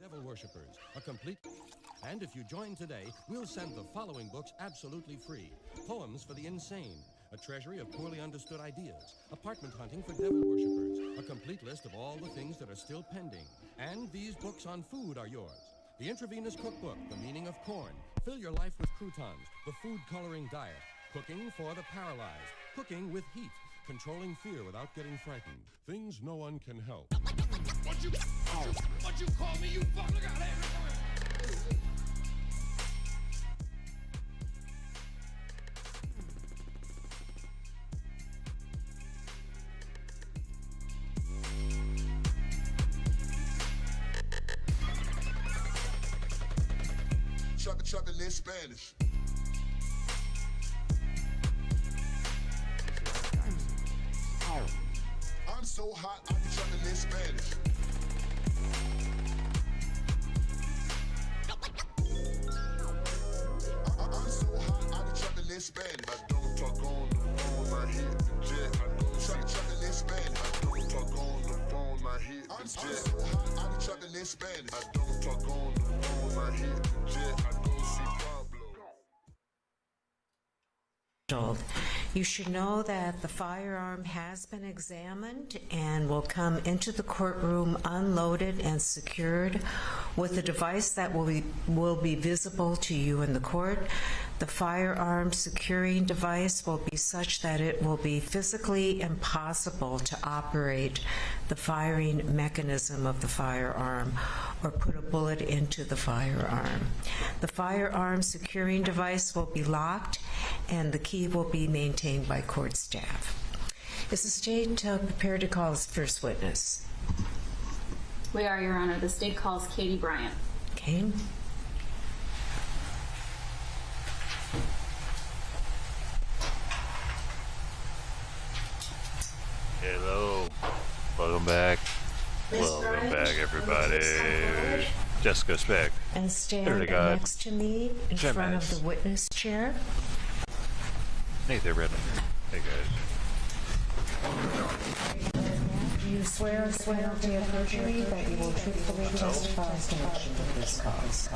Devil Worshippers, a complete... And if you join today, we'll send the following books absolutely free. Poems for the Insane, a treasury of poorly understood ideas. Apartment Hunting for Devil Worshippers, a complete list of all the things that are still pending. And these books on food are yours. The Intravenous Cookbook, The Meaning of Corn. Fill your life with croutons, the food coloring diet. Cooking for the paralyzed. Cooking with heat. Controlling fear without getting frightened. Things no one can help. What you call me, you fuck? Look out there. Chucking in Spanish. I'm so hot, I be chucking in Spanish. I'm so hot, I be chucking in Spanish. I don't talk on the phone, I hit the jet. I go chucking in Spanish. I don't talk on the phone, I hit the jet. I'm so hot, I be chucking in Spanish. I don't talk on the phone, I hit the jet. I go see Pablo. You should know that the firearm has been examined and will come into the courtroom unloaded and secured with a device that will be visible to you in the court. The firearm securing device will be such that it will be physically impossible to operate the firing mechanism of the firearm or put a bullet into the firearm. The firearm securing device will be locked and the key will be maintained by court staff. Is the state prepared to call its first witness? We are, Your Honor. The state calls Katie Bryant. Okay. Hello. Welcome back. Welcome back, everybody. Jessica Speck. And stand next to me in front of the witness chair. Hey there, Brandon. Hey, guys. Do you swear or swear guilty of perjury that you will truthfully testify in connection with this cause?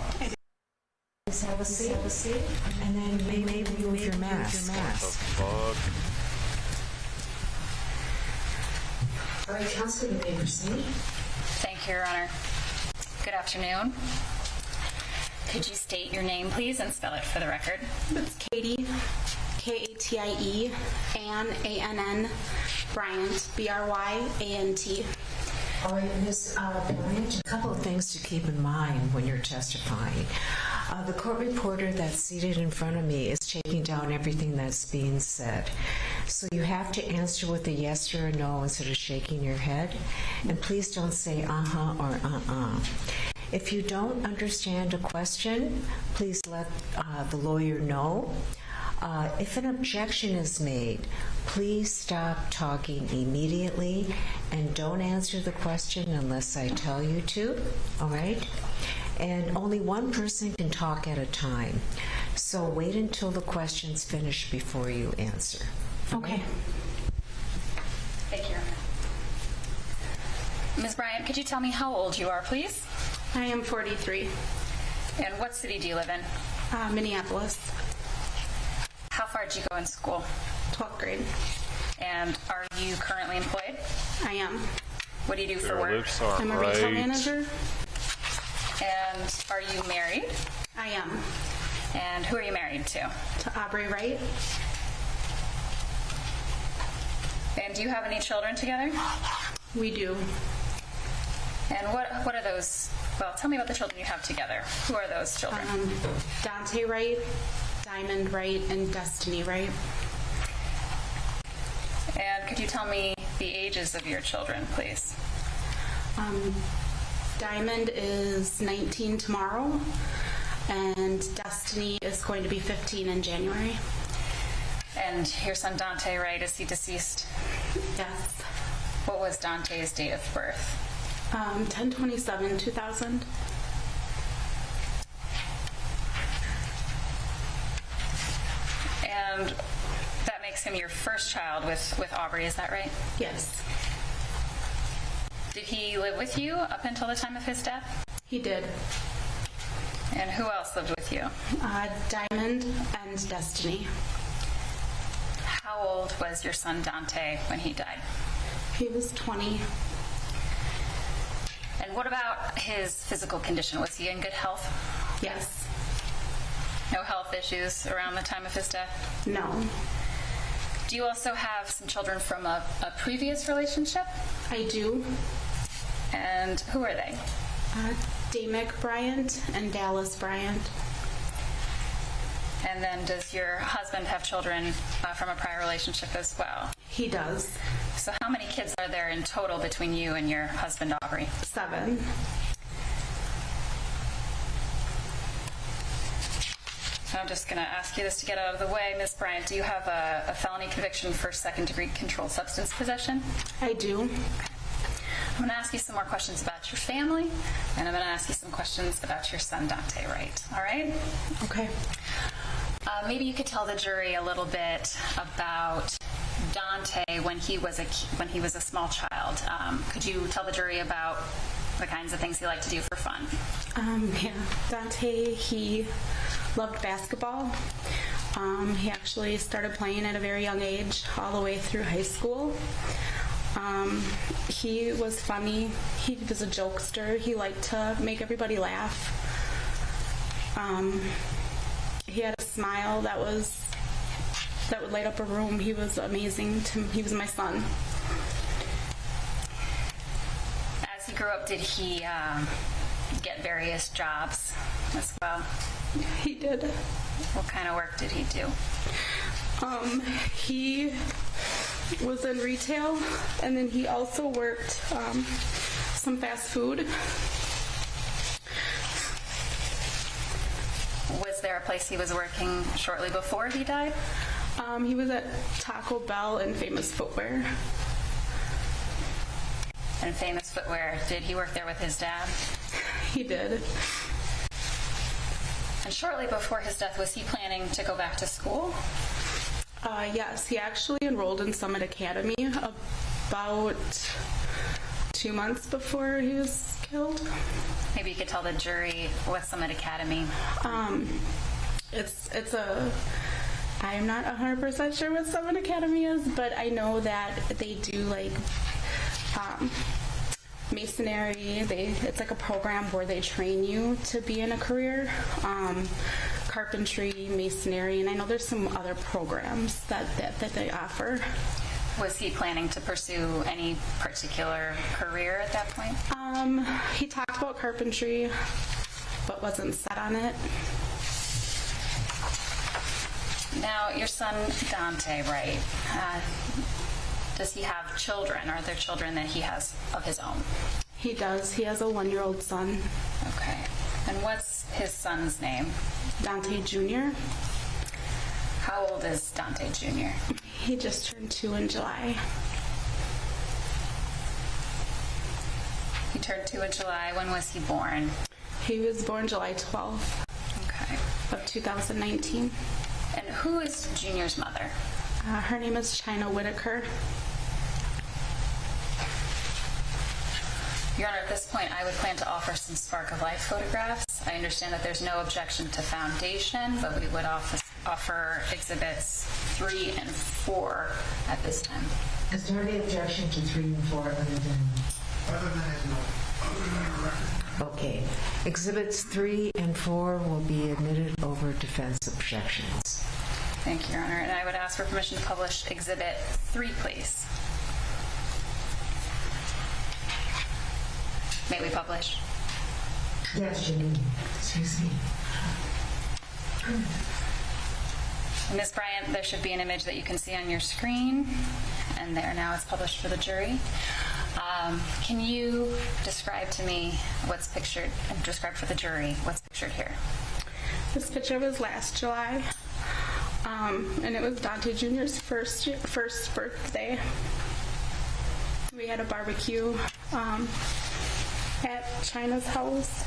Please have a seat. And then maybe remove your mask. Fuck. All right, Counsel, you may proceed. Thank you, Your Honor. Good afternoon. Could you state your name, please, and spell it for the record? It's Katie, Katie, Ann, A-N-N, Bryant, B-R-Y-A-N-T. All right, Ms. Bryant, a couple of things to keep in mind when you're testifying. The court reporter that's seated in front of me is taking down everything that's being said. So you have to answer with a yes or a no instead of shaking your head. And please don't say uh-huh or uh-uh. If you don't understand a question, please let the lawyer know. If an objection is made, please stop talking immediately and don't answer the question unless I tell you to, all right? And only one person can talk at a time. So wait until the question's finished before you answer. Okay. Thank you, Your Honor. Ms. Bryant, could you tell me how old you are, please? I am 43. And what city do you live in? Minneapolis. How far did you go in school? 12th grade. And are you currently employed? I am. What do you do for work? I'm a retail manager. And are you married? I am. And who are you married to? To Aubrey Wright. And do you have any children together? We do. And what are those? Well, tell me about the children you have together. Who are those children? Duante Wright, Diamond Wright, and Destiny Wright. And could you tell me the ages of your children, please? Diamond is 19 tomorrow, and Destiny is going to be 15 in January. And your son Duante, right, is he deceased? Yes. What was Dante's date of birth? 10/27/2000. And that makes him your first child with Aubrey, is that right? Yes. Did he live with you up until the time of his death? He did. And who else lived with you? Diamond and Destiny. How old was your son Duante when he died? He was 20. And what about his physical condition? Was he in good health? Yes. No health issues around the time of his death? No. Do you also have some children from a previous relationship? I do. And who are they? Damick Bryant and Dallas Bryant. And then does your husband have children from a prior relationship as well? He does. So how many kids are there in total between you and your husband, Aubrey? 7. I'm just going to ask you this to get out of the way. Ms. Bryant, do you have a felony conviction for second-degree controlled substance possession? I do. I'm going to ask you some more questions about your family, and I'm going to ask you some questions about your son, Duante, Wright. All right? Okay. Maybe you could tell the jury a little bit about Duante when he was a small child. Could you tell the jury about the kinds of things he liked to do for fun? Yeah. Duante, he loved basketball. He actually started playing at a very young age, all the way through high school. He was funny. He was a jokester. He liked to make everybody laugh. He had a smile that would light up a room. He was amazing. He was my son. As he grew up, did he get various jobs as well? He did. What kind of work did he do? He was in retail, and then he also worked some fast food. Was there a place he was working shortly before he died? He was at Taco Bell and Famous Footwear. And Famous Footwear, did he work there with his dad? He did. And shortly before his death, was he planning to go back to school? Yes, he actually enrolled in Summit Academy about 2 months before he was killed. Maybe you could tell the jury what Summit Academy. I'm not 100% sure what Summit Academy is, but I know that they do like masonry. It's like a program where they train you to be in a career. Carpentry, masonry, and I know there's some other programs that they offer. Was he planning to pursue any particular career at that point? He talked about carpentry, but wasn't set on it. Now, your son, Duante, right? Does he have children? Are there children that he has of his own? He does. He has a 1-year-old son. Okay. And what's his son's name? Duante Jr. How old is Duante Jr.? He just turned 2 in July. He turned 2 in July. When was he born? He was born July 12th Okay. of 2019. And who is Junior's mother? Her name is China Whitaker. Your Honor, at this point, I would plan to offer some Spark of Life photographs. I understand that there's no objection to foundation, but we would offer exhibits 3 and 4 at this time. Is there any objection to 3 and 4 other than? Okay. Exhibits 3 and 4 will be admitted over defense objections. Thank you, Your Honor. And I would ask for permission to publish Exhibit 3, please. May we publish? Yes, Jenny. Excuse me. Ms. Bryant, there should be an image that you can see on your screen, and there now it's published for the jury. Can you describe to me what's pictured, and describe for the jury what's pictured here? This picture was last July, and it was Duante Jr.'s first birthday. We had a barbecue at China's house.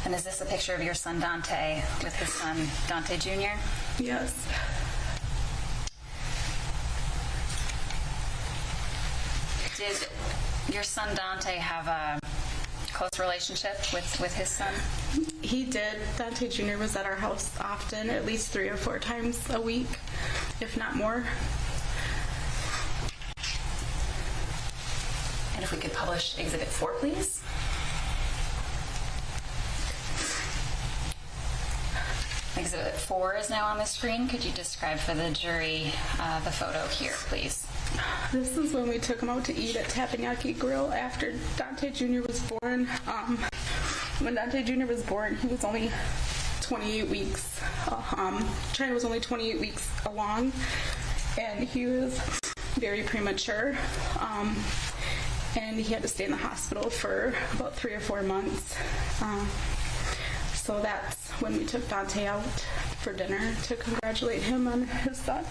And is this a picture of your son Duante with his son Duante Jr.? Yes. Did your son Duante have a close relationship with his son? He did. Duante Jr. was at our house often, at least 3 or 4 times a week, if not more. And if we could publish Exhibit 4, please. Exhibit 4 is now on the screen. Could you describe for the jury the photo here, please? This is when we took him out to eat at Teppanyaki Grill after Duante Jr. was born. When Duante Jr. was born, he was only 28 weeks. China was only 28 weeks along, and he was very premature. And he had to stay in the hospital for about 3 or 4 months. So that's when we took Duante out for dinner to congratulate him on his son.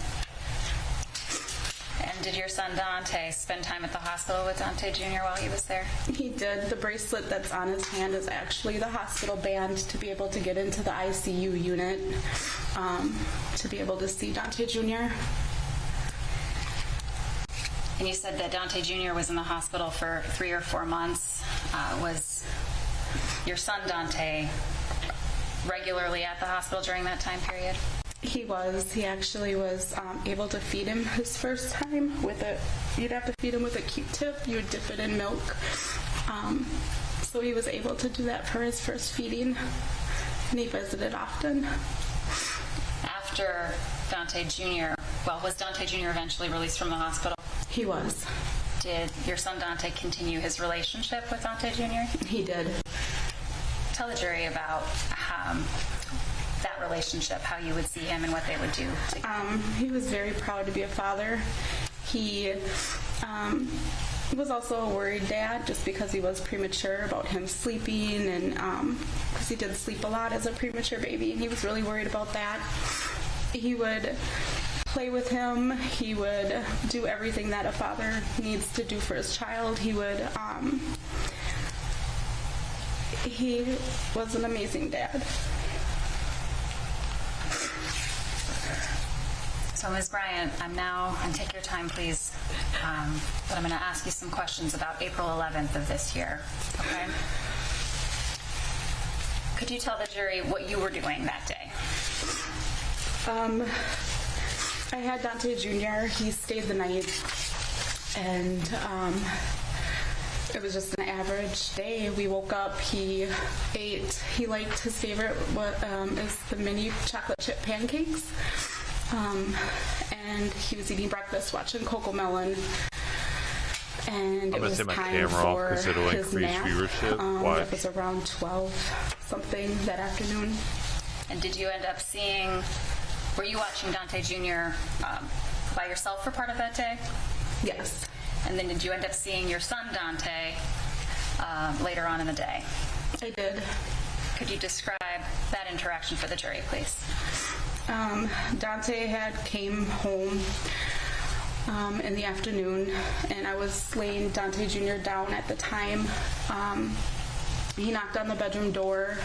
And did your son Duante spend time at the hospital with Duante Jr. while he was there? He did. The bracelet that's on his hand is actually the hospital band to be able to get into the ICU unit, to be able to see Duante Jr. And you said that Duante Jr. was in the hospital for 3 or 4 months. Was your son Duante regularly at the hospital during that time period? He was. He actually was able to feed him his first time with you'd have to feed him with a Q-tip. You would dip it in milk. So he was able to do that for his first feeding, and he visited often. After Duante Jr., was Duante Jr. eventually released from the hospital? He was. Did your son Duante continue his relationship with Duante Jr.? He did. Tell the jury about that relationship, how you would see him and what they would do together. He was very proud to be a father. He was also a worried dad just because he was premature about him sleeping, and because he did sleep a lot as a premature baby, and he was really worried about that. He would play with him. He would do everything that a father needs to do for his child. He was an amazing dad. So, Ms. Bryant, and take your time, please, but I'm going to ask you some questions about April 11th of this year, okay? Could you tell the jury what you were doing that day? I had Duante Jr. He stayed the night, and it was just an average day. We woke up, he ate, he liked his favorite is the mini chocolate chip pancakes, and he was eating breakfast, watching Cocomelon, and it was time for his nap. It was around 12 something that afternoon. And did you end up were you watching Duante Jr. By yourself for part of that day? Yes. And then did you end up seeing your son Duante later on in the day? I did. Could you describe that interaction for the jury, please? Duante came home in the afternoon, and I was laying Duante Jr. down at the time. He knocked on the bedroom door,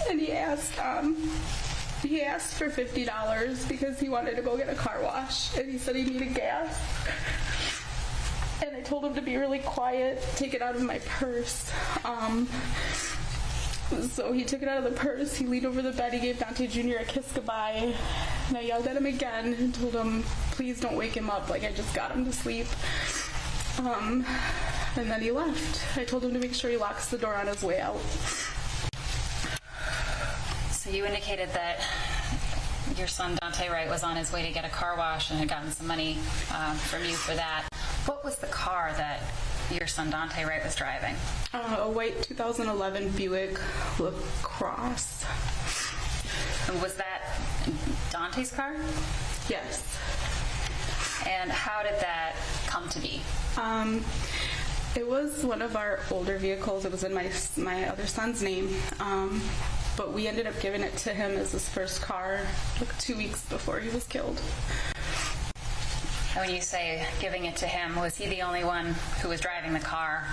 and he asked for $50 because he wanted to go get a car wash, and he said he needed gas. And I told him to be really quiet, take it out of my purse. So he took it out of the purse, he leaned over the bed, he gave Duante Jr. a kiss goodbye, and I yelled at him again and told him, please don't wake him up, like I just got him to sleep. And then he left. I told him to make sure he locks the door on his way out. So you indicated that your son Duante Wright was on his way to get a car wash and had gotten some money from you for that. What was the car that your son Duante Wright was driving? A white 2011 Buick LaCrosse. And was that Dante's car? Yes. And how did that come to be? It was one of our older vehicles. It was in my other son's name. But we ended up giving it to him as his first car, like 2 weeks before he was killed. And when you say giving it to him, was he the only one who was driving the car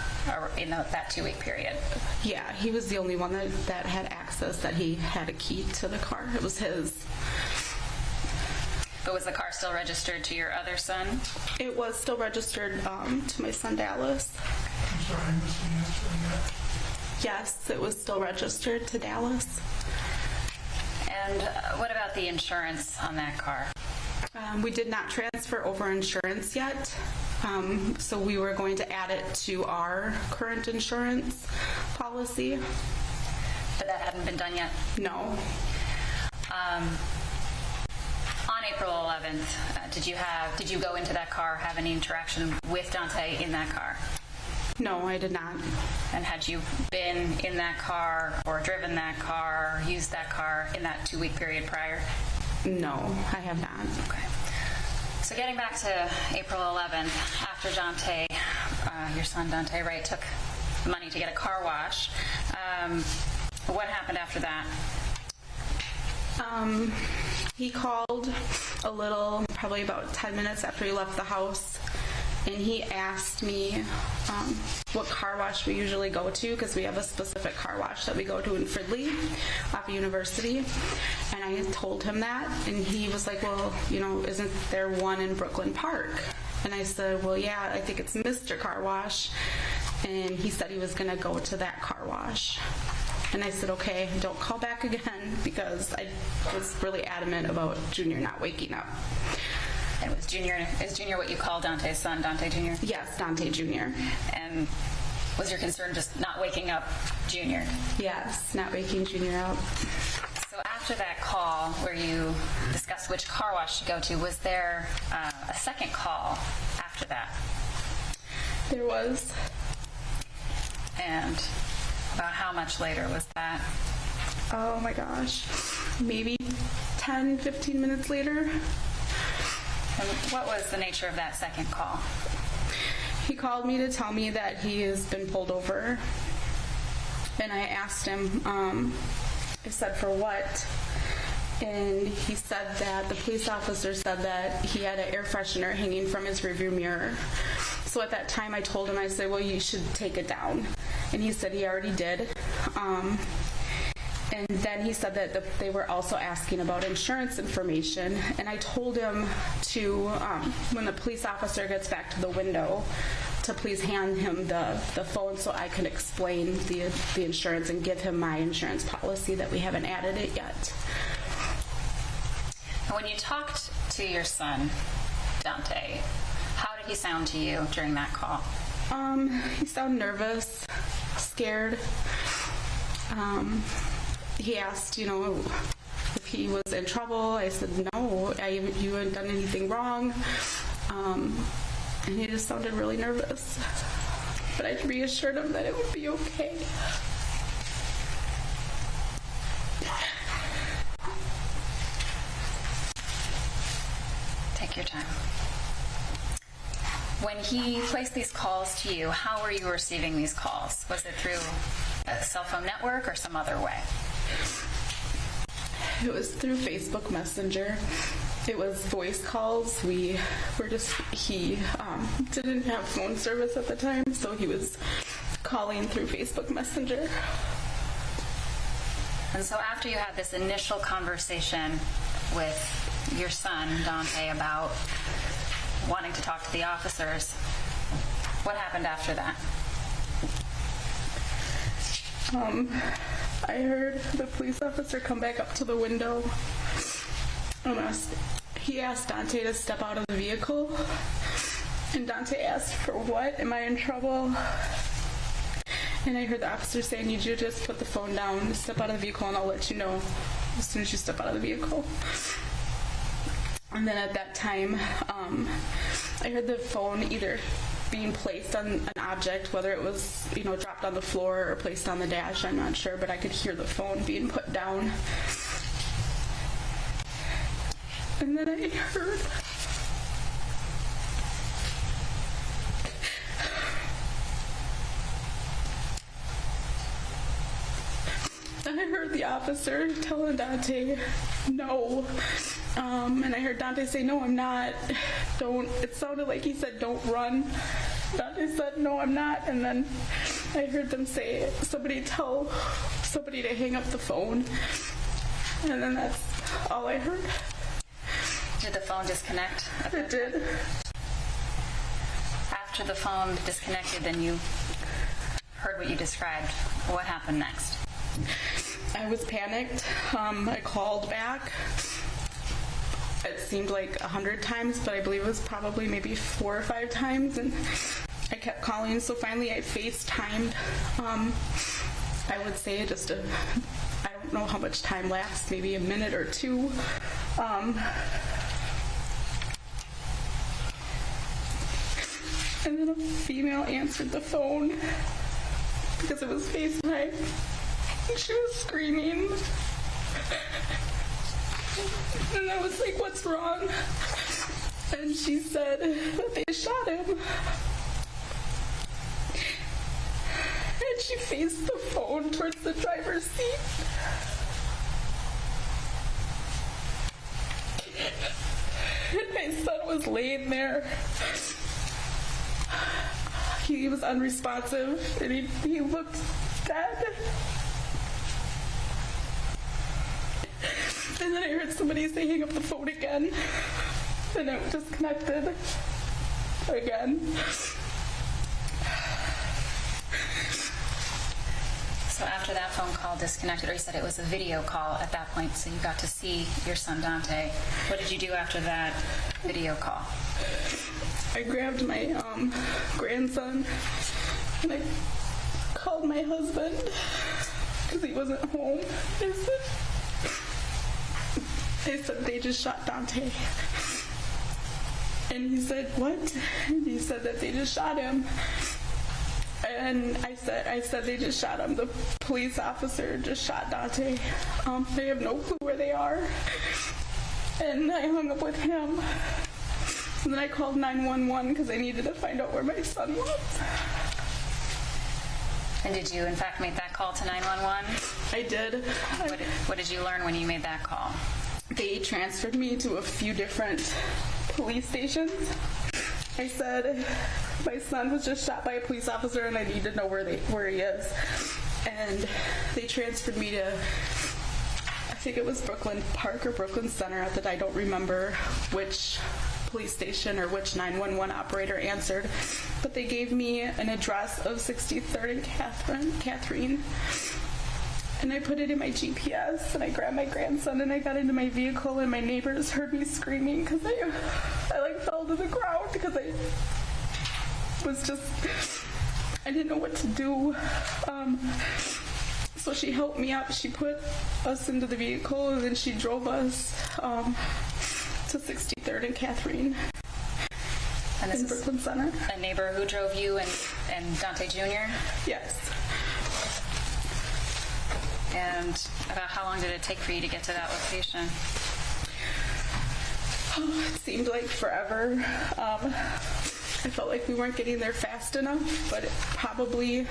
in that 2-week period? Yeah, he was the only one that had access, that he had a key to the car. It was his. But was the car still registered to your other son? It was still registered to my son Dallas. I'm sorry, I missed the answer on that. Yes, it was still registered to Dallas. And what about the insurance on that car? We did not transfer over insurance yet, so we were going to add it to our current insurance policy. But that hadn't been done yet? No. On April 11th, did you go into that car, have any interaction with Duante in that car? No, I did not. And had you been in that car or driven that car, used that car in that 2-week period prior? No, I have not. Okay. So getting back to April 11th, after Duante, your son Duante Wright, took the money to get a car wash, what happened after that? He called probably about 10 minutes after he left the house, and he asked me what car wash we usually go to, because we have a specific car wash that we go to in Fridley off of University. And I told him that, and he was like, well, isn't there one in Brooklyn Park? And I said, well, yeah, I think it's Mr. Car Wash. And he said he was going to go to that car wash. And I said, okay, don't call back again, because I was really adamant about Junior not waking up. And is Junior what you call Dante's son, Duante Jr.? Yes, Duante Jr. And was your concern just not waking up Junior? Yes, not waking Junior up. So after that call where you discussed which car wash to go to, was there a second call after that? There was. And about how much later was that? Oh my gosh, maybe 10, 15 minutes later. And what was the nature of that second call? He called me to tell me that he has been pulled over. And I asked him, I said, for what? And he said that the police officer said that he had an air freshener hanging from his rearview mirror. So at that time I told him, I said, well, you should take it down. And he said he already did. And then he said that they were also asking about insurance information. And I told him to, when the police officer gets back to the window, to please hand him the phone so I can explain the insurance and give him my insurance policy, that we haven't added it yet. When you talked to your son, Duante, how did he sound to you during that call? He sounded nervous, scared. He asked, if he was in trouble. I said, no, you hadn't done anything wrong. And he just sounded really nervous. But I reassured him that it would be okay. Take your time. When he placed these calls to you, how were you receiving these calls? Was it through a cell phone network or some other way? It was through Facebook Messenger. It was voice calls. He didn't have phone service at the time, so he was calling through Facebook Messenger. And so after you had this initial conversation with your son, Duante, about wanting to talk to the officers, what happened after that? I heard the police officer come back up to the window and he asked Duante to step out of the vehicle. And Duante asked, for what? Am I in trouble? And I heard the officer say, I need you to just put the phone down, step out of the vehicle, and I'll let you know as soon as you step out of the vehicle. And then at that time, I heard the phone either being placed on an object, whether it was, dropped on the floor or placed on the dash, I'm not sure, but I could hear the phone being put down. And then I heard the officer telling Duante, no. And I heard Duante say, no, I'm not. Don't. It sounded like he said, don't run. Duante said, no, I'm not. And then I heard them say, somebody tell somebody to hang up the phone. And then that's all I heard. Did the phone disconnect? It did. After the phone disconnected, then you heard what you described. What happened next? I was panicked. I called back. It seemed like 100 times, but I believe it was probably maybe 4 or 5 times, and I kept calling. So finally, I FaceTimed. I would say I don't know how much time lapsed, maybe a minute or 2. And then a female answered the phone because it was FaceTime. And she was screaming. And I was like, what's wrong? And she said that they shot him. And she faced the phone towards the driver's seat. And my son was laying there. He was unresponsive and he looked dead. And then I heard somebody say, hang up the phone again. And it disconnected again. So after that phone call disconnected, or you said it was a video call at that point, so you got to see your son Duante. What did you do after that video call? I grabbed my grandson and I called my husband because he wasn't home. I said, they just shot Duante. And he said, what? And he said that they just shot him. And I said they just shot him. The police officer just shot Duante. They have no clue where they are. And I hung up with him. And then I called 911 because I needed to find out where my son was. And did you, in fact, make that call to 911? I did. What did you learn when you made that call? They transferred me to a few different police stations. I said my son was just shot by a police officer and I need to know where he is. And they transferred me to, I think it was Brooklyn Park or Brooklyn Center. I don't remember which police station or which 911 operator answered. But they gave me an address of 63rd and Catherine. And I put it in my GPS, and I grabbed my grandson, and I got into my vehicle, and my neighbors heard me screaming because I like fell to the ground because I didn't know what to do. So she helped me up. She put us into the vehicle, and then she drove us to 63rd and Catherine in Brooklyn Center. A neighbor who drove you and Duante Jr.? Yes. And about how long did it take for you to get to that location? Oh, it seemed like forever. I felt like we weren't getting there fast enough, but probably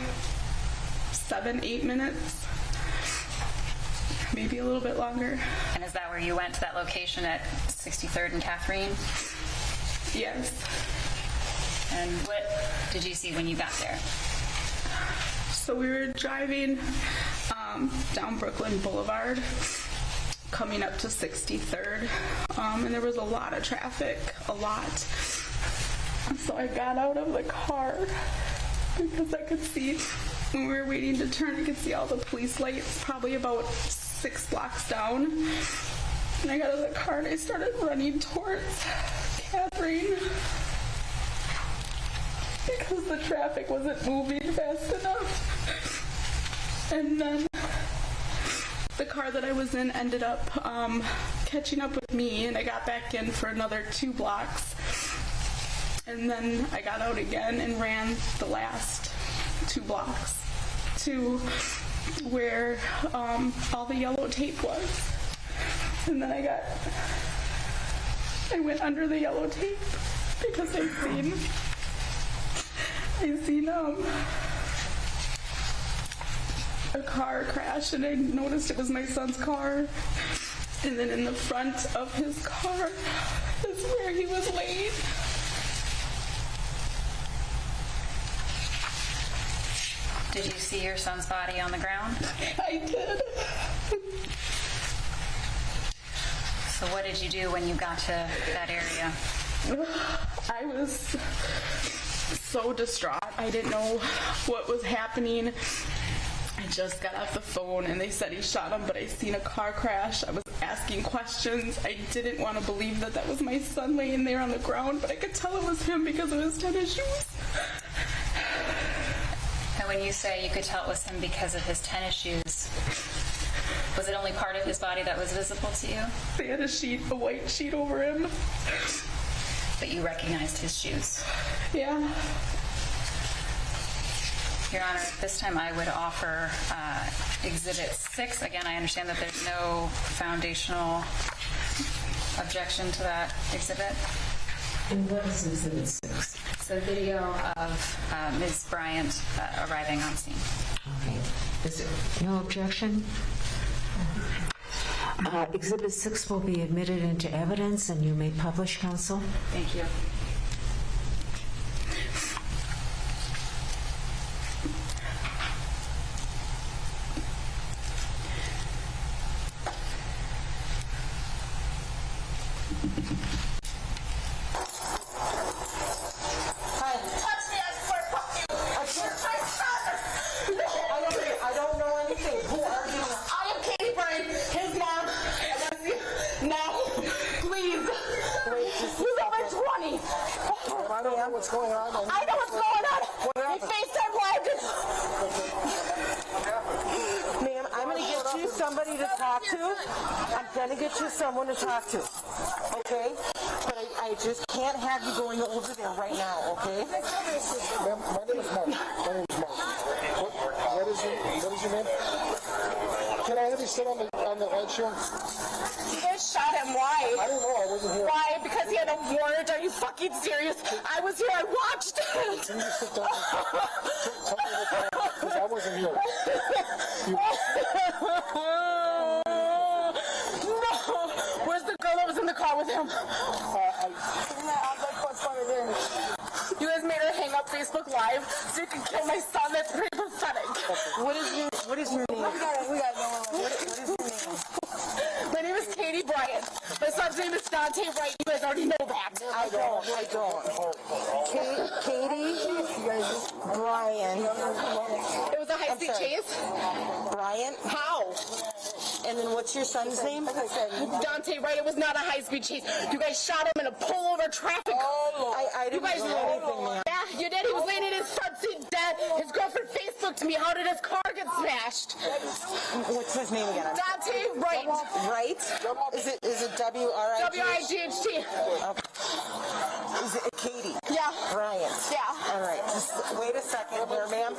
7-8 minutes, maybe a little bit longer. And is that where you went to that location at 63rd and Catherine? Yes. And what did you see when you got there? So we were driving down Brooklyn Boulevard, coming up to 63rd, and there was a lot of traffic, a lot. So I got out of the car because I could see, when we were waiting to turn, I could see all the police lights probably about 6 blocks down. And I got out of the car and I started running towards Catherine because the traffic wasn't moving fast enough. And then the car that I was in ended up catching up with me, and I got back in for another 2 blocks. And then I got out again and ran the last 2 blocks to where all the yellow tape was. And then I went under the yellow tape because I seen a car crash, and I noticed it was my son's car. And then in the front of his car is where he was laying. Did you see your son's body on the ground? I did. So what did you do when you got to that area? I was so distraught. I didn't know what was happening. I just got off the phone and they said he shot him, but I seen a car crash. I was asking questions. I didn't want to believe that that was my son laying there on the ground, but I could tell it was him because of his tennis shoes. And when you say you could tell it was him because of his tennis shoes, was it only part of his body that was visible to you? They had a white sheet over him. But you recognized his shoes? Yeah. Your Honor, this time I would offer Exhibit 6. Again, I understand that there's no foundational objection to that exhibit. And what is Exhibit 6? It's a video of Ms. Bryant arriving on scene. All right. Is there no objection? Exhibit 6 will be admitted into evidence, and you may publish, counsel. Thank you. I don't know anything. Who are you? I am Katie Bryant, his mom. No, please. Wait, he's over 20. I don't know what's going on. I know what's going on. He FaceTime live. Ma'am, I'm going to get you somebody to talk to. I'm going to get you someone to talk to. Okay? But I just can't have you going over there right now, okay? Ma'am, my name is Mark. What is your name? Can I have you sit on the ledge here? You guys shot him. Why? I don't know. I wasn't here. Why? Because he had a warrant? Are you fucking serious? I was here. I watched it. Can you sit down? Tell me what's going on, because I wasn't here. No. Where's the girl that was in the car with him? You guys made her hang up Facebook Live so you can kill my son. That's pretty pathetic. What is your name? What is your name? My name is Katie Bryant. My son's name is Duante Wright. You guys already know that. I don't. Katie Bryant. It was a high-speed chase. Bryant? How? And then what's your son's name? Duante Wright. It was not a high-speed chase. You guys shot him in a pullover traffic. I didn't do anything, man. Yeah, you did. He was laying in his front seat dead. His girlfriend Facebooked me. How did his car get smashed? What's his name again? Duante Wright. Wright? Is it W-R-I-G-H-T? W-I-G-H-T. Is it Katie? Yeah. Bryant. Yeah. All right. Just wait a second here, ma'am.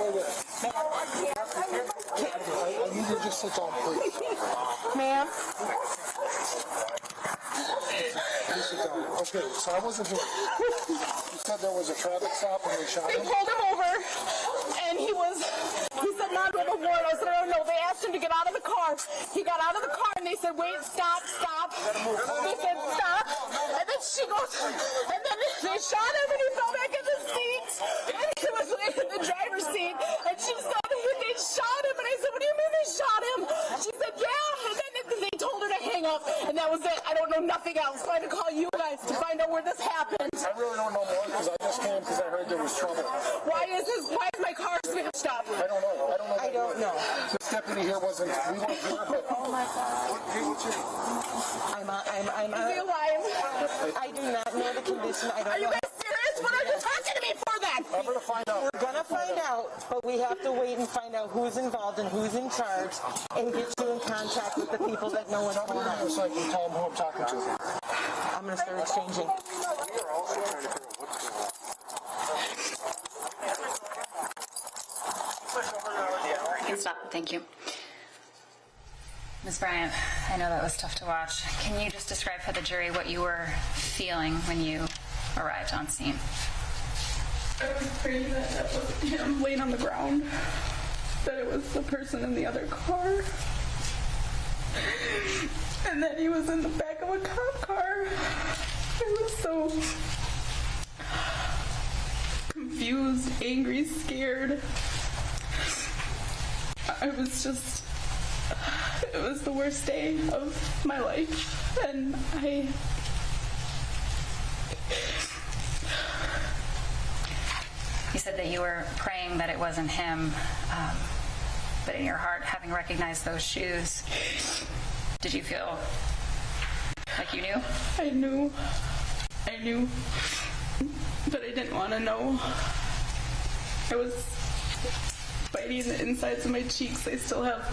You can just sit down, please. Ma'am? Just sit down. Okay, so I wasn't here. You said there was a traffic stop and they shot They him? pulled him over, and he said, Mom, we have a warrant. I said, oh, no. They asked him to get out of the car. He got out of the car, and they said, wait, stop. They said, stop. And then she goes, and then they shot him, and he fell back in the seat. And he was in the driver's seat, and she said, they shot him. And I said, what do you mean they shot him? She said, yeah. And then they told her to hang up, and that was it. I don't know nothing else. So I had to call you guys to find out where this happened. I really don't know more because I just came because I heard there was trouble. Why is my car smashed up? I don't know. I don't know. This deputy here wasn't. We weren't here. But oh my God. What's your? I'm Is he alive? I do not know the condition. I don't know. Are you guys serious? What are you talking to me for then? I'm gonna find out. We're gonna find out, but we have to wait and find out who's involved and who's in charge, and get you in contact with the people that know what's going on. So I can tell them who I'm talking to. I'm gonna start exchanging. You can stop. Thank you. Ms. Bryant, I know that was tough to watch. Can you just describe for the jury what you were feeling when you arrived on scene? I was praying that that wasn't him laying on the ground, that it was the person in the other car, and that he was in the back of a cop car. I was so confused, angry, scared. I It was the worst day of my life, and You said that you were praying that it wasn't him, but in your heart, having recognized those shoes, did you feel like you knew? I knew, but I didn't want to know. I was biting the insides of my cheeks. I still have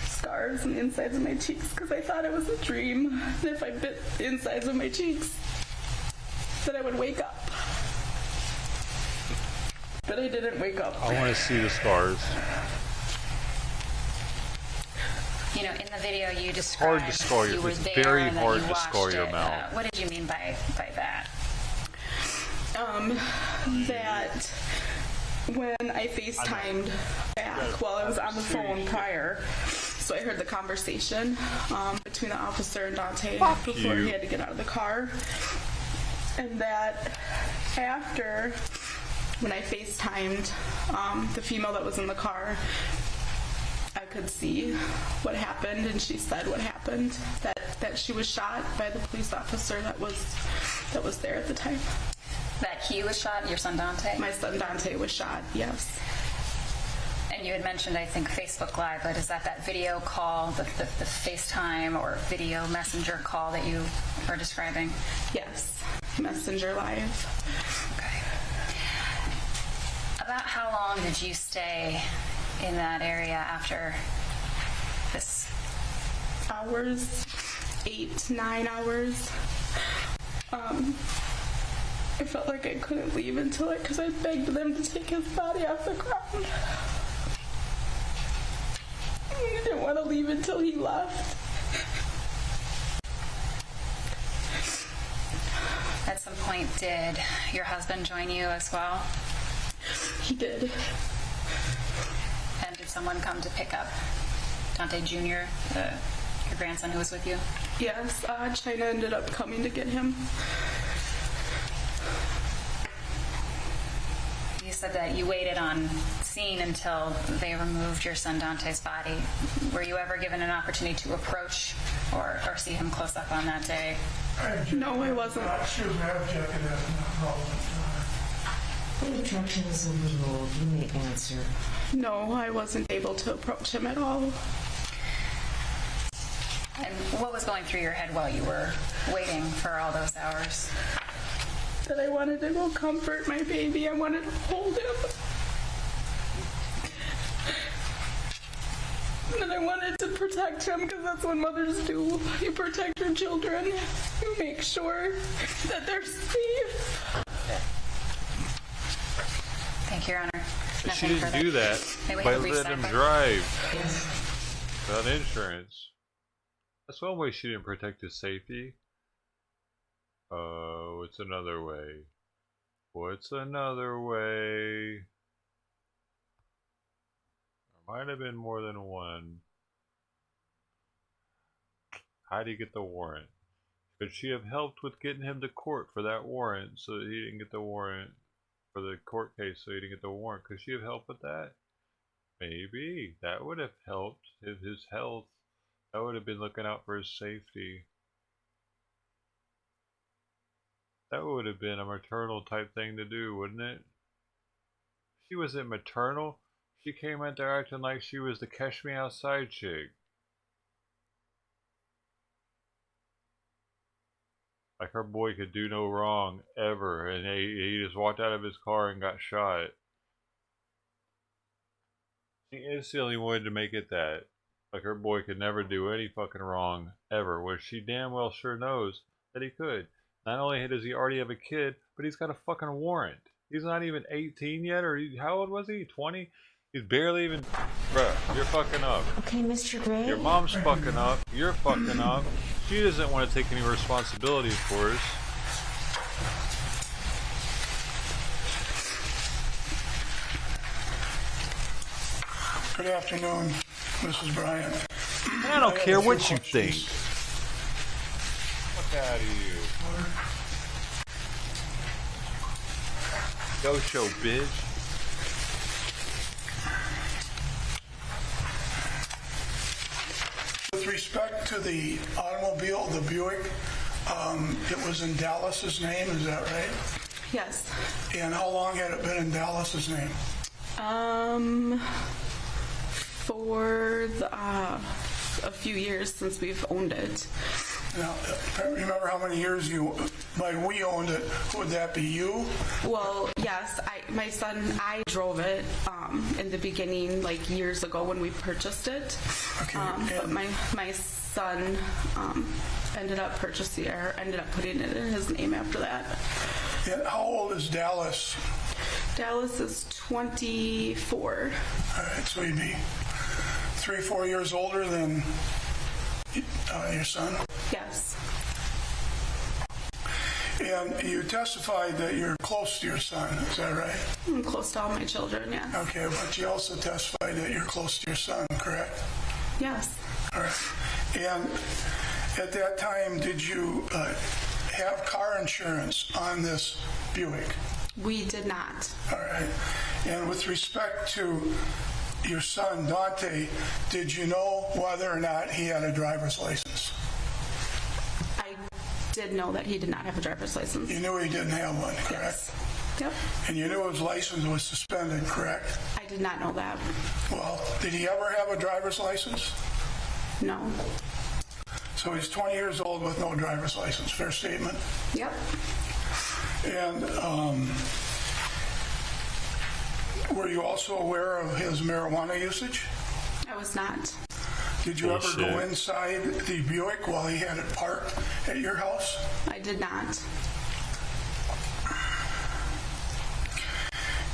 scars on the insides of my cheeks because I thought it was a dream. And if I bit the insides of my cheeks, that I would wake up. But I didn't wake up. I want to see the scars. You know, in the video you described Hard to scar you were it's there very and that hard you to scar watched your it. mouth. What did you mean by that? That when I FaceTimed back while I was on the phone prior, so I heard the conversation between the officer and Duante before he had to get out of the car. And that after, when I FaceTimed the female that was in the car, I could see what happened, and she said what happened, that she was shot by the police officer that was there at the time. That he was shot, your son Duante? My son Duante was shot, yes. And you had mentioned, I think, Facebook Live, but is that video call, the FaceTime or video messenger call that you are describing? Yes, Messenger Live. Okay. About how long did you stay in that area after this? Hours, 8, 9 hours. I felt like I couldn't leave because I begged them to take his body off the ground. I didn't want to leave until he left. At some point, did your husband join you as well? He did. And did someone come to pick up Duante Jr., your grandson who was with you? Yes, China ended up coming to get him. You said that you waited on scene until they removed your son Dante's body. Were you ever given an opportunity to approach or see him close up on that day? No, I wasn't. Excuse me, I have a jacket that's not relevant. The instruction is a little old. You may answer. No, I wasn't able to approach him at all. And what was going through your head while you were waiting for all those hours? That I wanted to go comfort my baby. I wanted to hold him. And I wanted to protect him because that's what mothers do. You protect your children. You make sure that they're safe. Thank you, Your Honor. She didn't do that by letting him drive without insurance. That's one way she didn't protect his safety. Oh, it's another way. What's another way? There might have been more than one. How do you get the warrant? Could she have helped with getting him to court for that warrant so that he didn't get the warrant? For the court case so he didn't get the warrant? Could she have helped with that? Maybe. That would have helped his health. That would have been looking out for his safety. That would have been a maternal type thing to do, wouldn't it? She wasn't maternal. She came out there acting like she was the Catch Me Outside chick. Like her boy could do no wrong ever, and he just walked out of his car and got shot. She instantly wanted to make it that. Like her boy could never do any fucking wrong ever, where she damn well sure knows that he could. Not only does he already have a kid, but he's got a fucking warrant. He's not even 18 yet, or how old was he? 20? He's barely even... Bruh, you're fucking up. Okay, Mr. Gray. Your mom's fucking up. You're fucking up. She doesn't want to take any responsibility for us. Good afternoon, Mrs. Bryant. I don't care what you think. Fuck out of you. Go show, bitch. with respect to the automobile, the Buick, it was in Dallas's name, is that right? Yes. And how long had it been in Dallas's name? For a few years since we've owned it. Now, remember how many years we owned it? Would that be you? Well, yes. I drove it in the beginning, like years ago when we purchased it. Okay. But my son ended up putting it in his name after that. And how old is Dallas? Dallas is 24. All right, so he'd be 3-4 years older than your son? Yes. And you testified that you're close to your son, is that right? I'm close to all my children, yes. Okay, but you also testified that you're close to your son, correct? Yes. All right. And at that time, did you have car insurance on this Buick? We did not. All right. And with respect to your son, Duante, did you know whether or not he had a driver's license? I did know that he did not have a driver's license. You knew he didn't have one, correct? Yes. Yep. And you knew his license was suspended, correct? I did not know that. Well, did he ever have a driver's license? No. So he's 20 years old with no driver's license. Fair statement? Yep. And were you also aware of his marijuana usage? I was not. Did you ever go inside the Buick while he had it parked at your house? I did not.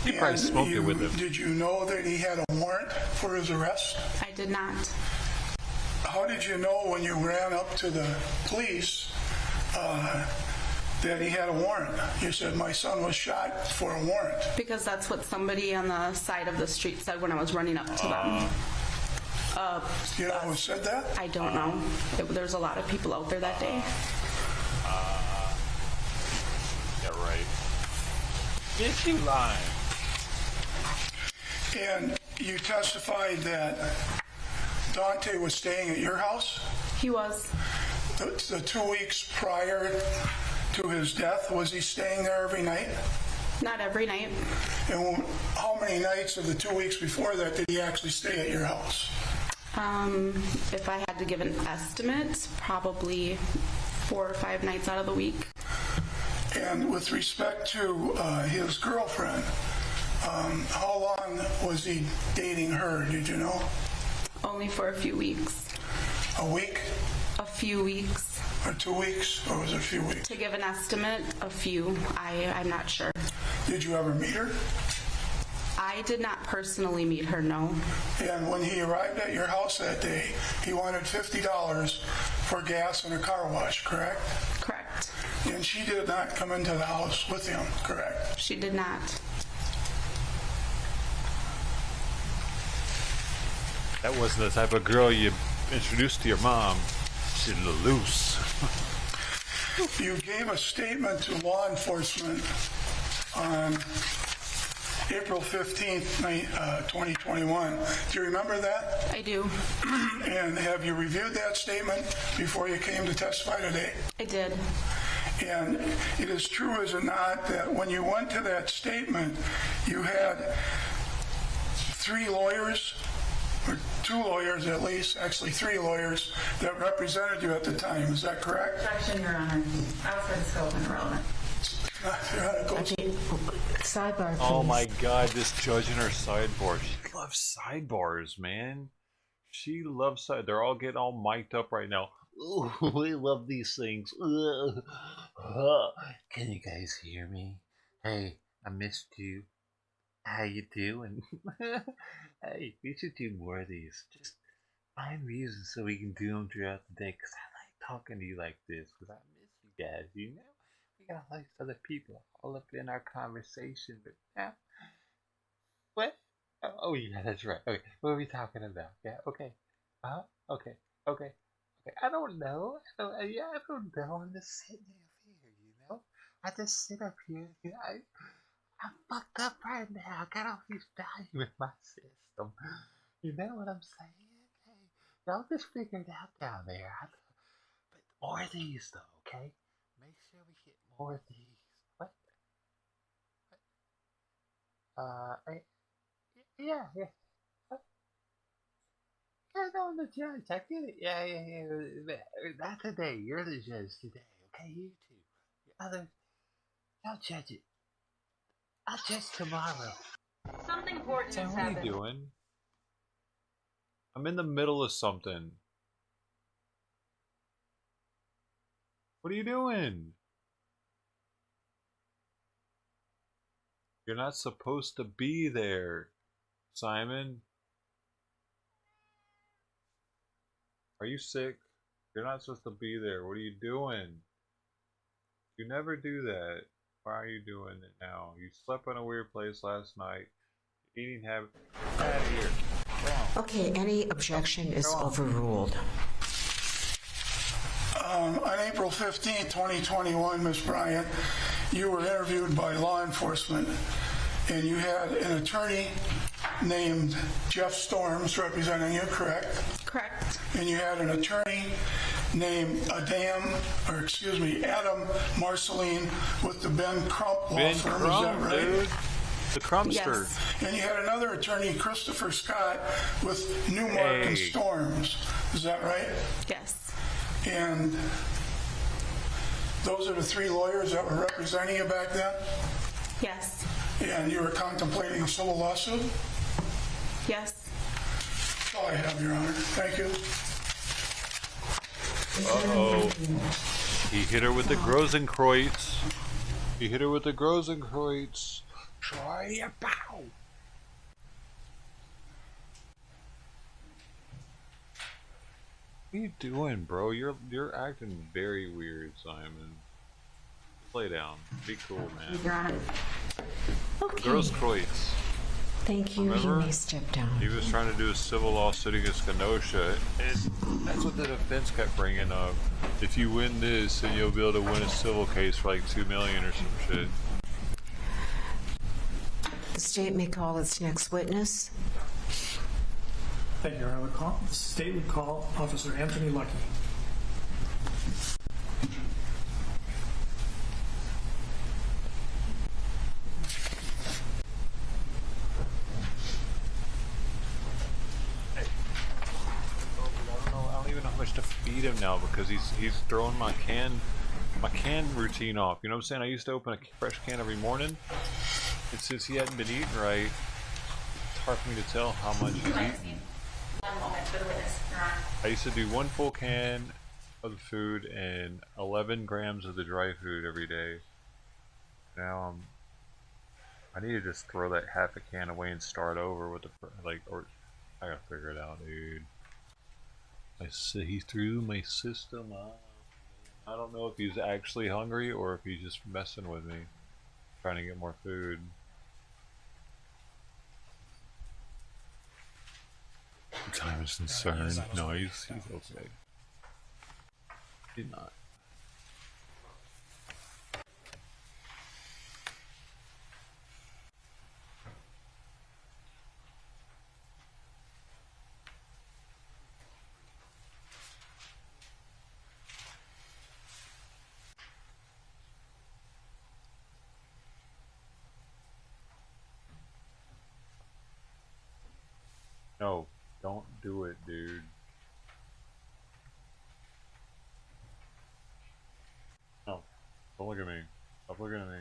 You probably smoked it with him. Did you know that he had a warrant for his arrest? I did not. How did you know when you ran up to the police that he had a warrant? You said, my son was shot for a warrant. Because that's what somebody on the side of the street said when I was running up to them. You know who said that? I don't know. There's a lot of people out there that day. Yeah, right. Is you lying? And you testified that Duante was staying at your house? He was. The 2 weeks prior to his death, was he staying there every night? Not every night. And how many nights of the 2 weeks before that did he actually stay at your house? If I had to give an estimate, probably 4 or 5 nights out of the week. And with respect to his girlfriend, how long was he dating her, did you know? Only for a few weeks. A week? A few weeks. Or 2 weeks? Or was it a few weeks? To give an estimate, a few. I'm not sure. Did you ever meet her? I did not personally meet her, no. And when he arrived at your house that day, he wanted $50 for gas and a car wash, correct? Correct. And she did not come into the house with him, correct? She did not. That wasn't the type of girl you introduced to your mom. She's a little loose. You gave a statement to law enforcement on April 15th, 2021. Do you remember that? I do. And have you reviewed that statement before you came to testify today? I did. And it is true, is it not, that when you went to that statement, you had 3 lawyers, or 2 lawyers at least, actually 3 lawyers, that represented you at the time. Is that correct? Objection, Your Honor. Outside the scope and irrelevant. Sidebar, please. Oh my God, this judge and her sidebar. She loves sidebars, man. She loves side. They're all getting all mic'd up right now. Ooh, we love these things. Can you guys hear me? Hey, I missed you. How you doing? Hey, we should do more of these. Just find reasons so we can do them throughout the day. Because I like talking to you like this. Because I miss you guys, you know? We got like other people all up in our conversation. But now, what? Oh, yeah, that's right. Okay, what are we talking about? Yeah, okay. Okay. I don't know. I don't know. I'm just sitting up here, you know? I just sit up here. You know, I'm fucked up right now. I got all these values in my system. You know what I'm saying? Hey, Y'all just figured it out down there. But more of these, though, okay? Make sure we get more of these. What? Yeah. Yeah, no, the judge. I get it. Yeah. Not today. You're the judge today, okay? You two. The others, don't judge it. I'll judge tomorrow. Something important Sam, has what are happened. you doing? I'm in the middle of something. What are you doing? You're not supposed to be there, Simon. Are you sick? You're not supposed to be there. What are you doing? You never do that. Why are you doing it now? You slept in a weird place last night. Eating habit. Out of here. Okay, any objection is overruled. On April 15, 2021, Ms. Bryant, you were interviewed by law enforcement, and you had an attorney named Jeff Storms representing you, correct? Correct. And you had an attorney named Adam Marceline with the Ben Crump law Ben firm, Crump, is that right? dude. The Crumpster. Yes. And you had another attorney, Christopher Scott, with Newmark and Storms, is that right? Yes. And those are the three lawyers that were representing you back then? Yes. And you were contemplating a civil lawsuit? Yes. That's all I have, Your Honor. Thank you. Uh-oh. He hit her with the Grosenkreuz. He hit her with the Grosenkreuz. Try a bow. What are you doing, bro? You're acting very weird, Simon. Just lay down. Be cool, man. Your Honor. Okay. Grosenkreuz. Thank you. Remember? He may step down. He was trying to do a civil lawsuit against Kenosha, and that's what the defense kept bringing up. If you win this, then you'll be able to win a civil case for like $2 million or some shit. The state may call its next witness. Thank you, Your Honor. The state would call Officer Anthony Lucky. I don't even know how much to feed him now because he's throwing my can routine off. You know what I'm saying? I used to open a fresh can every morning, and since he hadn't been eating right, it's hard for me to tell how much he's eating. One moment for the witness, Your Honor. I used to do 1 full can of the food and 11 grams of the dry food every day. Now I need to just throw that half a can away and start over with the or I gotta figure it out, dude. He threw my system off. I don't know if he's actually hungry or if he's just messing with me, trying to get more food. Time is concerned. No, he's okay. He's not. No, don't do it, dude. No, don't look at me. Stop looking at me.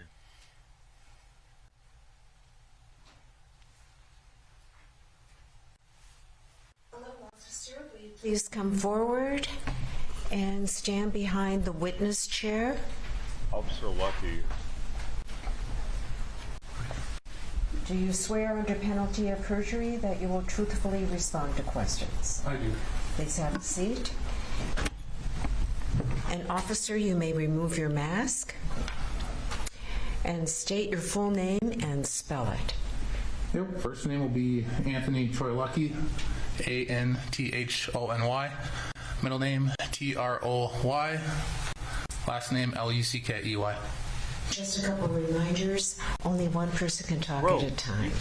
Hello, officer. Will you please come forward and stand behind the witness chair? Officer Lucky. Do you swear under penalty of perjury that you will truthfully respond to questions? I do. Please have a seat. And officer, you may remove your mask and state your full name and spell it. Yep, first name will be Anthony Troy Lucky, Anthony. Middle name Troy. Last name Luckey. Just a couple of reminders. Only one person can talk at a time.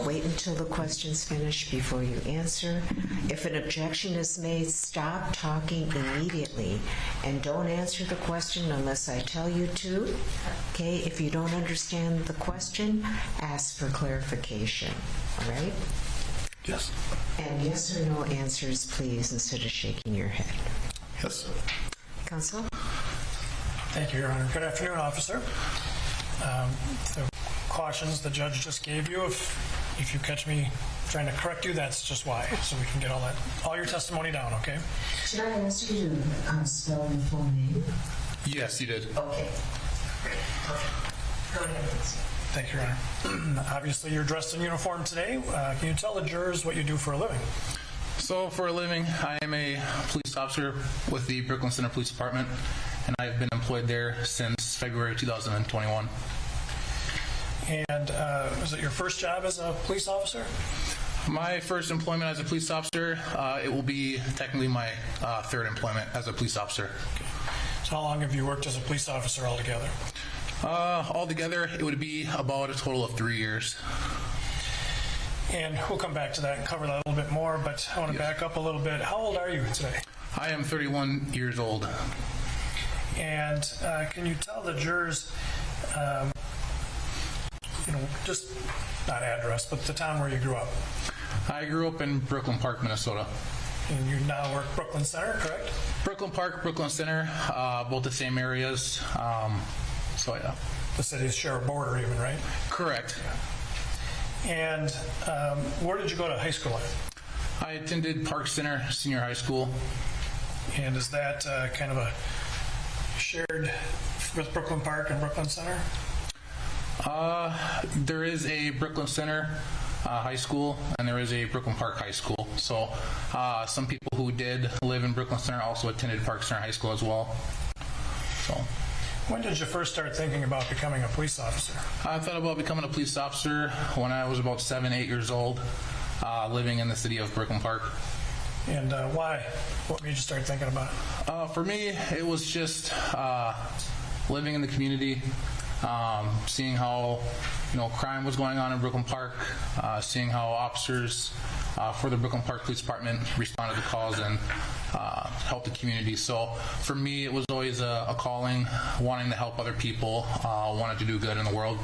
Wait until the question's finished before you answer. If an objection is made, stop talking immediately and don't answer the question unless I tell you to. Okay, if you don't understand the question, ask for clarification. All right? Yes. And yes or no answers, please, instead of shaking your head. Yes. Counsel? Thank you, Your Honor. Good afternoon, officer. The cautions the judge just gave you, if you catch me trying to correct you, that's just why, so we can get all your testimony down, okay? Should I ask you to spell your full name? Yes, you did. Okay. Go ahead, please. Thank you, Your Honor. Obviously, you're dressed in uniform today. Can you tell the jurors what you do for a living? So, for a living, I am a police officer with the Brooklyn Center Police Department, and I've been employed there since February 2021. And was it your first job as a police officer? My first employment as a police officer, it will be technically my third employment as a police officer. Okay. So how long have you worked as a police officer altogether? Altogether, it would be about a total of 3 years. And we'll come back to that and cover that a little bit more, but I want to back up a little bit. How old are you today? I am 31 years old. And can you tell the jurors, just not address, but the town where you grew up? I grew up in Brooklyn Park, Minnesota. And you now work Brooklyn Center, correct? Brooklyn Park, Brooklyn Center, both the same areas. So yeah. The cities share a border even, right? Correct. And where did you go to high school at? I attended Park Center Senior High School. And is that kind of a shared with Brooklyn Park and Brooklyn Center? There is a Brooklyn Center High School, and there is a Brooklyn Park High School. So some people who did live in Brooklyn Center also attended Park Center High School as well. So. When did you first start thinking about becoming a police officer? I thought about becoming a police officer when I was about 7, 8 years old, living in the city of Brooklyn Park. And why? What made you start thinking about it? For me, it was just living in the community, seeing how crime was going on in Brooklyn Park, seeing how officers for the Brooklyn Park Police Department responded to calls and helped the community. So for me, it was always a calling, wanting to help other people, wanted to do good in the world.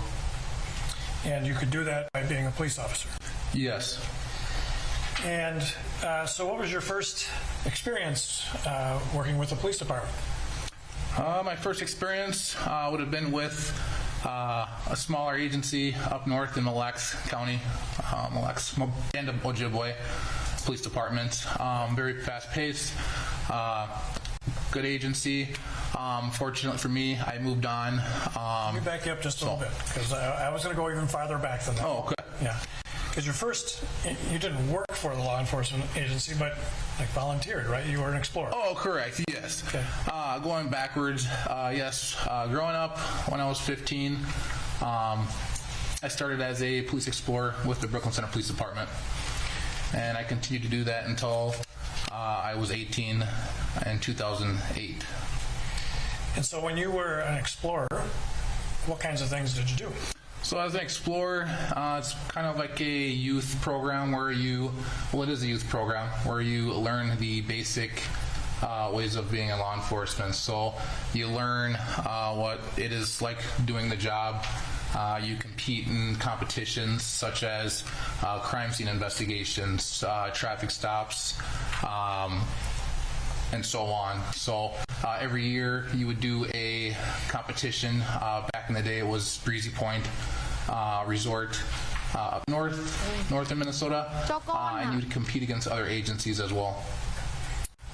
And you could do that by being a police officer? Yes. And so what was your first experience working with the police department? My first experience would have been with a smaller agency up north in Mille Lacs County, and of Ojibwe Police Department. Very fast-paced, good agency. Fortunately for me, I moved on. Let me back you up just a little bit, because I was going to go even farther back than that. Oh, okay. Yeah. Because you didn't work for the law enforcement agency, but volunteered, right? You were an explorer. Oh, correct, yes. Okay. Going backwards, yes. Growing up, when I was 15, I started as a police explorer with the Brooklyn Center Police Department. And I continued to do that until I was 18 in 2008. And so when you were an explorer, what kinds of things did you do? So as an explorer, it's kind of like a youth program where it is a youth program where you learn the basic ways of being in law enforcement. So you learn what it is like doing the job. You compete in competitions such as crime scene investigations, traffic stops, and so on. So every year you would do a competition. Back in the day it was Breezy Point Resort up north in Minnesota, and you would compete against other agencies as well.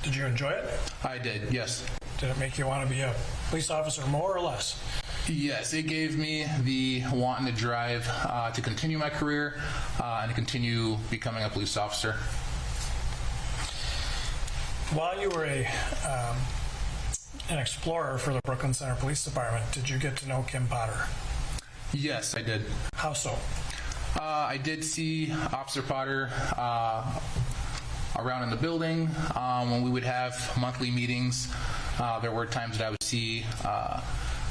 Did you enjoy it? I did, yes. Did it make you want to be a police officer more or less? Yes, it gave me the want and the drive to continue my career and to continue becoming a police officer. While you were an explorer for the Brooklyn Center Police Department, did you get to know Kim Potter? Yes, I did. How so? I did see Officer Potter around in the building when we would have monthly meetings. There were times that I would see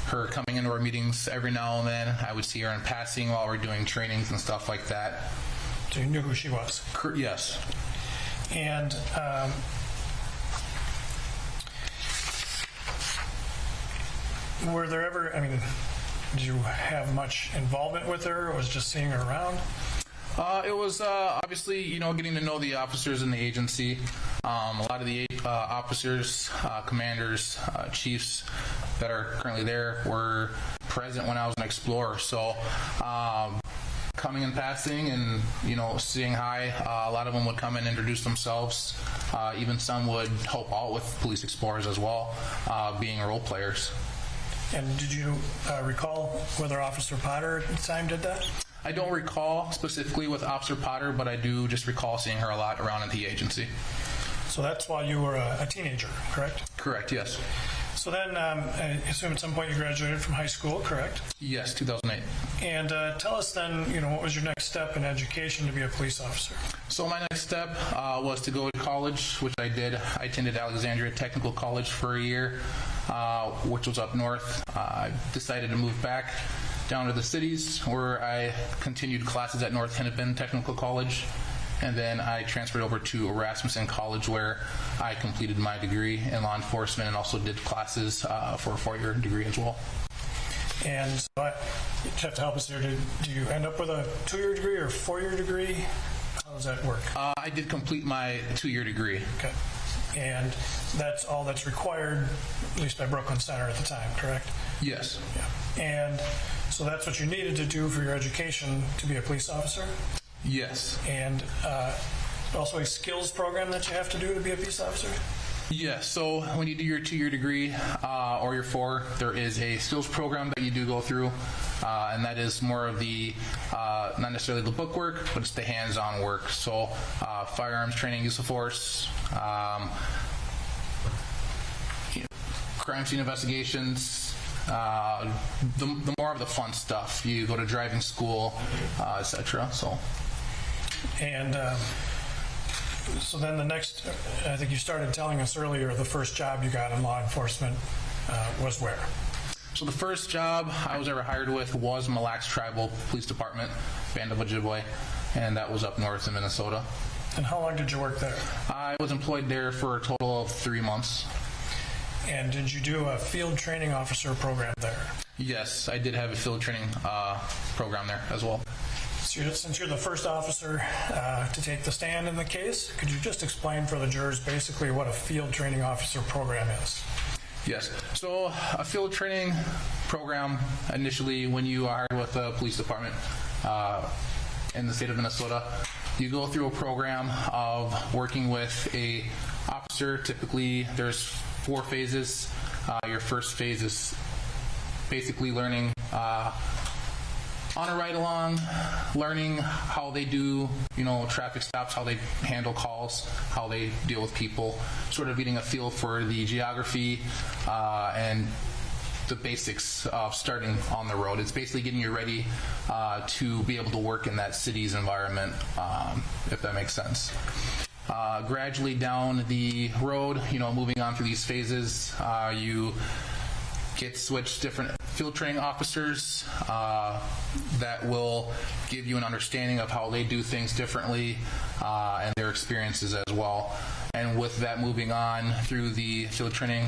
her coming into our meetings every now and then. I would see her in passing while we're doing trainings and stuff like that. So you knew who she was? Yes. And were there ever, I mean, did you have much involvement with her, or was just seeing her around? It was obviously, getting to know the officers in the agency. A lot of the officers, commanders, chiefs that are currently there were present when I was an explorer. So coming and passing and, saying hi, a lot of them would come and introduce themselves. Even some would help out with police explorers as well, being role players. And did you recall whether Officer Potter at the time did that? I don't recall specifically with Officer Potter, but I do just recall seeing her a lot around at the agency. So that's while you were a teenager, correct? Correct, yes. So then, I assume at some point you graduated from high school, correct? Yes, 2008. And tell us then, what was your next step in education to be a police officer? So my next step was to go to college, which I did. I attended Alexandria Technical College for a year, which was up north. I decided to move back down to the cities, where I continued classes at North Hennepin Technical College, and then I transferred over to Rasmussen College, where I completed my degree in law enforcement and also did classes for a 4-year degree as well. And so you have to help us here. Do you end up with a 2-year degree or 4-year degree? How does that work? I did complete my 2-year degree. Okay. And that's all that's required, at least by Brooklyn Center at the time, correct? Yes. Yeah. And so that's what you needed to do for your education to be a police officer? Yes. And also a skills program that you have to do to be a peace officer? Yes. So when you do your 2-year degree or your 4, there is a skills program that you do go through, and that is more of the, not necessarily the book work, but it's the hands-on work. So firearms training, use of force, crime scene investigations, the more of the fun stuff. You go to driving school, etc. And so then the next, I think you started telling us earlier, the first job you got in law enforcement was where? So the first job I was ever hired with was Mille Lacs Tribal Police Department, Band of Ojibwe, and that was up north in Minnesota. And how long did you work there? I was employed there for a total of 3 months. And did you do a field training officer program there? Yes, I did have a field training program there as well. Since you're the first officer to take the stand in the case, could you just explain for the jurors basically what a field training officer program is? Yes. So a field training program, initially when you are with the police department in the state of Minnesota, you go through a program of working with a officer. Typically there's 4 phases. Your first phase is basically learning on a ride-along, learning how they do, traffic stops, how they handle calls, how they deal with people, sort of getting a feel for the geography and the basics of starting on the road. It's basically getting you ready to be able to work in that city's environment, if that makes sense. Gradually down the road, moving on through these phases, you get switched different field training officers that will give you an understanding of how they do things differently and their experiences as well. And with that moving on through the field training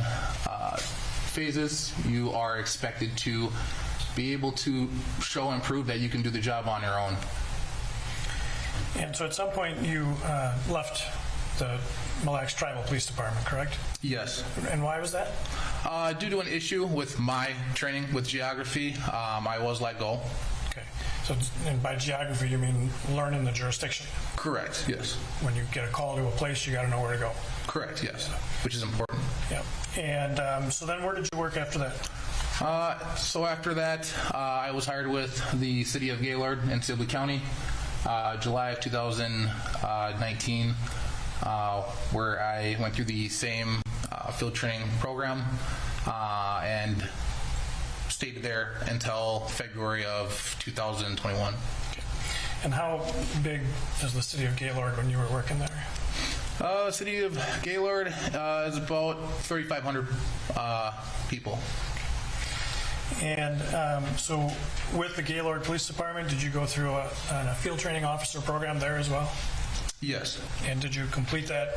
phases, you are expected to be able to show and prove that you can do the job on your own. And so at some point you left the Mille Lacs Tribal Police Department, correct? Yes. And why was that? Due to an issue with my training with geography, I was let go. Okay. So, and by geography, you mean learning the jurisdiction? Correct, yes. When you get a call to a place, you got to know where to go. Correct, yes, which is important. Yeah. And so then where did you work after that? So after that, I was hired with the city of Gaylord in Sibley County, July of 2019, where I went through the same field training program and stayed there until February of 2021. Okay. And how big is the city of Gaylord when you were working there? The city of Gaylord is about 3,500 people. And so with the Gaylord Police Department, did you go through a field training officer program there as well? Yes. And did you complete that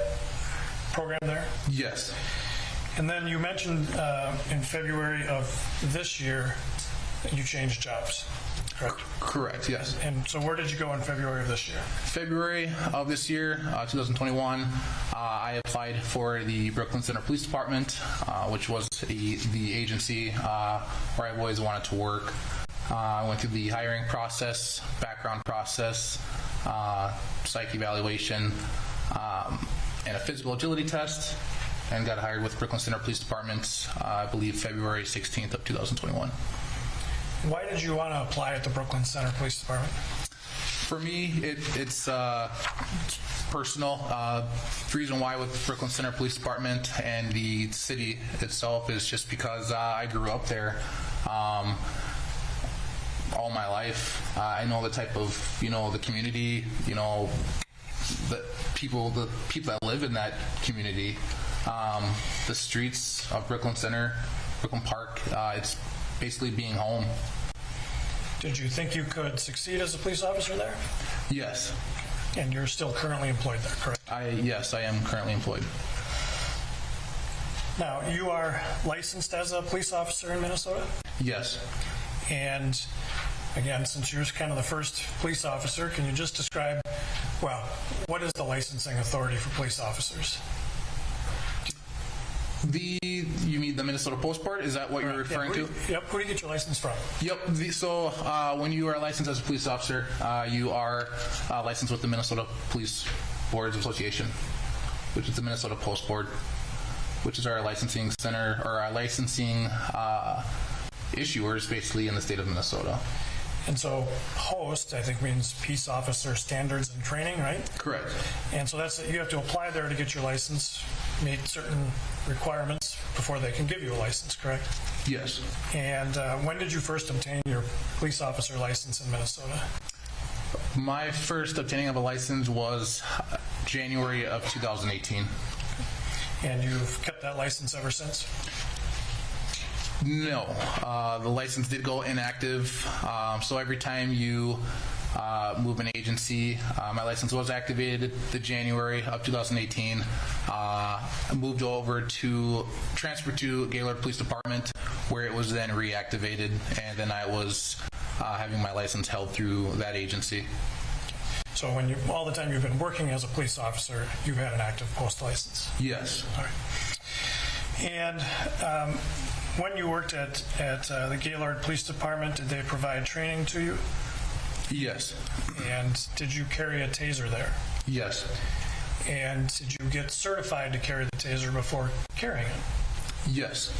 program there? Yes. And then you mentioned in February of this year that you changed jobs, correct? Correct, yes. And so where did you go in February of this year? February of this year, 2021, I applied for the Brooklyn Center Police Department, which was the agency where I've always wanted to work. I went through the hiring process, background process, psych evaluation, and a physical agility test, and got hired with Brooklyn Center Police Department, I believe February 16th of 2021. Why did you want to apply at the Brooklyn Center Police Department? For me, it's personal. The reason why with Brooklyn Center Police Department and the city itself is just because I grew up there all my life. I know the type of, the community, the people that live in that community. The streets of Brooklyn Center, Brooklyn Park, it's basically being home. Did you think you could succeed as a police officer there? Yes. And you're still currently employed there, correct? Yes, I am currently employed. Now, you are licensed as a police officer in Minnesota? Yes. And again, since you're kind of the first police officer, can you just describe, what is the licensing authority for police officers? You mean the Minnesota Post Board? Is that what you're referring to? Yep. Who do you get your license from? Yep. So when you are licensed as a police officer, you are licensed with the Minnesota Police Boards Association, which is the Minnesota Post Board, which is our licensing center, or our licensing issuers, basically, in the state of Minnesota. And so POST, I think, means Peace Officer Standards and Training, right? Correct. And so you have to apply there to get your license, meet certain requirements before they can give you a license, correct? Yes. And when did you first obtain your police officer license in Minnesota? My first obtaining of a license was January of 2018. And you've kept that license ever since? No, the license did go inactive. So every time you move an agency, my license was activated the January of 2018. Moved over transferred to Gaylord Police Department, where it was then reactivated, and then I was having my license held through that agency. So all the time you've been working as a police officer, you've had an active post license? Yes. All right. And when you worked at the Gaylord Police Department, did they provide training to you? Yes. And did you carry a taser there? Yes. And did you get certified to carry the taser before carrying it? Yes.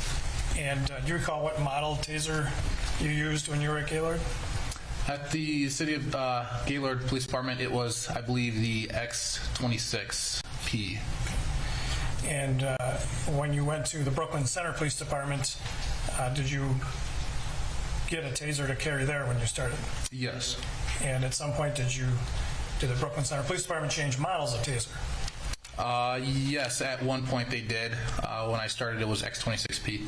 And do you recall what model taser you used when you were at Gaylord? At the city of Gaylord Police Department, it was, I believe, the X26P. And when you went to the Brooklyn Center Police Department, did you get a taser to carry there when you started? Yes. And at some point, did the Brooklyn Center Police Department change models of taser? Yes, at one point they did. When I started, it was X26P.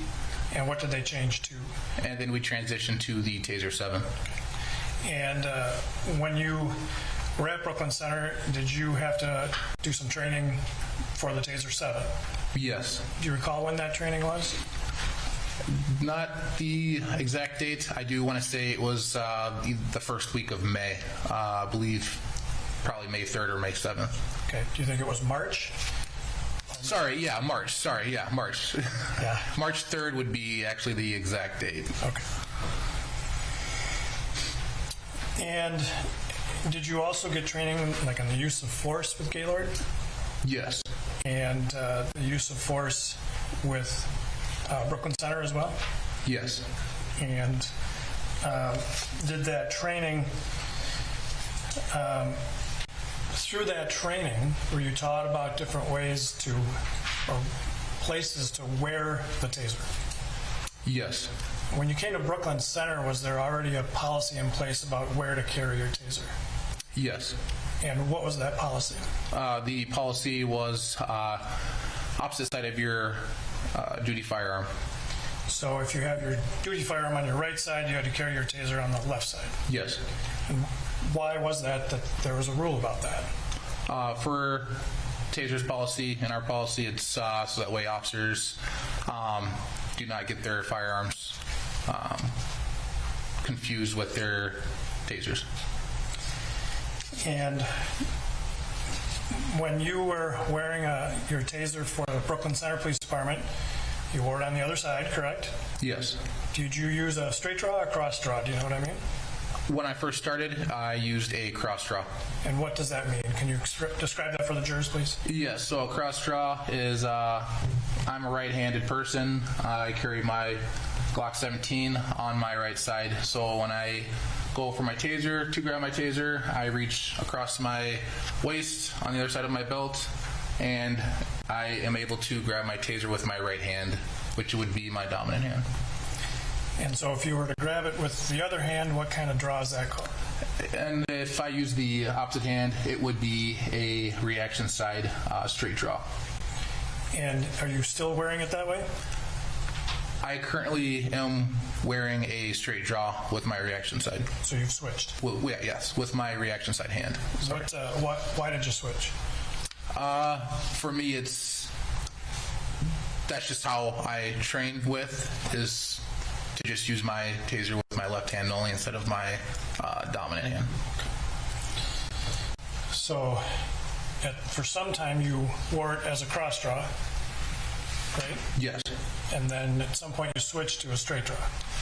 And what did they change to? And then we transitioned to the Taser 7. And when you were at Brooklyn Center, did you have to do some training for the Taser 7? Yes. Do you recall when that training was? Not the exact date. I do want to say it was the first week of May. I believe probably May 3rd or May 7th. Okay. Do you think it was March? March. March. Yeah. March 3rd would be actually the exact date. Okay. And did you also get training on the use of force with Gaylord? Yes. And the use of force with Brooklyn Center as well? Yes. And did that training, through that training, were you taught about different ways or places to wear the taser? Yes. When you came to Brooklyn Center, was there already a policy in place about where to carry your taser? Yes. And what was that policy? The policy was opposite side of your duty firearm. So if you have your duty firearm on your right side, you had to carry your taser on the left side. Yes. And why was that there was a rule about that? For taser's policy and our policy, it's so that way officers do not get their firearms confused with their tasers. And when you were wearing your taser for the Brooklyn Center Police Department, you wore it on the other side, correct? Yes. Did you use a straight draw or cross draw? Do you know what I mean? When I first started, I used a cross draw. And what does that mean? Can you describe that for the jurors, please? Yes, so a cross draw is I'm a right-handed person. I carry my Glock 17 on my right side. So when I go for my taser, to grab my taser, I reach across my waist on the other side of my belt, and I am able to grab my taser with my right hand, which would be my dominant hand. And so if you were to grab it with the other hand, what kind of draw is that called? And if I use the opposite hand, it would be a reaction side straight draw. And are you still wearing it that way? I currently am wearing a straight draw with my reaction side. So you've switched? Well, yeah, yes, with my reaction side hand. Why did you switch? For me, that's just how I train with, is to just use my taser with my left hand only instead of my dominant hand. So for some time you wore it as a cross draw, right? Yes. And then at some point you switched to a straight draw.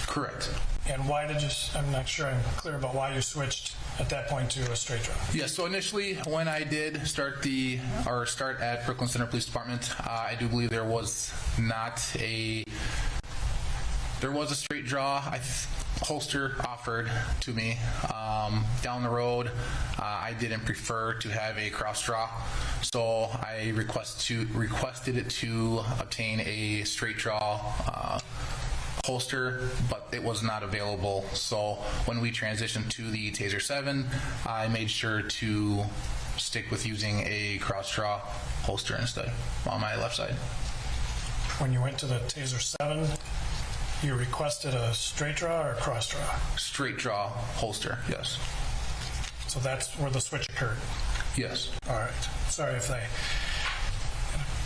Correct. And why did you, I'm not sure I'm clear about why you switched at that point to a straight draw. Yeah, so initially when I did start at Brooklyn Center Police Department, I do believe there was a straight draw holster offered to me. Down the road, I didn't prefer to have a cross draw, so I requested it to obtain a straight draw holster, but it was not available. So when we transitioned to the Taser 7, I made sure to stick with using a cross draw holster instead on my left side. When you went to the Taser 7, you requested a straight draw or a cross draw? Straight draw holster, yes. So that's where the switch occurred? Yes. All right. Sorry if I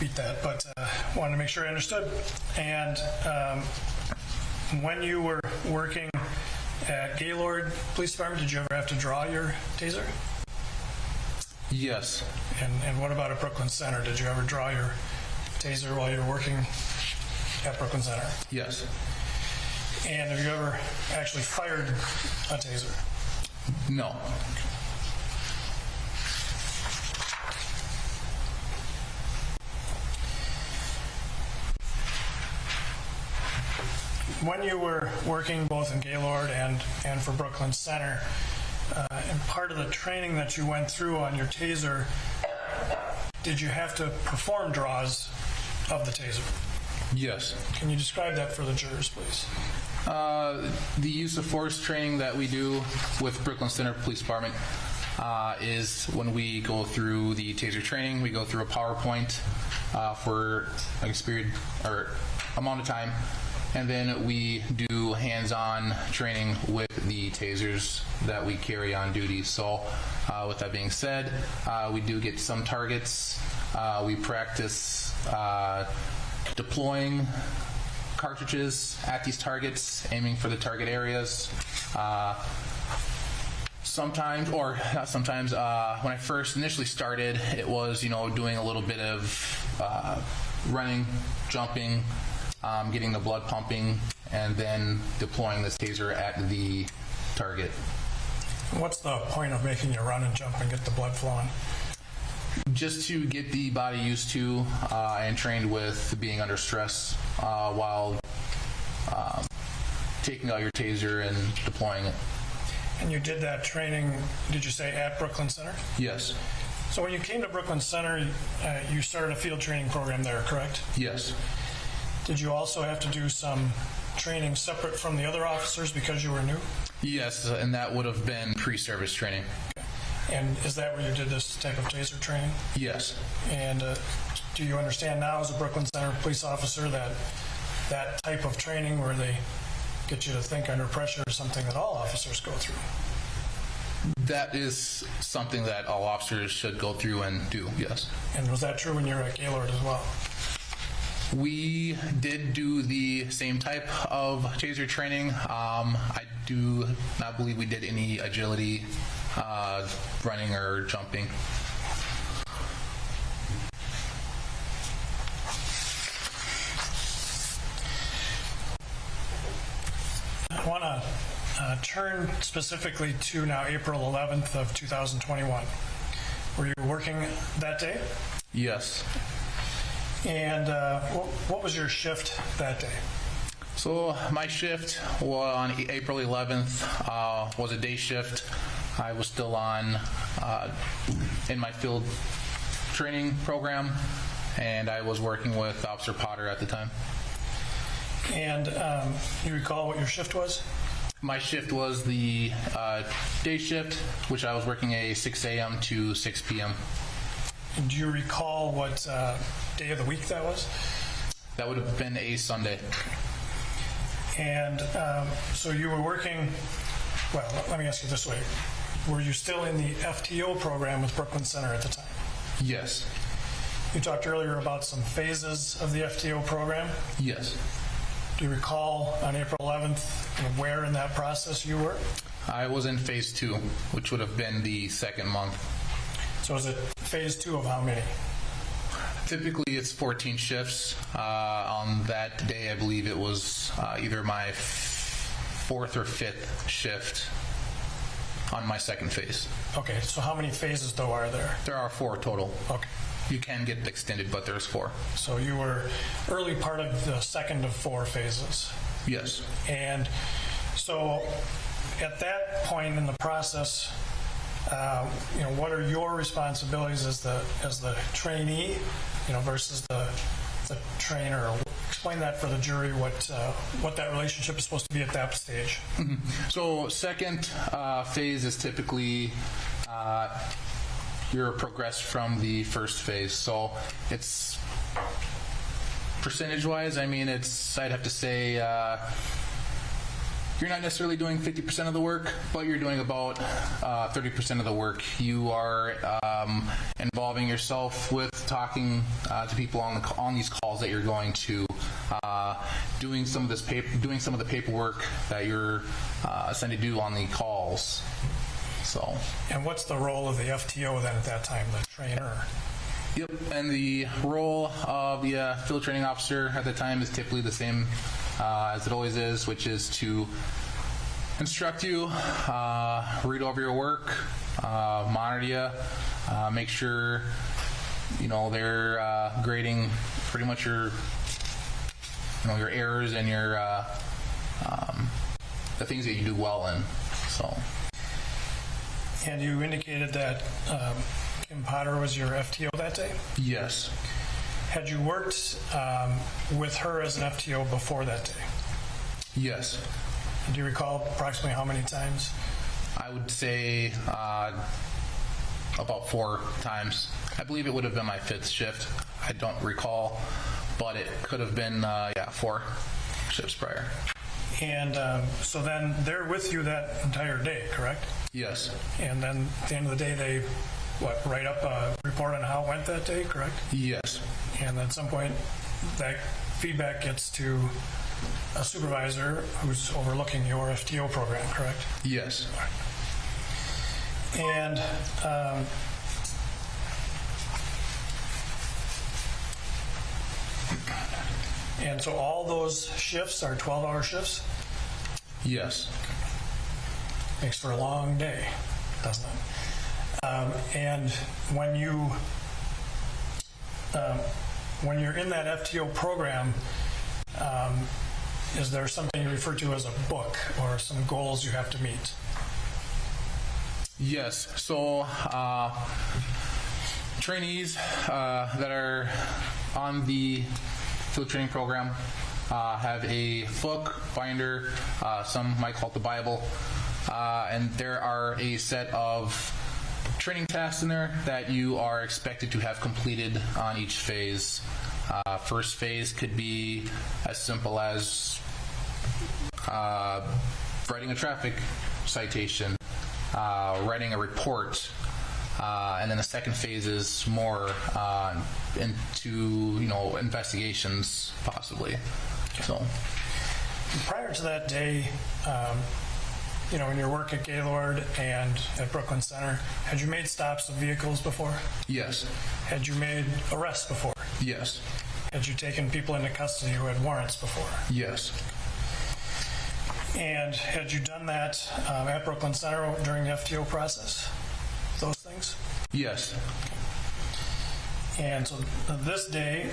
beat that, but wanted to make sure I understood. And when you were working at Gaylord Police Department, did you ever have to draw your taser? Yes. And what about at Brooklyn Center? Did you ever draw your taser while you were working at Brooklyn Center? Yes. And have you ever actually fired a taser? No. When you were working both in Gaylord and for Brooklyn Center, and part of the training that you went through on your taser, did you have to perform draws of the taser? Yes. Can you describe that for the jurors, please? The use of force training that we do with Brooklyn Center Police Department is when we go through the taser training, we go through a PowerPoint for a period or amount of time, and then we do hands-on training with the tasers that we carry on duty. So with that being said, we do get some targets. We practice deploying cartridges at these targets, aiming for the target areas. Sometimes, or not sometimes, when I first initially started, it was, doing a little bit of running, jumping, getting the blood pumping, and then deploying this taser at the target. What's the point of making you run and jump and get the blood flowing? Just to get the body used to and trained with being under stress while taking out your taser and deploying it. And you did that training, did you say, at Brooklyn Center? Yes. So when you came to Brooklyn Center, you started a field training program there, correct? Yes. Did you also have to do some training separate from the other officers because you were new? Yes, and that would have been pre-service training. Okay. And is that where you did this type of taser training? Yes. And do you understand now as a Brooklyn Center police officer that that type of training where they get you to think under pressure is something that all officers go through? That is something that all officers should go through and do, yes. And was that true when you were at Gaylord as well? We did do the same type of taser training. I do not believe we did any agility, running or jumping. I want to turn specifically to now April 11th of 2021. Were you working that day? Yes. And what was your shift that day? So my shift on April 11th was a day shift. I was still on in my field training program, and I was working with Officer Potter at the time. And you recall what your shift was? My shift was the day shift, which I was working a 6 a.m. to 6 p.m. Do you recall what day of the week that was? That would have been a Sunday. And so you were working, well, let me ask you this way. Were you still in the FTO program with Brooklyn Center at the time? Yes. You talked earlier about some phases of the FTO program? Yes. Do you recall on April 11th where in that process you were? I was in phase 2, which would have been the second month. So is it phase 2 of how many? Typically it's 14 shifts. On that day, I believe it was either my 4th or 5th shift on my second phase. Okay, so how many phases though are there? There are 4 total. Okay. You can get extended, but there's 4. So you were early part of the second of 4 phases. Yes. And so at that point in the process, what are your responsibilities as the trainee, versus the trainer? Explain that for the jury, what that relationship is supposed to be at that stage. Mm-hmm. So second phase is typically you're progressed from the first phase. So it's percentage-wise, I'd have to say you're not necessarily doing 50% of the work, but you're doing about 30% of the work. You are involving yourself with talking to people on these calls that you're going to, doing some of the paperwork that you're assigned to do on the calls. So. And what's the role of the FTO then at that time, the trainer? Yep, and the role of the field training officer at the time is typically the same as it always is, which is to instruct you, read over your work, monitor you, make sure they're grading pretty much your errors and your the things that you do well in. So. And you indicated that Kim Potter was your FTO that day? Yes. Had you worked with her as an FTO before that day? Yes. Do you recall approximately how many times? I would say about 4 times. I believe it would have been my 5th shift. I don't recall, but it could have been 4 shifts prior. And so then they're with you that entire day, correct? Yes. And then at the end of the day, they write up a report on how it went that day, correct? Yes. And at some point, that feedback gets to a supervisor who's overlooking your FTO program, correct? Yes. And so all those shifts are 12-hour shifts? Yes. Makes for a long day, doesn't it? And when you're in that FTO program, is there something you refer to as a book or some goals you have to meet? Yes. So trainees that are on the field training program have a book, binder, some might call it the Bible, and there are a set of training tasks in there that you are expected to have completed on each phase. First phase could be as simple as writing a traffic citation, writing a report, and then the second phase is more into investigations possibly. So prior to that day, in your work at Gaylord and at Brooklyn Center, had you made stops of vehicles before? Yes. Had you made arrests before? Yes. Had you taken people into custody who had warrants before? Yes. And had you done that at Brooklyn Center during the FTO process? Those things? Yes. And so this day,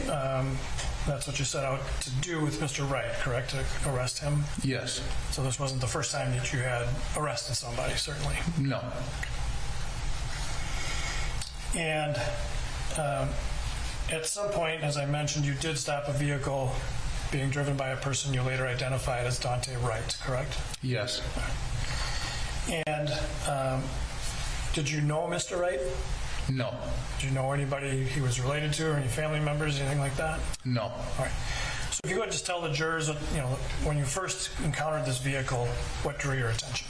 that's what you set out to do with Mr. Wright, correct? To arrest him? Yes. So this wasn't the first time that you had arrested somebody, certainly? No. And at some point, as I mentioned, you did stop a vehicle being driven by a person you later identified as Duante Wright, correct? Yes. And did you know Mr. Wright? No. Did you know anybody he was related to, or any family members, anything like that? No. All right. So if you could just tell the jurors, when you first encountered this vehicle, what drew your attention?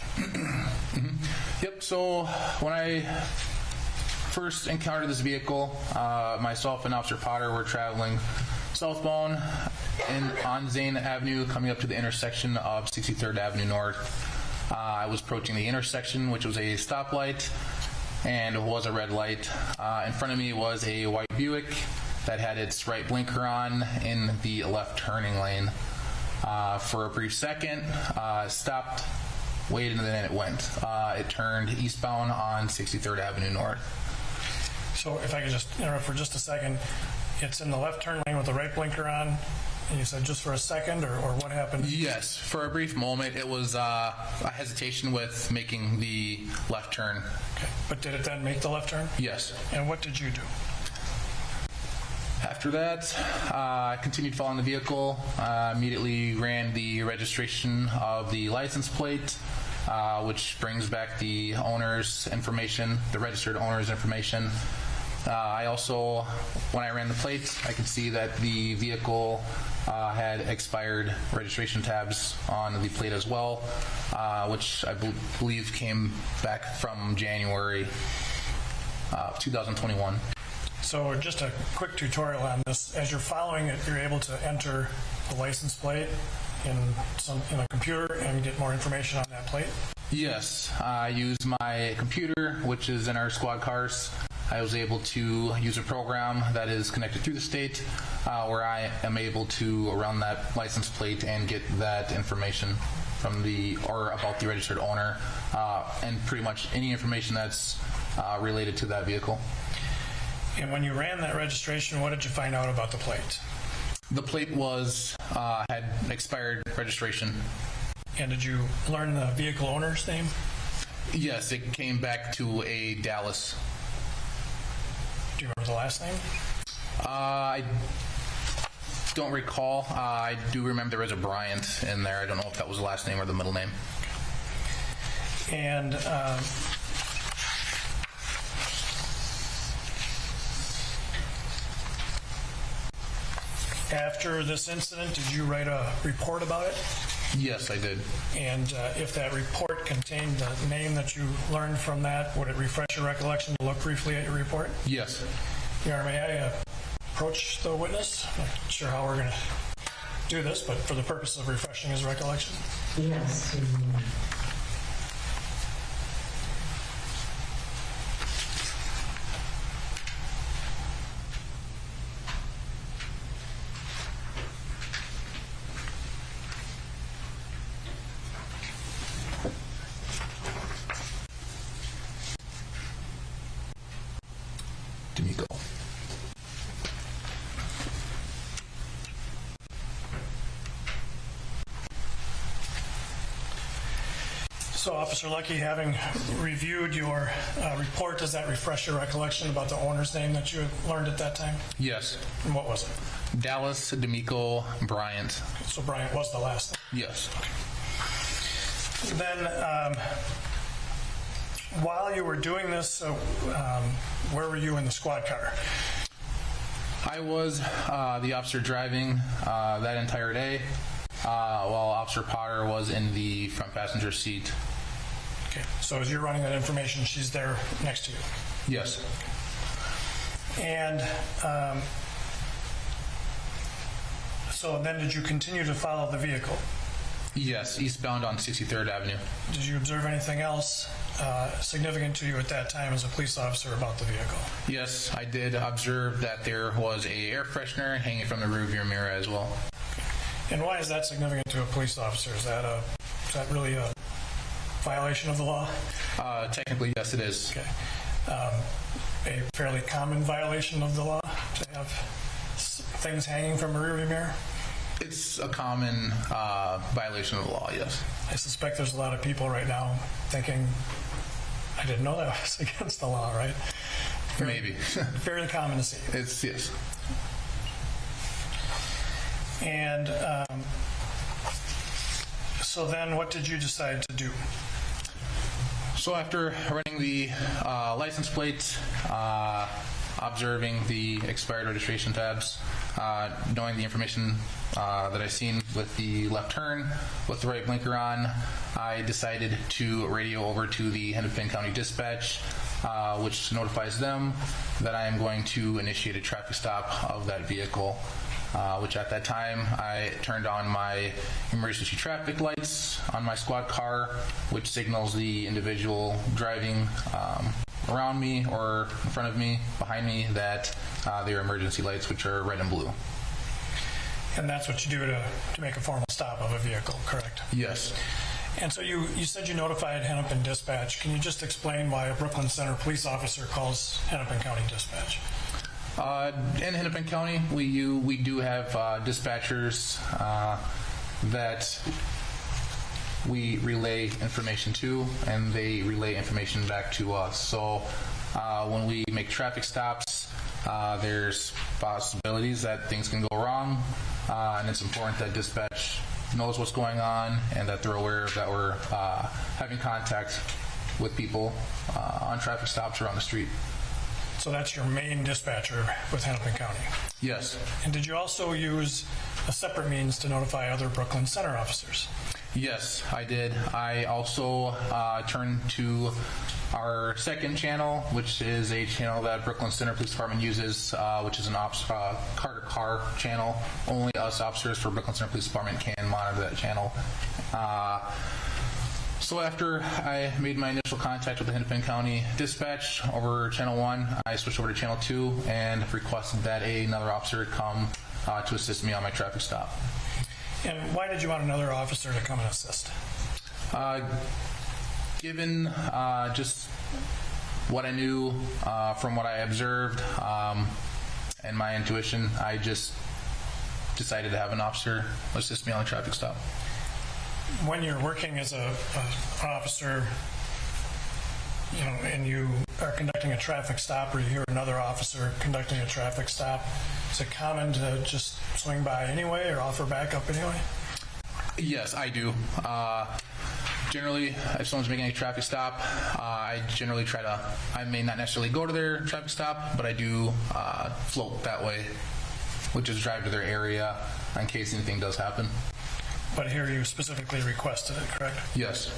Yep. So when I first encountered this vehicle, myself and Officer Potter were traveling southbound on Zane Avenue, coming up to the intersection of 63rd Avenue North. I was approaching the intersection, which was a stoplight, and it was a red light. In front of me was a white Buick that had its right blinker on in the left turning lane. For a brief second, stopped, waited, and then it went. It turned eastbound on 63rd Avenue North. So if I could just interrupt for just a second, it's in the left turn lane with the right blinker on, and you said just for a second, or what happened? Yes, for a brief moment, it was a hesitation with making the left turn. Okay, but did it then make the left turn? Yes. And what did you do? After that, I continued following the vehicle, immediately ran the registration of the license plate, which brings back the owner's information, the registered owner's information. I also, when I ran the plate, I could see that the vehicle had expired registration tabs on the plate as well, which I believe came back from January 2021. So just a quick tutorial on this. As you're following it, you're able to enter the license plate in a computer and get more information on that plate? Yes, I used my computer, which is in our squad cars. I was able to use a program that is connected through the state where I am able to run that license plate and get that information from about the registered owner and pretty much any information that's related to that vehicle. And when you ran that registration, what did you find out about the plate? The plate had expired registration. And did you learn the vehicle owner's name? Yes, it came back to a Dallas. Do you remember the last name? I don't recall. I do remember there was a Bryant in there. I don't know if that was the last name or the middle name. And after this incident, did you write a report about it? Yes, I did. And if that report contained the name that you learned from that, would it refresh your recollection to look briefly at your report? Yes. Your Honor, may I approach the witness? I'm not sure how we're going to do this, but for the purpose of refreshing his recollection. Yes. So, Officer Lucky, having reviewed your report, does that refresh your recollection about the owner's name that you learned at that time? Yes. And what was it? Dallas D'Amico Bryant. So Bryant was the last name? Yes. Okay. Then, while you were doing this, where were you in the squad car? I was the officer driving that entire day, while Officer Potter was in the front passenger seat. Okay, so as you're running that information, she's there next to you? Yes. And so then did you continue to follow the vehicle? Yes, eastbound on 63rd Avenue. Did you observe anything else significant to you at that time as a police officer about the vehicle? Yes, I did observe that there was a air freshener hanging from the rearview mirror as well. And why is that significant to a police officer? Is that really a violation of the law? Technically, yes, it is. Okay. A fairly common violation of the law to have things hanging from a rearview mirror? It's a common violation of the law, yes. I suspect there's a lot of people right now thinking, I didn't know that was against the law, right? Maybe. Fairly common to see. It's, yes. And so then what did you decide to do? So after running the license plate, observing the expired registration tabs, knowing the information that I seen with the left turn, with the right blinker on, I decided to radio over to the Hennepin County Dispatch, which notifies them that I am going to initiate a traffic stop of that vehicle, which at that time I turned on my emergency traffic lights on my squad car, which signals the individual driving around me or in front of me, behind me, that they are emergency lights, which are red and blue. And that's what you do to make a formal stop of a vehicle, correct? Yes. And so you said you notified Hennepin Dispatch. Can you just explain why a Brooklyn Center police officer calls Hennepin County Dispatch? In Hennepin County, we do have dispatchers that we relay information to, and they relay information back to us. So when we make traffic stops, there's possibilities that things can go wrong, and it's important that dispatch knows what's going on and that they're aware that we're having contact with people on traffic stops or on the street. So that's your main dispatcher with Hennepin County? Yes. And did you also use a separate means to notify other Brooklyn Center officers? Yes, I did. I also turned to our second channel, which is a channel that Brooklyn Center Police Department uses, which is an car-to-car channel. Only us officers for Brooklyn Center Police Department can monitor that channel. So after I made my initial contact with the Hennepin County Dispatch over Channel 1, I switched over to Channel 2 and requested that another officer come to assist me on my traffic stop. And why did you want another officer to come and assist? Given just what I knew from what I observed and my intuition, I just decided to have an officer assist me on the traffic stop. When you're working as an officer, you know, and you are conducting a traffic stop, or you hear another officer conducting a traffic stop, is it common to just swing by anyway or offer backup anyway? Yes, I do. Generally, if someone's making a traffic stop, I generally try to, I may not necessarily go to their traffic stop, but I do float that way, which is drive to their area in case anything does happen. But here you specifically requested it, correct? Yes.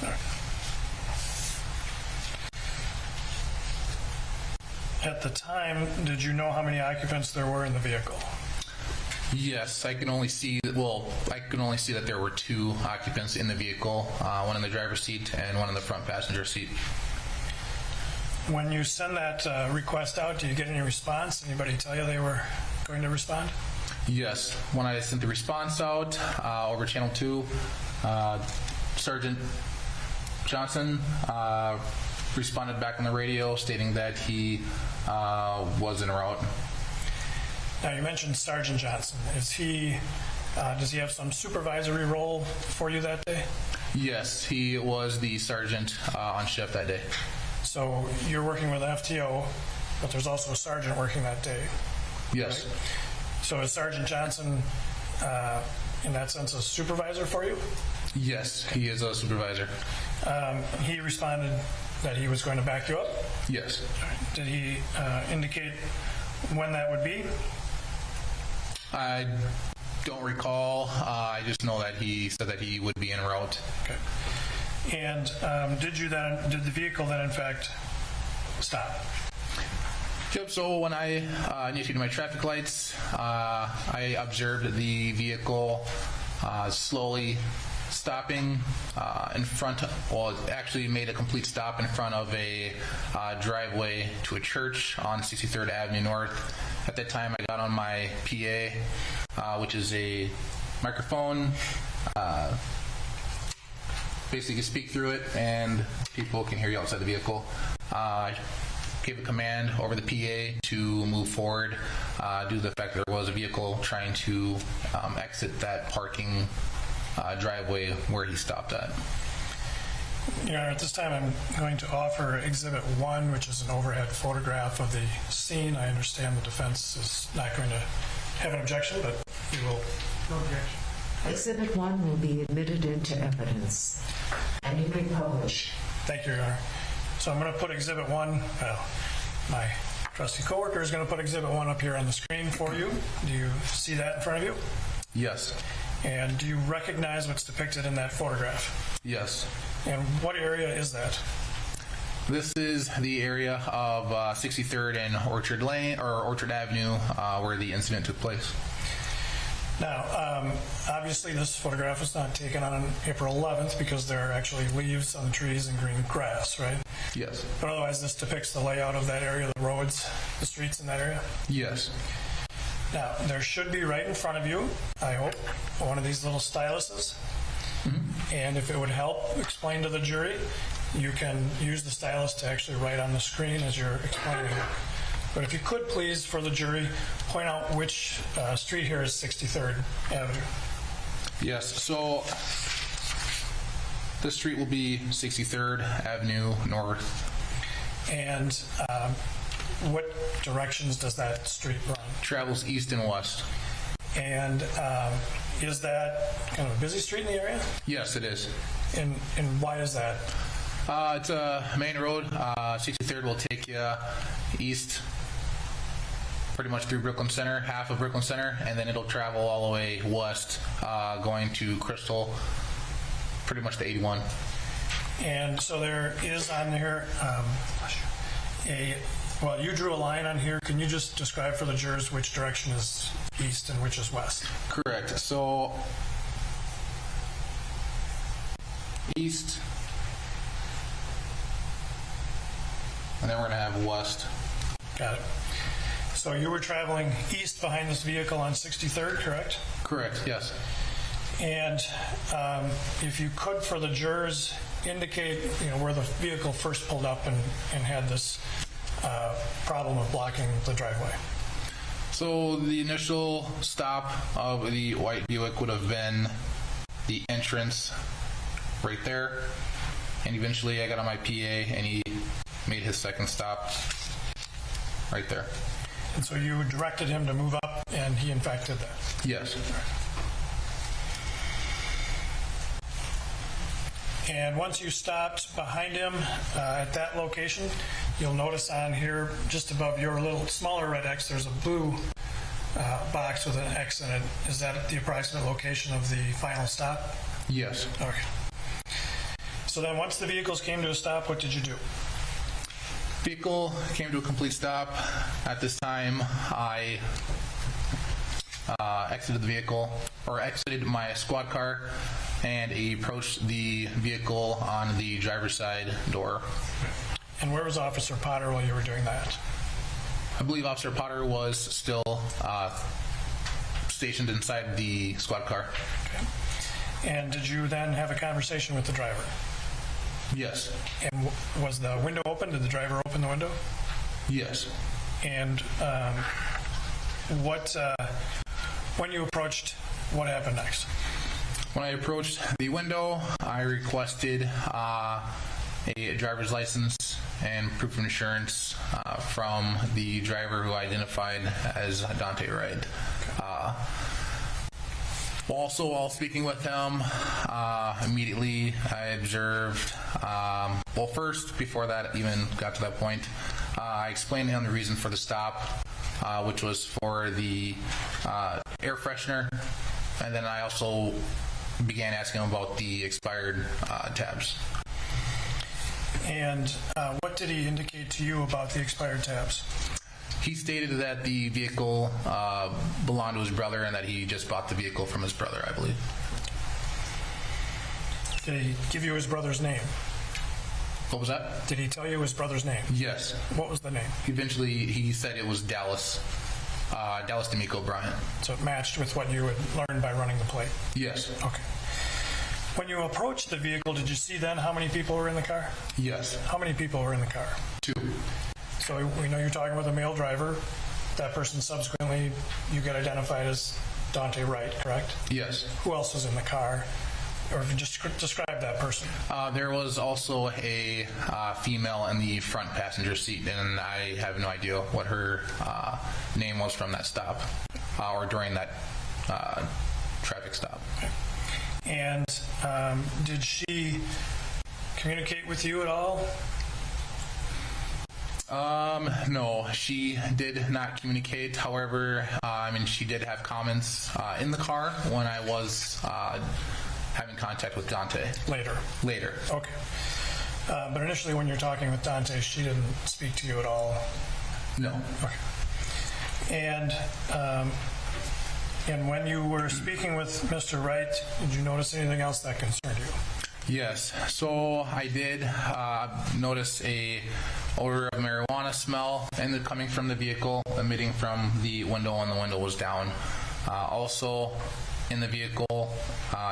At the time, did you know how many occupants there were in the vehicle? Yes, I can only see that there were 2 occupants in the vehicle, one in the driver's seat and one in the front passenger seat. When you send that request out, do you get any response? Anybody tell you they were going to respond? Yes. When I sent the response out over Channel 2, Sergeant Johnson responded back on the radio stating that he was en route. Now, you mentioned Sergeant Johnson. Does he have some supervisory role for you that day? Yes, he was the sergeant on shift that day. So you're working with an FTO, but there's also a sergeant working that day? Yes. Right? So is Sergeant Johnson, in that sense, a supervisor for you? Yes, he is a supervisor. He responded that he was going to back you up? Yes. Did he indicate when that would be? I don't recall. I just know that he said that he would be en route. Okay. And did the vehicle then in fact stop? Yep, so when I initiated my traffic lights, I observed the vehicle slowly stopping in front, well, it actually made a complete stop in front of a driveway to a church on 63rd Avenue North. At that time, I got on my PA, which is a microphone. Basically, you speak through it, and people can hear you outside the vehicle. I gave a command over the PA to move forward due to the fact that there was a vehicle trying to exit that parking driveway where he stopped at. Your Honor, at this time I'm going to offer Exhibit 1, which is an overhead photograph of the scene. I understand the defense is not going to have an objection, but you will. No objection. Exhibit 1 will be admitted into evidence and you may publish. Thank you, Your Honor. So I'm going to put Exhibit 1, my trusty coworker is going to put Exhibit 1 up here on the screen for you. Do you see that in front of you? Yes. And do you recognize what's depicted in that photograph? Yes. And what area is that? This is the area of 63rd and Orchard Lane or Orchard Avenue where the incident took place. Now, obviously this photograph was not taken on April 11th because there are actually leaves on the trees and green grass, right? Yes. But otherwise this depicts the layout of that area, the roads, the streets in that area? Yes. Now, there should be right in front of you, I hope, one of these little styluses. Mm-hmm. And if it would help explain to the jury, you can use the stylus to actually write on the screen as you're explaining it. But if you could please, for the jury, point out which street here is 63rd Avenue. Yes, so this street will be 63rd Avenue North. And what directions does that street run? Travels east and west. And is that kind of a busy street in the area? Yes, it is. And why is that? It's a main road. 63rd will take you east pretty much through Brooklyn Center, half of Brooklyn Center, and then it'll travel all the way west, going to Crystal, pretty much to 81. And so there is on here well, you drew a line on here. Can you just describe for the jurors which direction is east and which is west? Correct. So east, and then we're going to have west. Got it. So you were traveling east behind this vehicle on 63rd, correct? Correct, yes. And if you could, for the jurors, indicate where the vehicle first pulled up and had this problem of blocking the driveway. So the initial stop of the white Buick would have been the entrance right there, and eventually I got on my PA and he made his second stop right there. And so you directed him to move up, and he in fact did that? Yes. And once you stopped behind him at that location, you'll notice on here, just above your little smaller red X, there's a blue box with an X in it. Is that the approximate location of the final stop? Yes. Okay. So then once the vehicles came to a stop, what did you do? Vehicle came to a complete stop. At this time, I exited the vehicle, or exited my squad car, and approached the vehicle on the driver's side door. And where was Officer Potter while you were doing that? I believe Officer Potter was still stationed inside the squad car. Okay. And did you then have a conversation with the driver? Yes. And was the window open? Did the driver open the window? Yes. And when you approached, what happened next? When I approached the window, I requested a driver's license and proof of insurance from the driver who I identified as Duante Wright. Also, while speaking with him, immediately I observed, first, before that even got to that point, I explained to him the reason for the stop. which was for the air freshener, and then I also began asking him about the expired tabs. And what did he indicate to you about the expired tabs? He stated that the vehicle belonged to his brother and that he just bought the vehicle from his brother, I believe. Did he give you his brother's name? What was that? Did he tell you his brother's name? Yes. What was the name? Eventually, he said it was Dallas D'Amico Bryant. So it matched with what you had learned by running the plate? Yes. Okay. When you approached the vehicle, did you see then how many people were in the car? Yes. How many people were in the car? 2. So we know you're talking with a male driver. That person subsequently, you get identified as Duante Wright, correct? Yes. Who else was in the car? Or if you just describe that person. There was also a female in the front passenger seat, and I have no idea what her name was from that stop or during that traffic stop. Okay. And did she communicate with you at all? No, she did not communicate. However, she did have comments in the car when I was having contact with Duante. Later. Okay. But initially when you're talking with Duante, she didn't speak to you at all? No. Okay. And when you were speaking with Mr. Wright, did you notice anything else that concerned you? Yes. So I did notice a odor of marijuana smell coming from the vehicle, emitting from the window when the window was down. Also, in the vehicle,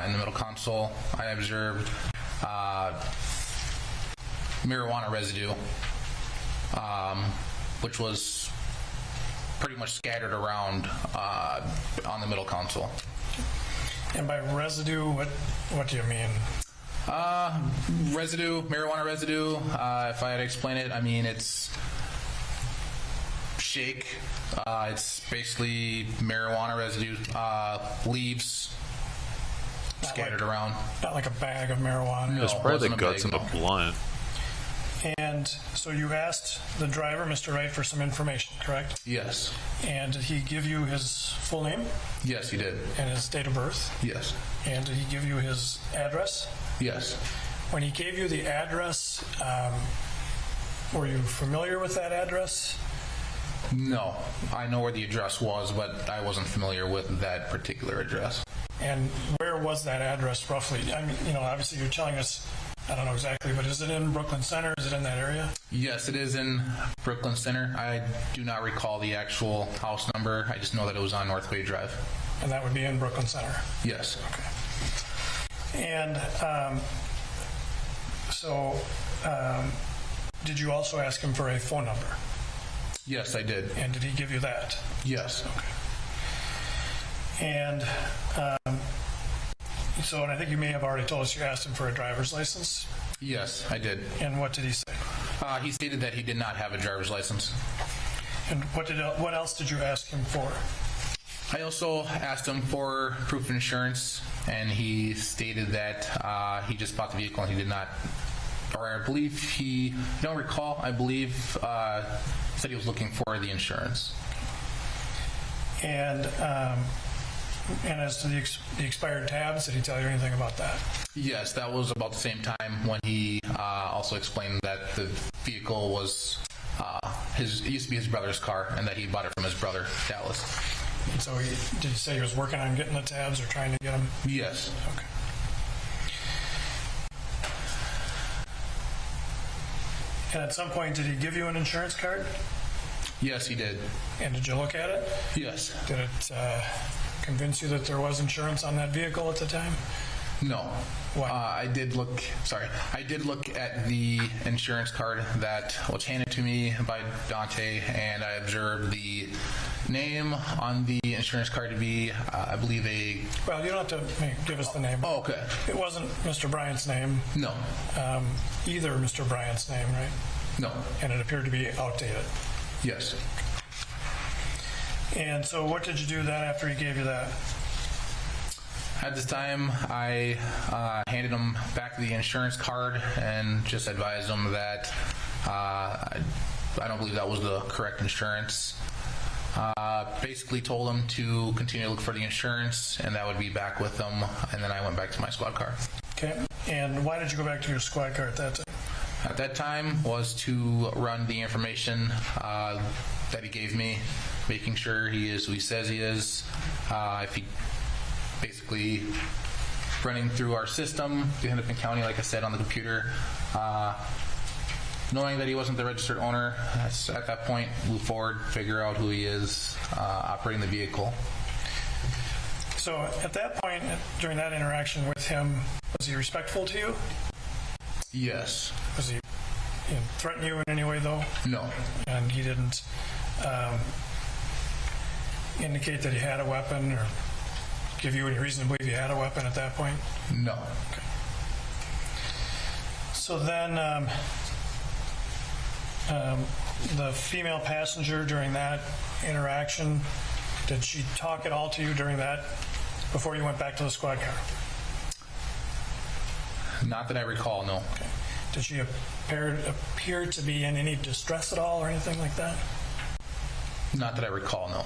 in the middle console, I observed marijuana residue, which was pretty much scattered around on the middle console. And by residue, what do you mean? Marijuana residue, if I had to explain it, it's shake. It's basically marijuana residue, leaves scattered around. Not like a bag of marijuana? No, it's probably the guts in the blunt. And so you asked the driver, Mr. Wright, for some information, correct? Yes. And did he give you his full name? Yes, he did. And his date of birth? Yes. And did he give you his address? Yes. When he gave you the address, were you familiar with that address? No. I know where the address was, but I wasn't familiar with that particular address. And where was that address roughly? Obviously you're telling us, I don't know exactly, but is it in Brooklyn Center? Is it in that area? Yes, it is in Brooklyn Center. I do not recall the actual house number. I just know that it was on Northway Drive. And that would be in Brooklyn Center? Yes. Okay. And did you also ask him for a phone number? Yes, I did. And did he give you that? Yes. Okay. And and I think you may have already told us you asked him for a driver's license? Yes, I did. And what did he say? He stated that he did not have a driver's license. And what else did you ask him for? I also asked him for proof of insurance, and he stated that he just bought the vehicle and he did not, or I believe I don't recall, I believe said he was looking for the insurance. And as to the expired tabs, did he tell you anything about that? Yes, that was about the same time when he also explained that the vehicle was it used to be his brother's car and that he bought it from his brother, Dallas. And so did he say he was working on getting the tabs or trying to get them? Yes. Okay. And at some point, did he give you an insurance card? Yes, he did. And did you look at it? Yes. Did it convince you that there was insurance on that vehicle at the time? No. Why? I did look at the insurance card that was handed to me by Duante, and I observed the name on the insurance card to be, I believe, a... Well, you don't have to give us the name. Oh, okay. It wasn't Mr. Bryant's name. No. Either Mr. Bryant's name, right? No. And it appeared to be outdated. Yes. And so what did you do then after he gave you that? At this time, I handed him back the insurance card and just advised him that I don't believe that was the correct insurance. Basically told him to continue to look for the insurance, and that would be back with them, and then I went back to my squad car. Okay. And why did you go back to your squad car at that time? At that time was to run the information that he gave me, making sure he is who he says he is. If he basically running through our system, the Hennepin County, like I said, on the computer, knowing that he wasn't the registered owner, at that point, move forward, figure out who he is operating the vehicle. So at that point, during that interaction with him, was he respectful to you? Yes. Was he threaten you in any way, though? No. And he didn't indicate that he had a weapon or give you any reason to believe he had a weapon at that point? No. Okay. So then the female passenger during that interaction, did she talk at all to you during that, before you went back to the squad car? Not that I recall, no. Okay. Did she appear to be in any distress at all or anything like that? Not that I recall, no.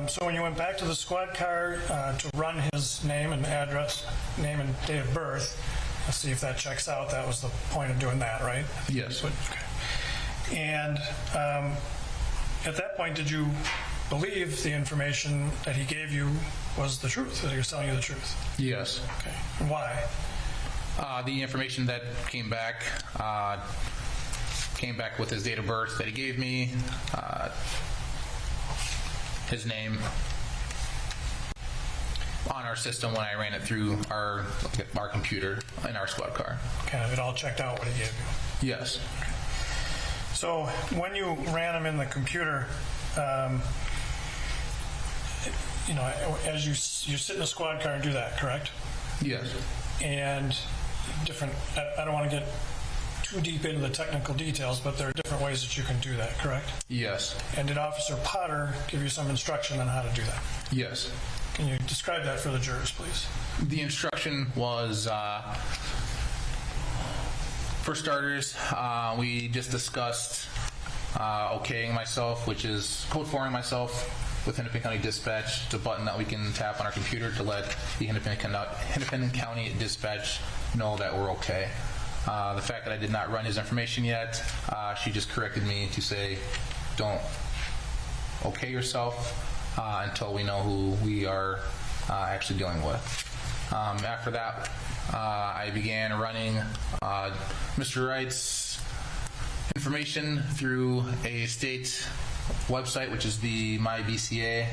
So when you went back to the squad car to run his name and address, name and date of birth, let's see if that checks out. That was the point of doing that, right? Yes. Okay. And at that point, did you believe the information that he gave you was the truth, that he was telling you the truth? Yes. Okay. And why? The information that came back with his date of birth that he gave me, his name on our system when I ran it through our computer in our squad car. Kind of, it all checked out what he gave you? Yes. Okay. So when you ran him in the computer, as you sit in a squad car and do that, correct? Yes. And I don't want to get too deep into the technical details, but there are different ways that you can do that, correct? Yes. And did Officer Potter give you some instruction on how to do that? Yes. Can you describe that for the jurors, please? The instruction was, for starters, we just discussed okaying myself, which is code forming myself with Hennepin County Dispatch. It's a button that we can tap on our computer to let the Hennepin County Dispatch know that we're okay. The fact that I did not run his information yet, she just corrected me to say, don't okay yourself until we know who we are actually dealing with. After that, I began running Mr. Wright's information through a state website, which is the MyBCA,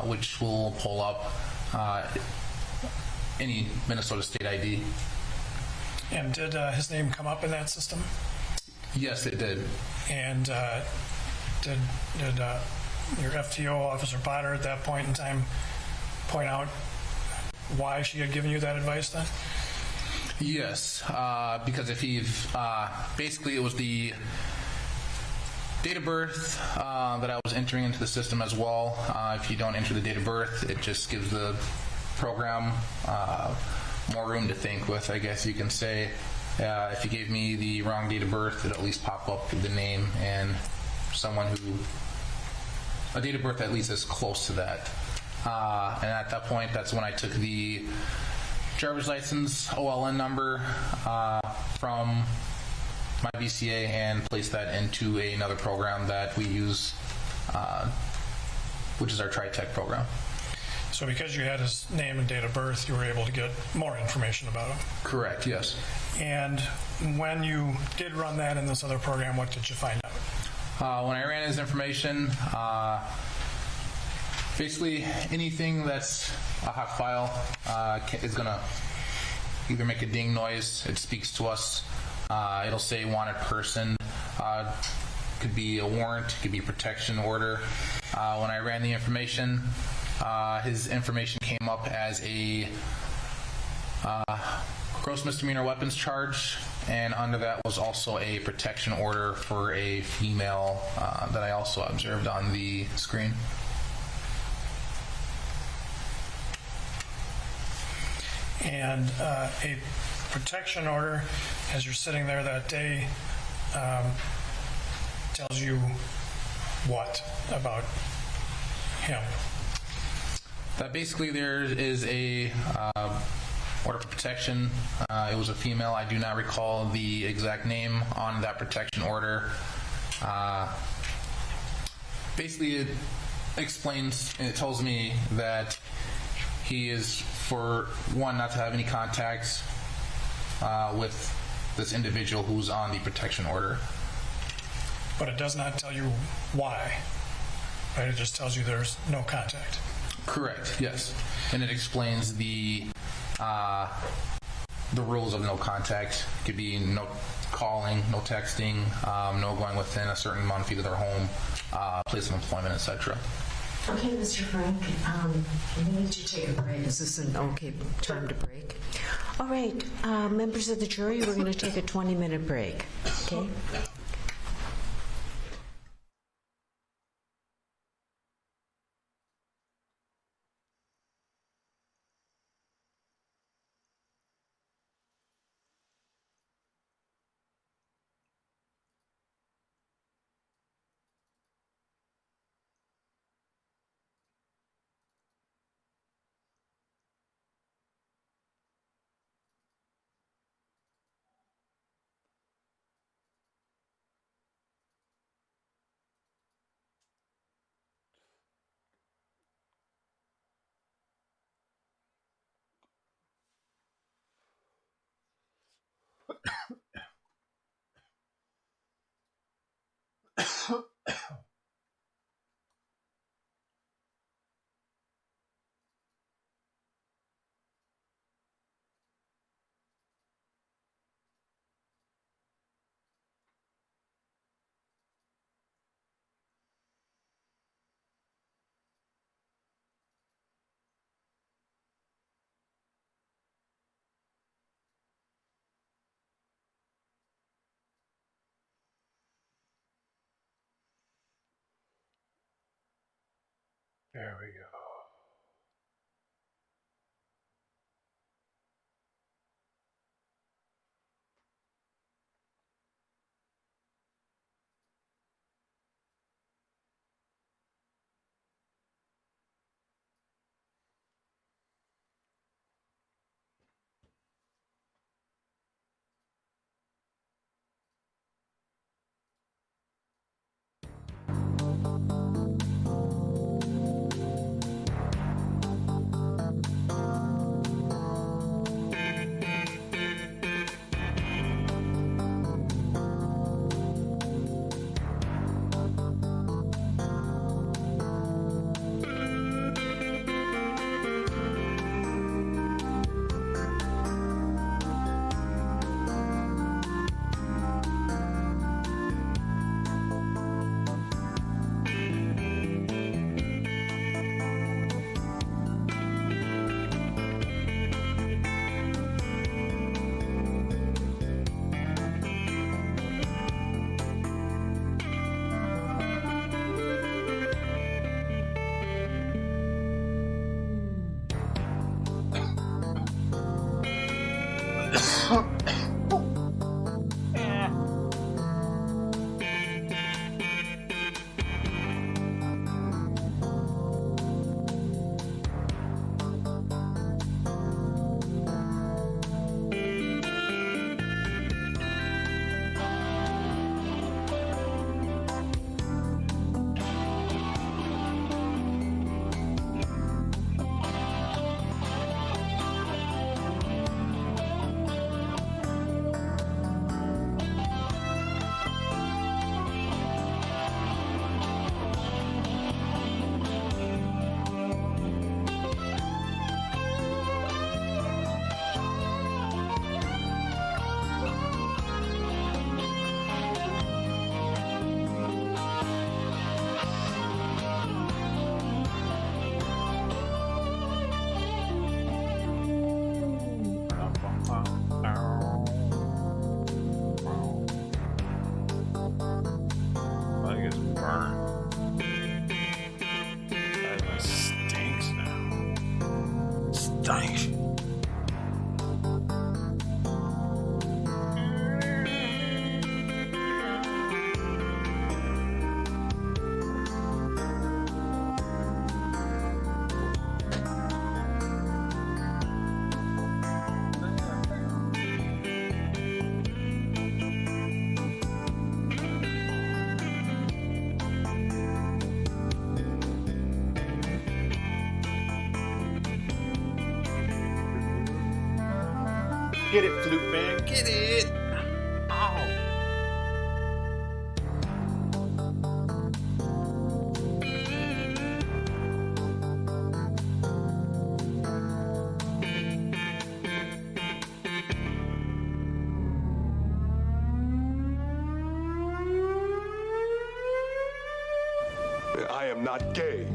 which will pull up any Minnesota state ID. And did his name come up in that system? Yes, it did. And did your FTO, Officer Potter, at that point in time point out why she had given you that advice then? Yes, because if basically it was the date of birth that I was entering into the system as well. If you don't enter the date of birth, it just gives the program more room to think with, I guess you can say. If you gave me the wrong date of birth, it'd at least pop up with the name and someone a date of birth at least is close to that. And at that point, that's when I took the driver's license OLN number from my BCA and placed that into another program that we use, which is our TriTech program. So because you had his name and date of birth, you were able to get more information about him? Correct, yes. And when you did run that in this other program, what did you find out? When I ran his information, basically anything that's a hot file is going to either make a ding noise, it speaks to us, it'll say wanted person, could be a warrant, could be a protection order. When I ran the information, his information came up as a gross misdemeanor weapons charge, and under that was also a protection order for a female that I also observed on the screen. And a protection order, as you're sitting there that day, tells you what about him? That basically there is a order for protection. It was a female. I do not recall the exact name on that protection order. Basically, it explains and it tells me that he is, for one, not to have any contacts with this individual who's on the protection order. But it does not tell you why, right? It just tells you there's no contact. Correct, yes. And it explains the rules of no contact. It could be no calling, no texting, no going within a certain amount of feet of their home, place of employment, etc. Okay, Mr. Frank, we need to take a break. Is this an okay time to break? All right, members of the jury, we're going to take a 20-minute break, okay? There we go. Get it, flute man. Get it. Oh. I am not gay.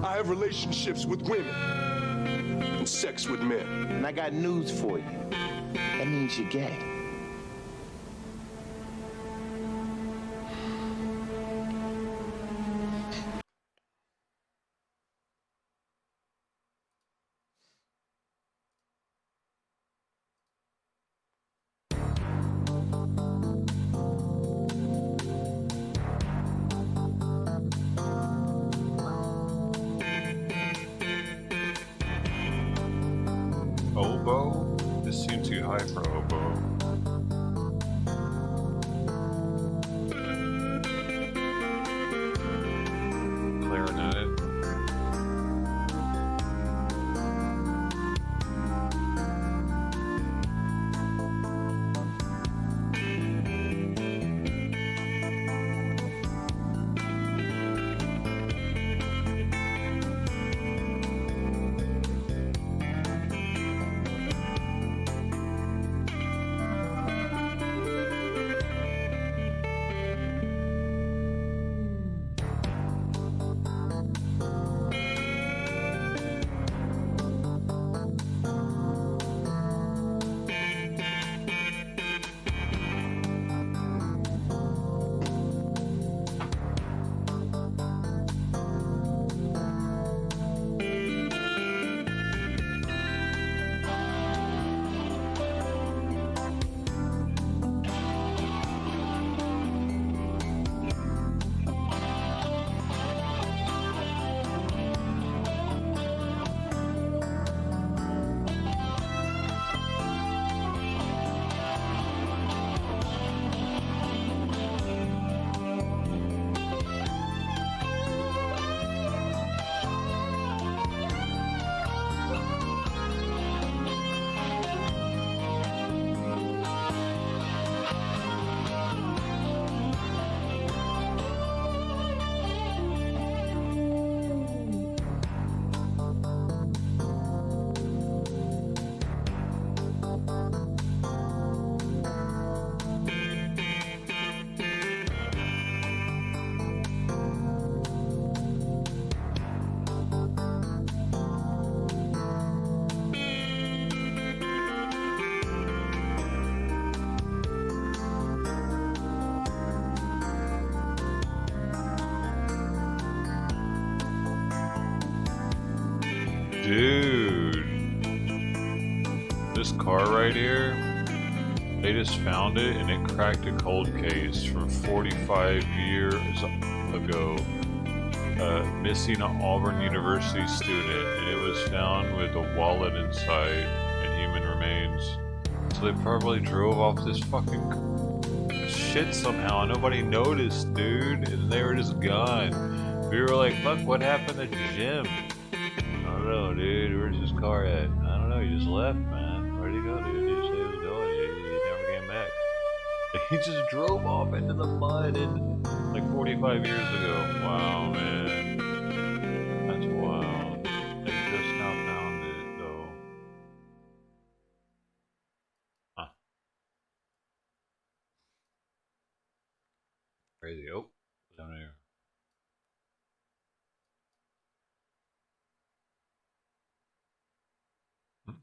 I have relationships with women and sex with men. And I got news for you. That means you're gay. Oboe? This seems too high for oboe. Clarinet. Dude, this car right here, they just found it and it cracked a cold case from 45 years ago. Missing an Auburn University student, and it was found with a wallet inside and human remains. So they probably drove off this fucking shit somehow. Nobody noticed, dude, and they were just gone. We were like, fuck, what happened to Jim? I don't know, dude. Where's his car at? I don't know. He just left, man. Where'd he go, dude? He just said he was going. He never came back. He just drove off into the mud and like 45 years ago. Wow, man. That's wild. They just now found it, though. Huh. Crazy. Oh, down here.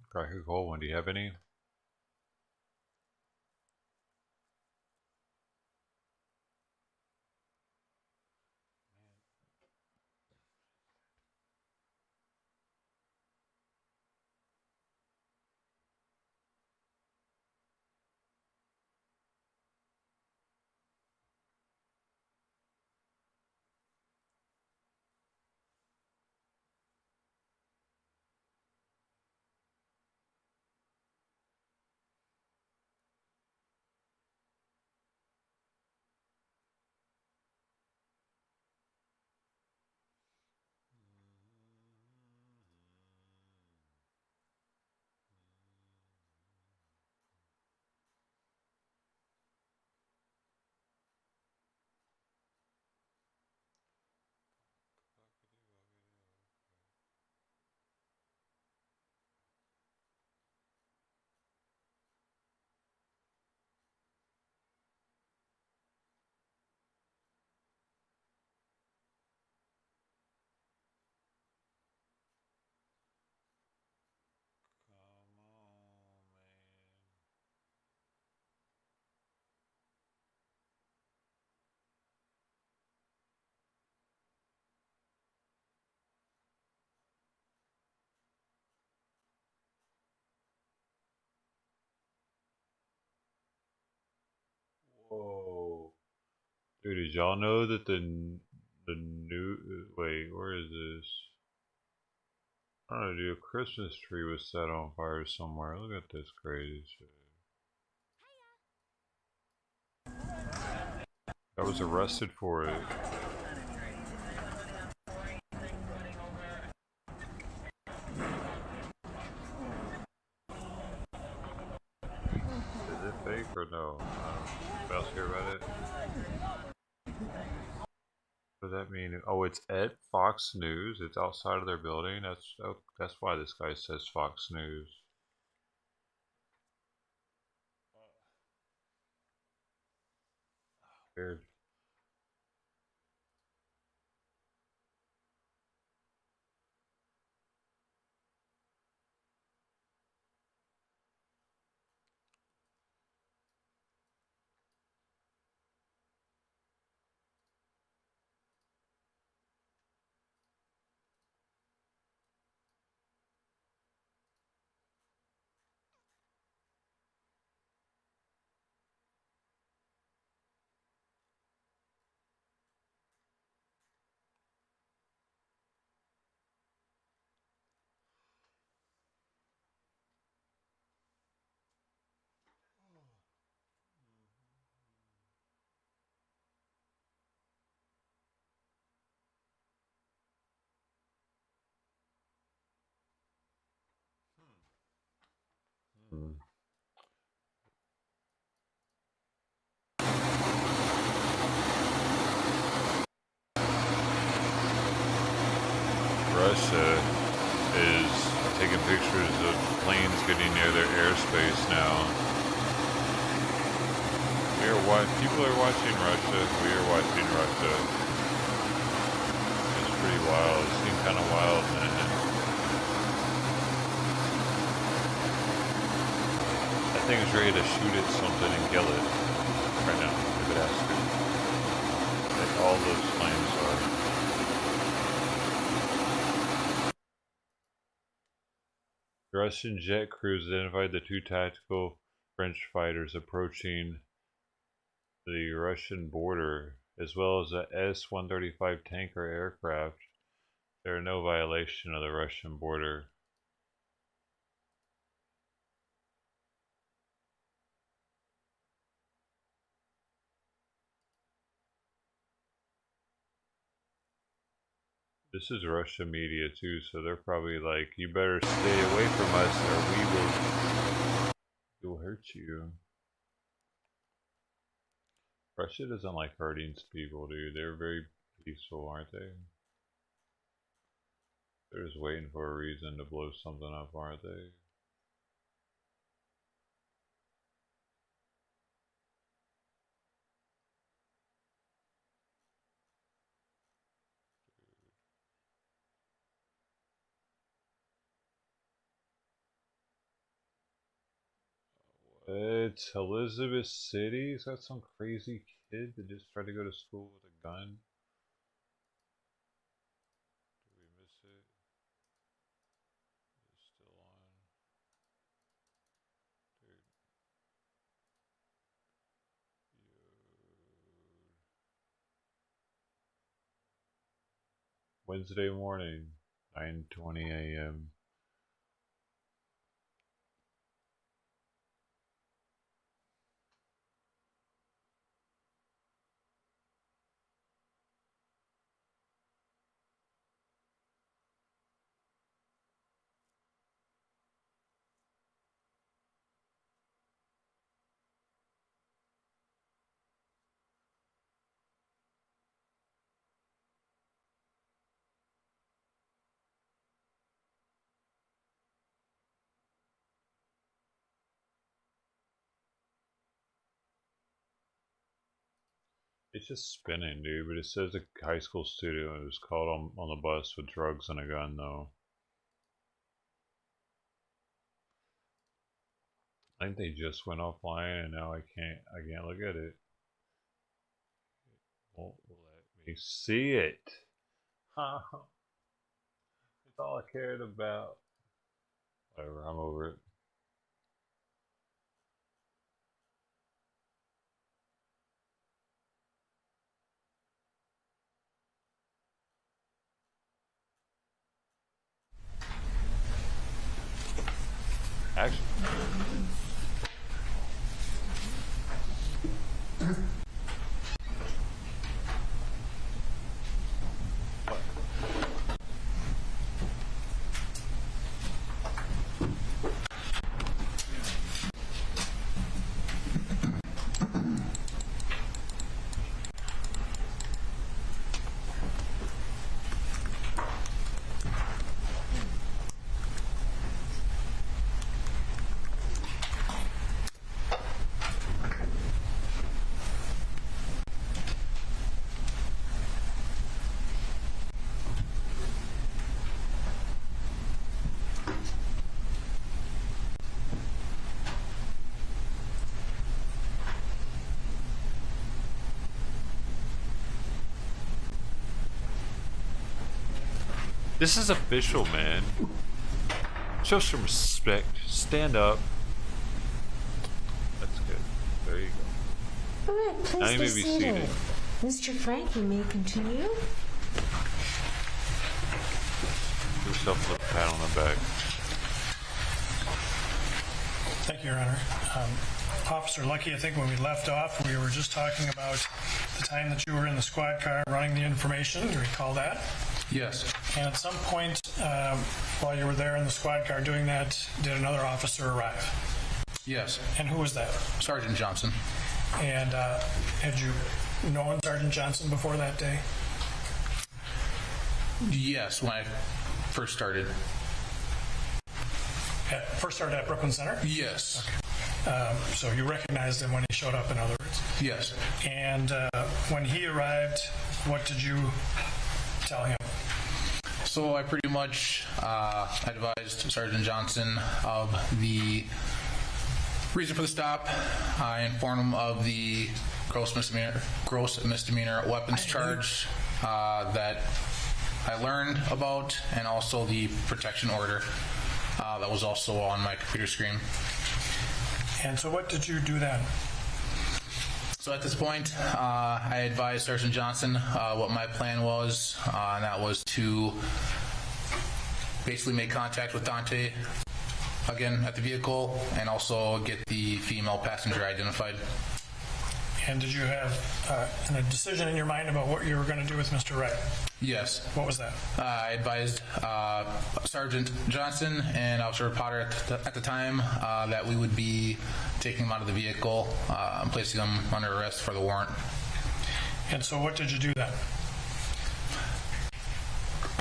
Cracker cold one. Do you have any? Oh, dude, did y'all know that the new wait, where is this? I don't know, dude, a Christmas tree was set on fire somewhere. Look at this crazy shit. I was arrested for it. Is it fake or no? Anybody else hear about it? What does that mean? Oh, it's at Fox News. It's outside of their building. That's why this guy says Fox News. Weird. Russia is taking pictures of planes getting near their airspace now. People are watching Russia. We are watching Russia. It's pretty wild. It seemed kind of wild, man. That thing's ready to shoot at something and kill it right now, if it has to. Like all those planes are. The Russian jet crews identified the two tactical French fighters approaching the Russian border, as well as a S-135 tanker aircraft. There are no violation of the Russian border. This is Russian media too, so they're probably like, you better stay away from us or we will hurt you. Russia doesn't like hurting people, dude. They're very peaceful, aren't they? They're just waiting for a reason to blow something up, aren't they? It's Elizabeth City. Is that some crazy kid that just tried to go to school with a gun? Did we miss it? It's still on. Dude. Wednesday morning, 9:20 a.m. It's just spinning, dude, but it says a high school student was caught on the bus with drugs and a gun, though. I think they just went offline and now I can't look at it. Won't let me see it. It's all I cared about. Whatever, I'm over it. This is official, man. Show some respect. Stand up. That's good. There you go. All right, please Now you may be seated. Mr. Frank, you may continue. Give yourself a little pat on the back. Thank you, Your Honor. Officer Lucky, I think when we left off, we were just talking about the time that you were in the squad car running the information. Do you recall that? Yes. And at some point, while you were there in the squad car doing that, did another officer arrive? Yes. And who was that? Sergeant Johnson. And had you known Sergeant Johnson before that day? Yes, when I first started. First started at Brooklyn Center? Yes. Okay. So you recognized him when he showed up, in other words? Yes. And when he arrived, what did you tell him? So I pretty much advised Sergeant Johnson of the reason for the stop. I informed him of the gross misdemeanor weapons charge that I learned about, and also the protection order that was also on my computer screen. And so what did you do then? So at this point, I advised Sergeant Johnson what my plan was, and that was to basically make contact with Duante again at the vehicle, and also get the female passenger identified. And did you have a decision in your mind about what you were going to do with Mr. Wright? Yes. What was that? I advised Sergeant Johnson and Officer Potter at the time that we would be taking him out of the vehicle and placing him under arrest for the warrant. And so what did you do then?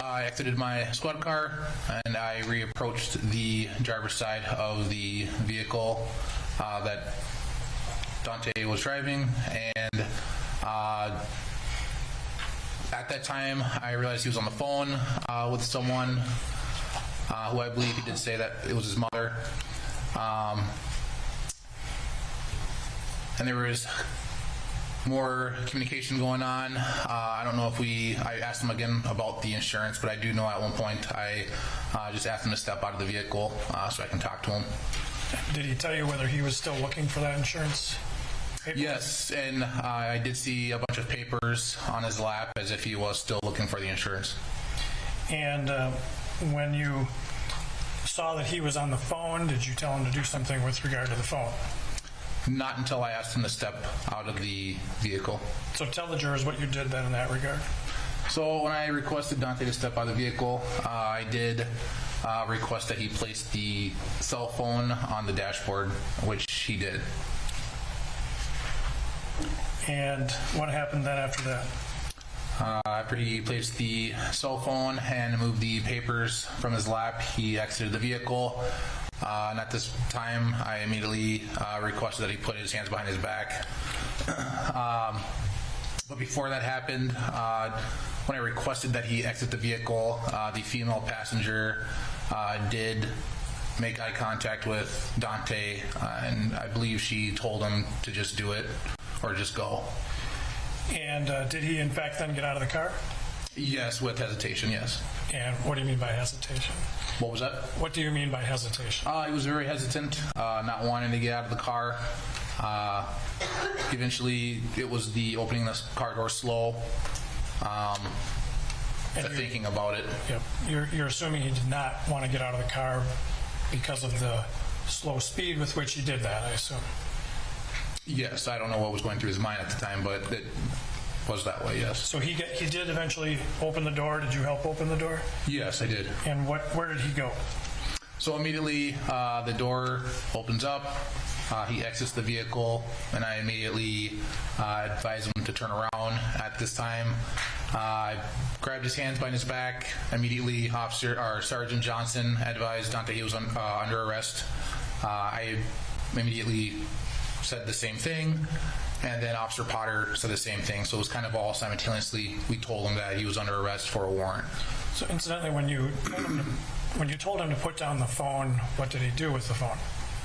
I exited my squad car and I reapproached the driver's side of the vehicle that Duante was driving, and at that time I realized he was on the phone with someone who I believe he did say that it was his mother, and there was more communication going on. I don't know if I asked him again about the insurance, but I do know at one point I just asked him to step out of the vehicle so I can talk to him. Did he tell you whether he was still looking for that insurance paper? Yes, and I did see a bunch of papers on his lap as if he was still looking for the insurance. And when you saw that he was on the phone, did you tell him to do something with regard to the phone? Not until I asked him to step out of the vehicle. So tell the jurors what you did then in that regard. So when I requested Duante to step out of the vehicle, I did request that he place the cell phone on the dashboard, which he did. And what happened then after that? After he placed the cell phone and moved the papers from his lap, he exited the vehicle. And at this time, I immediately requested that he put his hands behind his back. But before that happened, when I requested that he exit the vehicle, the female passenger did make eye contact with Duante, and I believe she told him to just do it or just go. And did he in fact then get out of the car? Yes, with hesitation, yes. And what do you mean by hesitation? What was that? What do you mean by hesitation? He was very hesitant, not wanting to get out of the car. Eventually, it was the opening the car door slow, thinking about it. Yep. You're assuming he did not want to get out of the car because of the slow speed with which he did that, I assume. Yes, I don't know what was going through his mind at the time, but it was that way, yes. So he did eventually open the door. Did you help open the door? Yes, I did. And where did he go? So immediately the door opens up, he exits the vehicle, and I immediately advise him to turn around. At this time, I grabbed his hands behind his back. Immediately, Sergeant Johnson advised Duante he was under arrest. I immediately said the same thing, and then Officer Potter said the same thing. So it was kind of all simultaneously. We told him that he was under arrest for a warrant. So incidentally, when you told him to put down the phone, what did he do with the phone?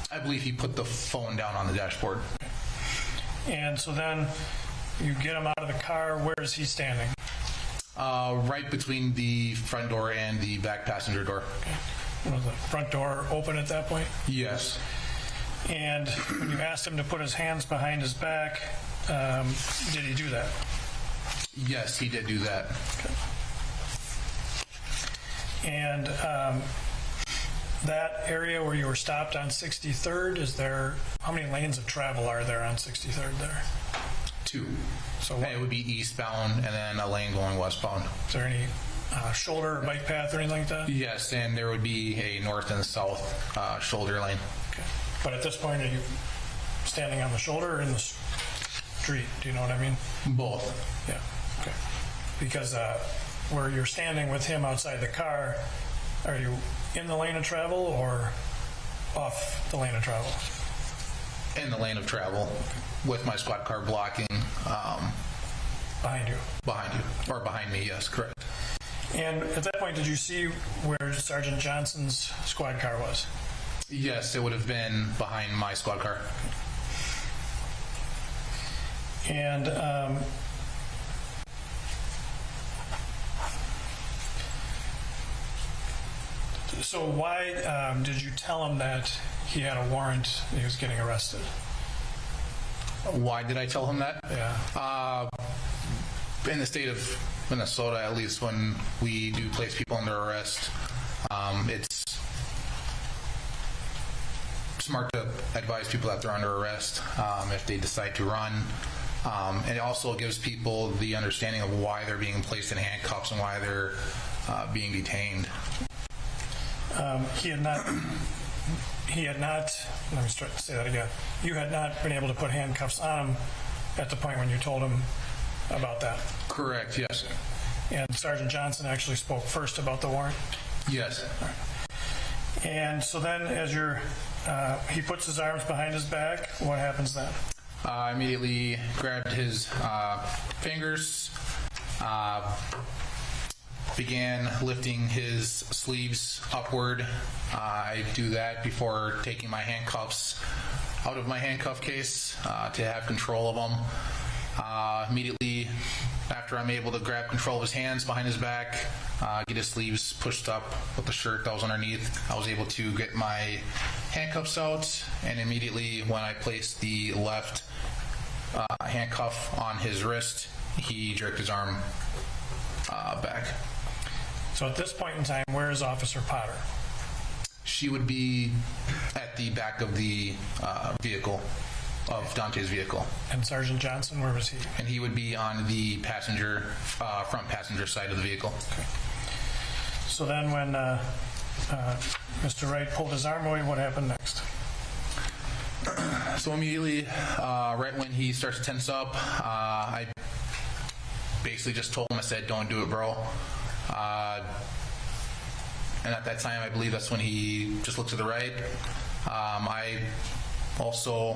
I believe he put the phone down on the dashboard. And so then you get him out of the car. Where is he standing? Right between the front door and the back passenger door. Okay. Was the front door open at that point? Yes. And when you asked him to put his hands behind his back, did he do that? Yes, he did do that. Okay. And that area where you were stopped on 63rd, how many lanes of travel are there on 63rd there? 2. So and it would be eastbound and then a lane going westbound. Is there any shoulder or bike path or anything like that? Yes, and there would be a north and south shoulder lane. Okay. But at this point, are you standing on the shoulder or in the street? Do you know what I mean? Both. Yeah. Okay. Because where you're standing with him outside the car, are you in the lane of travel or off the lane of travel? In the lane of travel, with my squad car blocking. Behind you? Behind you. Or behind me, yes, correct. And at that point, did you see where Sergeant Johnson's squad car was? Yes, it would have been behind my squad car. And so why did you tell him that he had a warrant and he was getting arrested? Why did I tell him that? Yeah. In the state of Minnesota, at least when we do place people under arrest, it's smart to advise people that they're under arrest if they decide to run. And it also gives people the understanding of why they're being placed in handcuffs and why they're being detained. He had not, let me say that again. You had not been able to put handcuffs on him at the point when you told him about that? Correct, yes. And Sergeant Johnson actually spoke first about the warrant? Yes. Right. And so then as he puts his arms behind his back, what happens then? I immediately grabbed his fingers, began lifting his sleeves upward. I do that before taking my handcuffs out of my handcuff case to have control of them. Immediately after I'm able to grab control of his hands behind his back, get his sleeves pushed up with the shirt that was underneath, I was able to get my handcuffs out, and immediately when I placed the left handcuff on his wrist, he jerked his arm back. So at this point in time, where is Officer Potter? She would be at the back of the vehicle, of Duante's vehicle. And Sergeant Johnson, where was he? And he would be on the passenger, front passenger side of the vehicle. Okay. So then when Mr. Wright pulled his arm away, what happened next? So immediately, right when he starts to tense up, I basically just told him, I said, "Don't do it, bro." And at that time, I believe that's when he just looked to the right. I also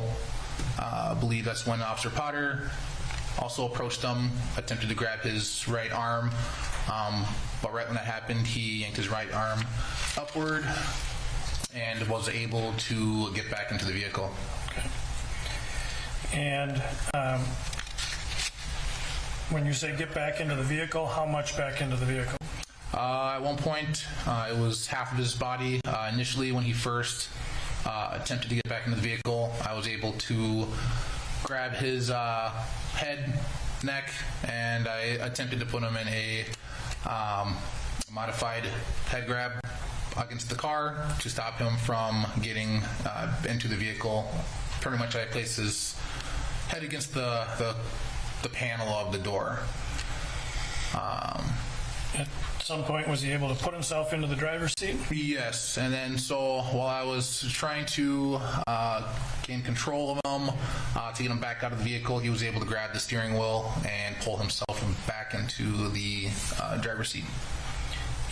believe that's when Officer Potter also approached him, attempted to grab his right arm. But right when that happened, he yanked his right arm upward and was able to get back into the vehicle. Okay. And when you say get back into the vehicle, how much back into the vehicle? At one point, it was half of his body. Initially, when he first attempted to get back into the vehicle, I was able to grab his head, neck, and I attempted to put him in a modified head grab against the car to stop him from getting into the vehicle. Pretty much I placed his head against the panel of the door. At some point, was he able to put himself into the driver's seat? Yes, and then so while I was trying to gain control of him, to get him back out of the vehicle, he was able to grab the steering wheel and pull himself back into the driver's seat.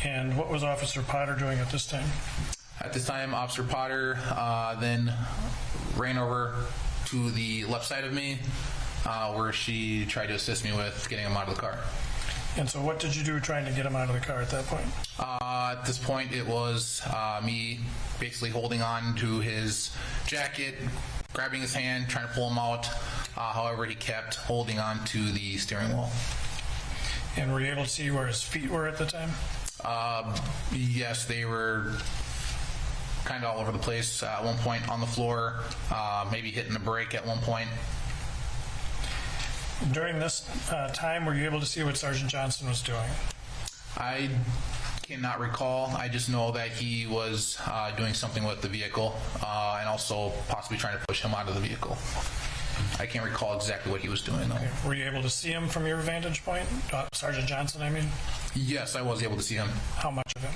And what was Officer Potter doing at this time? At this time, Officer Potter then ran over to the left side of me, where she tried to assist me with getting him out of the car. And so what did you do trying to get him out of the car at that point? At this point, it was me basically holding on to his jacket, grabbing his hand, trying to pull him out. However, he kept holding on to the steering wheel. And were you able to see where his feet were at the time? Yes, they were kind of all over the place. At one point on the floor, maybe hitting the brake at one point. During this time, were you able to see what Sergeant Johnson was doing? I cannot recall. I just know that he was doing something with the vehicle and also possibly trying to push him out of the vehicle. I can't recall exactly what he was doing, though. Okay. Were you able to see him from your vantage point? Sergeant Johnson, I mean? Yes, I was able to see him. How much of him?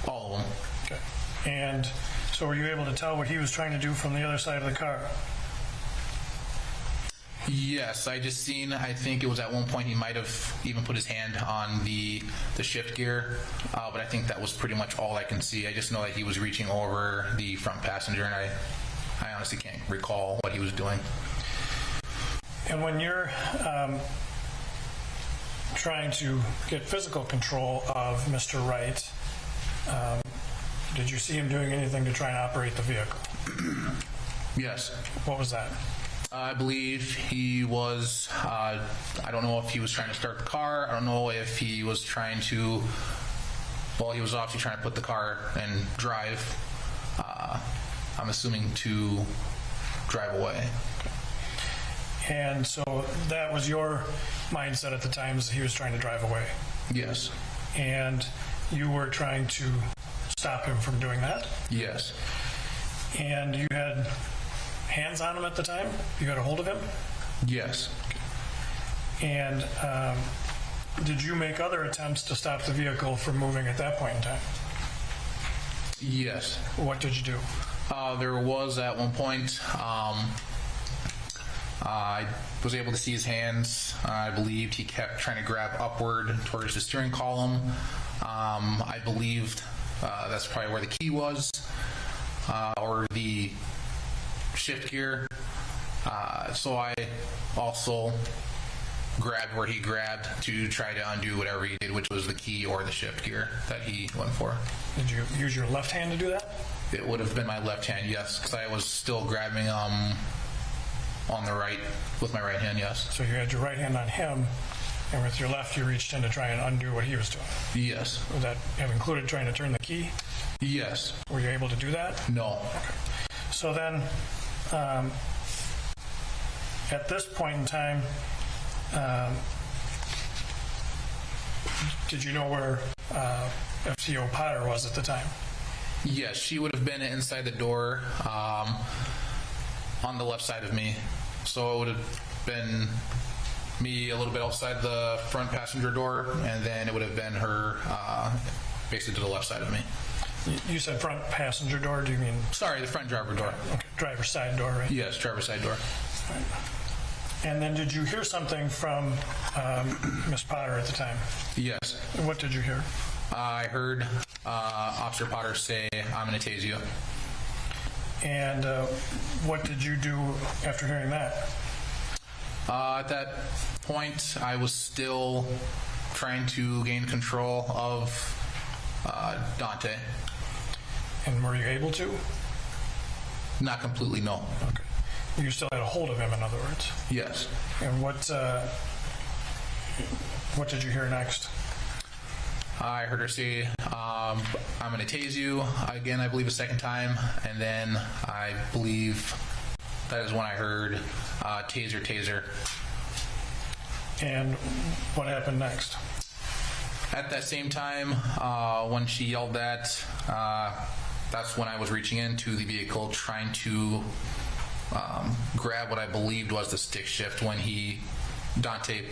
All of them. Okay. And so were you able to tell what he was trying to do from the other side of the car? Yes, I just seen, I think it was at one point he might have even put his hand on the shift gear, but I think that was pretty much all I can see. I just know that he was reaching over the front passenger, and I honestly can't recall what he was doing. And when you're trying to get physical control of Mr. Wright, did you see him doing anything to try and operate the vehicle? Yes. What was that? I believe he was, I don't know if he was trying to start the car. I don't know if he was trying to, well, he was obviously trying to put the car and drive. I'm assuming to drive away. And so that was your mindset at the time, is he was trying to drive away? Yes. And you were trying to stop him from doing that? Yes. And you had hands on him at the time? You got a hold of him? Yes. And did you make other attempts to stop the vehicle from moving at that point in time? Yes. What did you do? There was at one point, I was able to see his hands. I believed he kept trying to grab upward towards the steering column. I believed that's probably where the key was, or the shift gear. So I also grabbed where he grabbed to try to undo whatever he did, which was the key or the shift gear that he went for. Did you use your left hand to do that? It would have been my left hand, yes, because I was still grabbing on the right with my right hand, yes. So you had your right hand on him, and with your left you reached in to try and undo what he was doing? Yes. Would that have included trying to turn the key? Yes. Were you able to do that? No. Okay. So then, at this point in time, did you know where FCO Potter was at the time? Yes, she would have been inside the door on the left side of me. So it would have been me a little bit outside the front passenger door, and then it would have been her basically to the left side of me. You said front passenger door, do you mean? Sorry, the front driver door. Okay, driver's side door, right? Yes, driver's side door. Right. And then did you hear something from Miss Potter at the time? Yes. What did you hear? I heard Officer Potter say, "I'm going to tase you." And what did you do after hearing that? At that point, I was still trying to gain control of Duante. And were you able to? Not completely, no. Okay. You still had a hold of him, in other words? Yes. And what did you hear next? I heard her say, "I'm going to tase you," again, I believe a second time, and then I believe that is when I heard taser, taser. And what happened next? At that same time, when she yelled that, that's when I was reaching into the vehicle trying to grab what I believed was the stick shift when Duante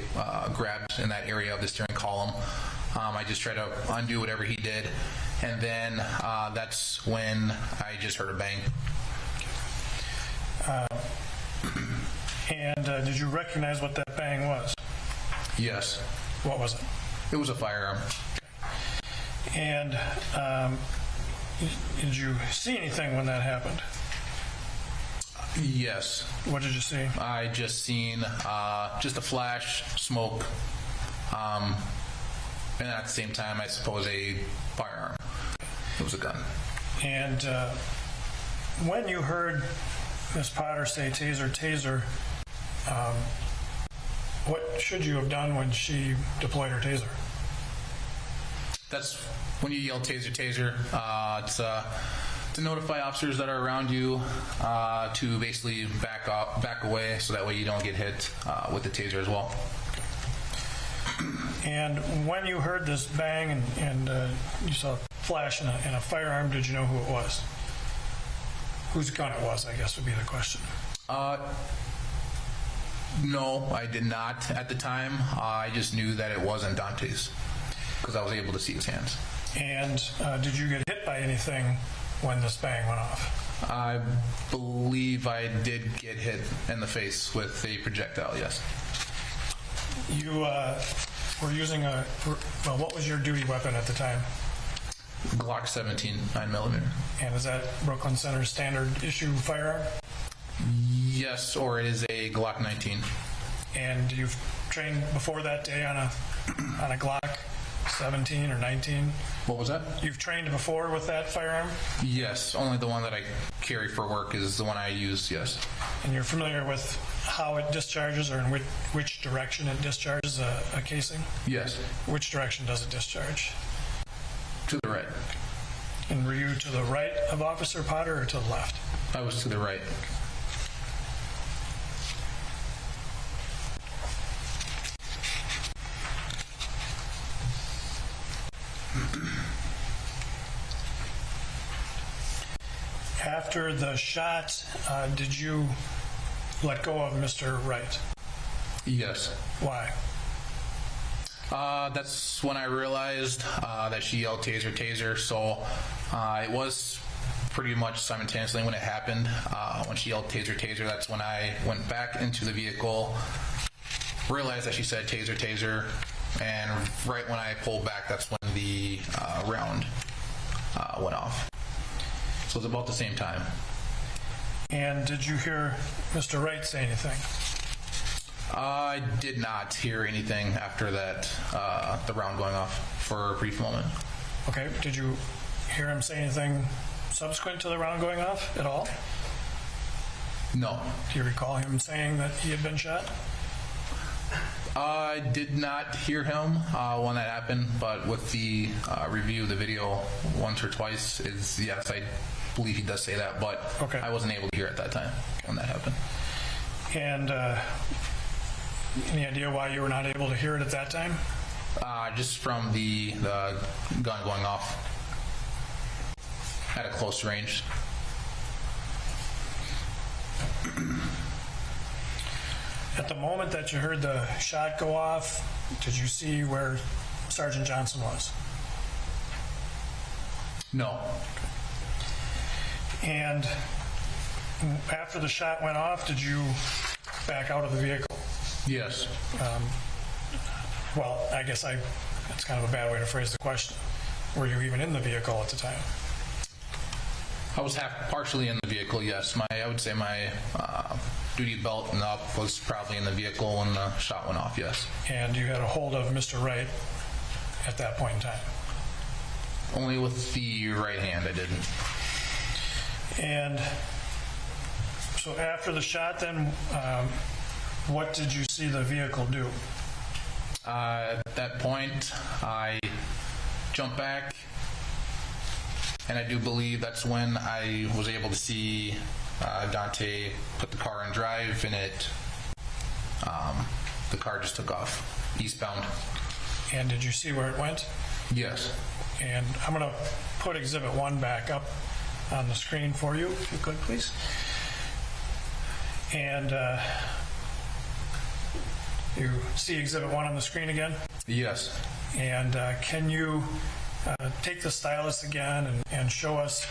grabbed in that area of the steering column. I just tried to undo whatever he did, and then that's when I just heard a bang. And did you recognize what that bang was? Yes. What was it? It was a firearm. And did you see anything when that happened? Yes. What did you see? I just seen just a flash, smoke, and at the same time, I suppose, a firearm. It was a gun. And when you heard Ms. Potter say taser, taser, What should you have done when she deployed her taser? That's when you yell taser, taser. It's to notify officers that are around you to basically back away, so that way you don't get hit with the taser as well. And when you heard this bang and you saw a flash and a firearm, did you know who it was? Whose gun it was, I guess, would be the question. No, I did not at the time. I just knew that it wasn't Duante's because I was able to see his hands. And did you get hit by anything when this bang went off? I believe I did get hit in the face with a projectile, yes. You were using what was your duty weapon at the time? Glock 17, 9mm. And is that Brooklyn Center's standard issue firearm? Yes, or it is a Glock 19. And you've trained before that day on a Glock 17 or 19? What was that? You've trained before with that firearm? Yes, only the one that I carry for work is the one I use, yes. And you're familiar with how it discharges, or in which direction it discharges a casing? Yes. Which direction does it discharge? To the right. And were you to the right of Officer Potter or to the left? I was to the right. After the shot, did you let go of Mr. Wright? Yes. Why? That's when I realized that she yelled taser, taser. So it was pretty much simultaneously when it happened. When she yelled taser, taser, that's when I went back into the vehicle, realized that she said taser, taser, and right when I pulled back, that's when the round went off. So it was about the same time. And did you hear Mr. Wright say anything? I did not hear anything after that, the round going off for a brief moment. Okay, did you hear him say anything subsequent to the round going off at all? No. Do you recall him saying that he had been shot? I did not hear him when that happened, but with the review of the video once or twice, yes, I believe he does say that, but okay. I wasn't able to hear at that time when that happened. And any idea why you were not able to hear it at that time? Just from the gun going off at a close range. At the moment that you heard the shot go off, did you see where Sergeant Johnson was? No. And after the shot went off, did you back out of the vehicle? Yes. Well, I guess that's kind of a bad way to phrase the question. Were you even in the vehicle at the time? I was partially in the vehicle, yes. I would say my duty belt and up was probably in the vehicle when the shot went off, yes. And you had a hold of Mr. Wright at that point in time? Only with the right hand, I didn't. And so after the shot then, what did you see the vehicle do? At that point, I jumped back, and I do believe that's when I was able to see Duante put the car in drive, and the car just took off eastbound. And did you see where it went? Yes. And I'm going to put Exhibit 1 back up on the screen for you, if you could, please. And you see Exhibit 1 on the screen again? Yes. And can you take the stylus again and show us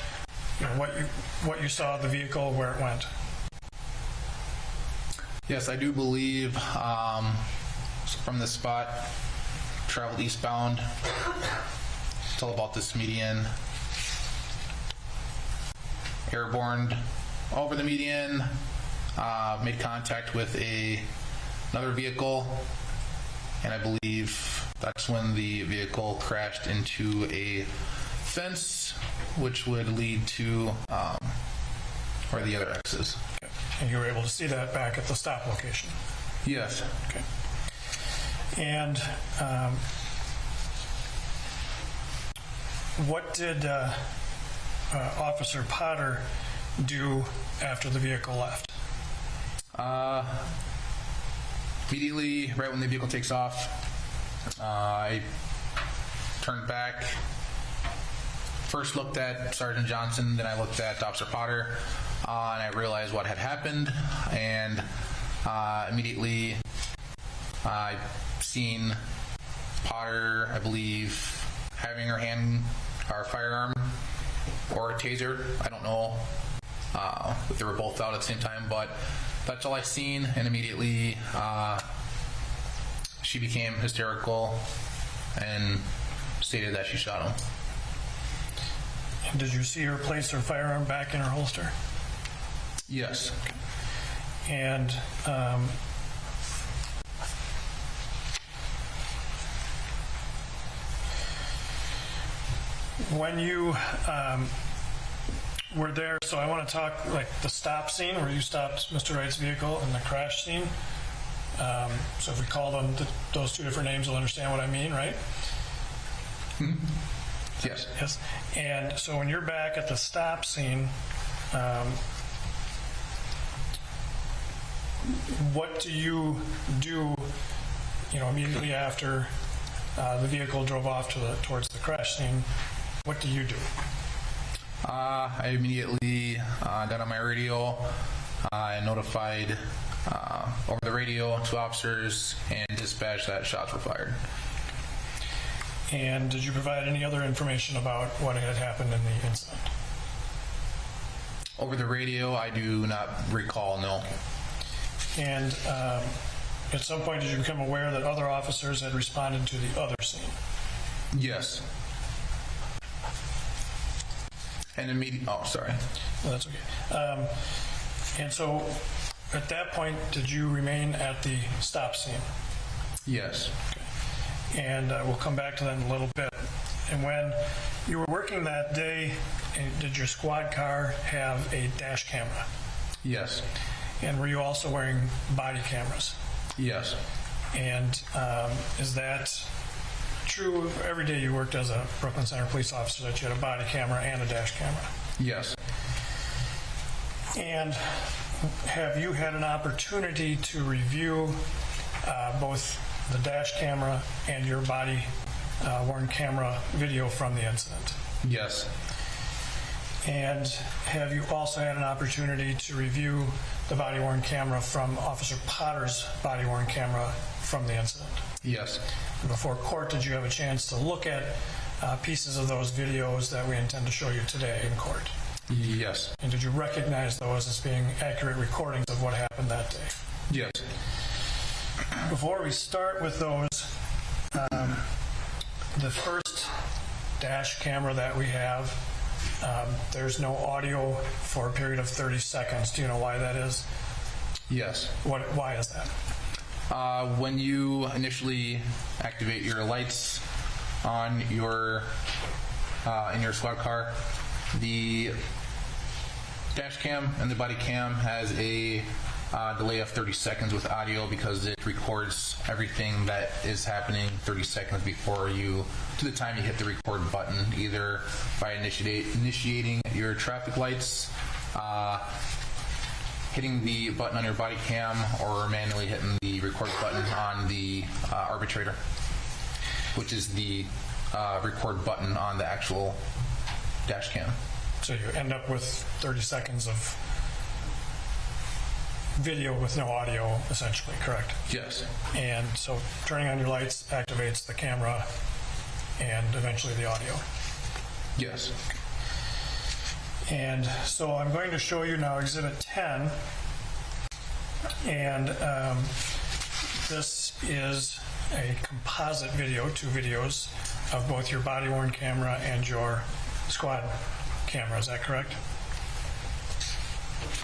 what you saw of the vehicle, where it went? Yes, I do believe from this spot, traveled eastbound till about this median, airborne over the median, made contact with another vehicle, and I believe that's when the vehicle crashed into a fence, which would lead to where the other X is. Okay. And you were able to see that back at the stop location? Yes. Okay. And what did Officer Potter do after the vehicle left? Immediately, right when the vehicle takes off, I turned back, first looked at Sergeant Johnson, then I looked at Officer Potter, and I realized what had happened, and immediately I seen Potter, I believe, having her hand, our firearm, or a taser. I don't know if they were both out at the same time, but that's all I seen, and immediately she became hysterical and stated that she shot him. And did you see her place her firearm back in her holster? Yes. Okay. And when you were there, so I want to talk like the stop scene where you stopped Mr. Wright's vehicle and the crash scene. So if we call them those two different names, you'll understand what I mean, right? Yes. Yes. And so when you're back at the stop scene, what do you do, immediately after the vehicle drove off towards the crash scene? What do you do? I immediately got on my radio. I notified over the radio 2 officers and dispatched that shots were fired. And did you provide any other information about what had happened in the incident? Over the radio, I do not recall, no. And at some point, did you become aware that other officers had responded to the other scene? Yes. And immediately, oh, sorry. No, that's okay. And so, at that point, did you remain at the stop scene? Yes. Okay. And we'll come back to that in a little bit. And when you were working that day, did your squad car have a dash camera? Yes. And were you also wearing body cameras? Yes. And is that true every day you worked as a Brooklyn Center police officer, that you had a body camera and a dash camera? Yes. And have you had an opportunity to review both the dash camera and your body worn camera video from the incident? Yes. And have you also had an opportunity to review the body worn camera from Officer Potter's body worn camera from the incident? Yes. Before court, did you have a chance to look at pieces of those videos that we intend to show you today in court? Yes. And did you recognize those as being accurate recordings of what happened that day? Yes. Before we start with those, the first dash camera that we have, there's no audio for a period of 30 seconds. Do you know why that is? Yes. Why is that? When you initially activate your lights on your in your squad car, the dash cam and the body cam has a delay of 30 seconds with audio because it records everything that is happening 30 seconds before you, to the time you hit the record button, either by initiating your traffic lights, hitting the button on your body cam, or manually hitting the record button on the arbitrator, which is the record button on the actual dash cam. So you end up with 30 seconds of video with no audio, essentially, correct? Yes. And so turning on your lights activates the camera and eventually the audio? Yes. And so I'm going to show you now Exhibit 10. And this is a composite video, 2 videos of both your body-worn camera and your squad camera. Is that correct?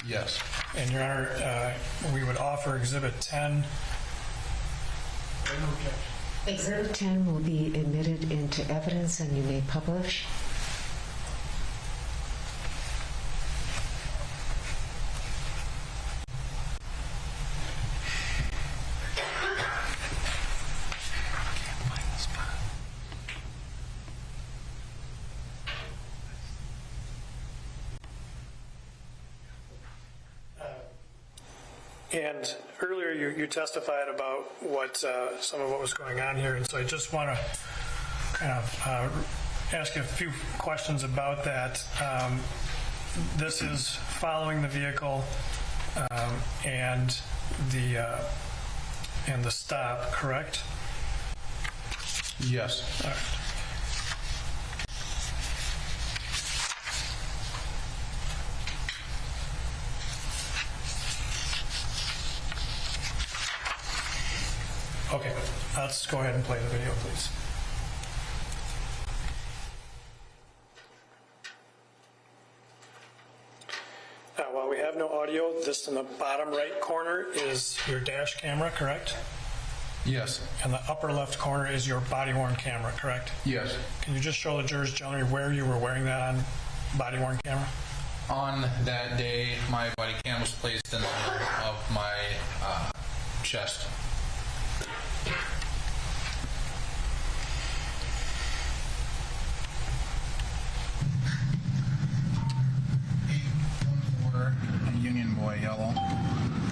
Yes. And Your Honor, we would offer Exhibit 10. Exhibit 10 will be admitted into evidence and you may publish. And earlier you testified about what some of what was going on here, and so I just want to kind of ask you a few questions about that. This is following the vehicle and the stop, correct? Yes. All right. Okay, let's go ahead and play the video, please. While we have no audio, this in the bottom right corner is your dash camera, correct? Yes. And the upper left corner is your body-worn camera, correct? Yes. Can you just show the jurors generally where you were wearing that on body-worn camera? On that day, my body cam was placed in the middle of my chest. Union Boy Yellow.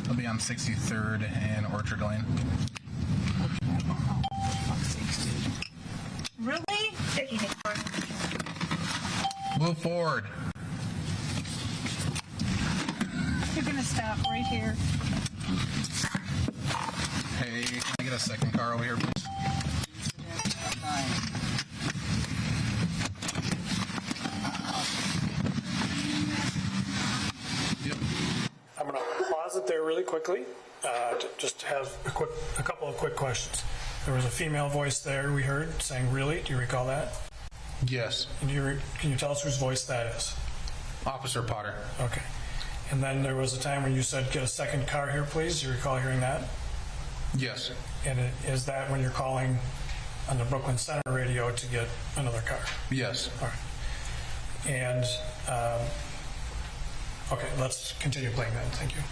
It'll be on 63rd and Orchard Lane. Really? Move forward. You're gonna stop right here. Hey, can I get a second car over here, please? I'm going to pause it there really quickly, to just have a couple of quick questions. There was a female voice there we heard saying, "Really?" Do you recall that? Yes. And can you tell us whose voice that is? Officer Potter. Okay. And then there was a time when you said, "Get a second car here, please." Do you recall hearing that? Yes. And is that when you're calling on the Brooklyn Center radio to get another car? Yes. All right. And, okay, let's continue playing that. Thank you.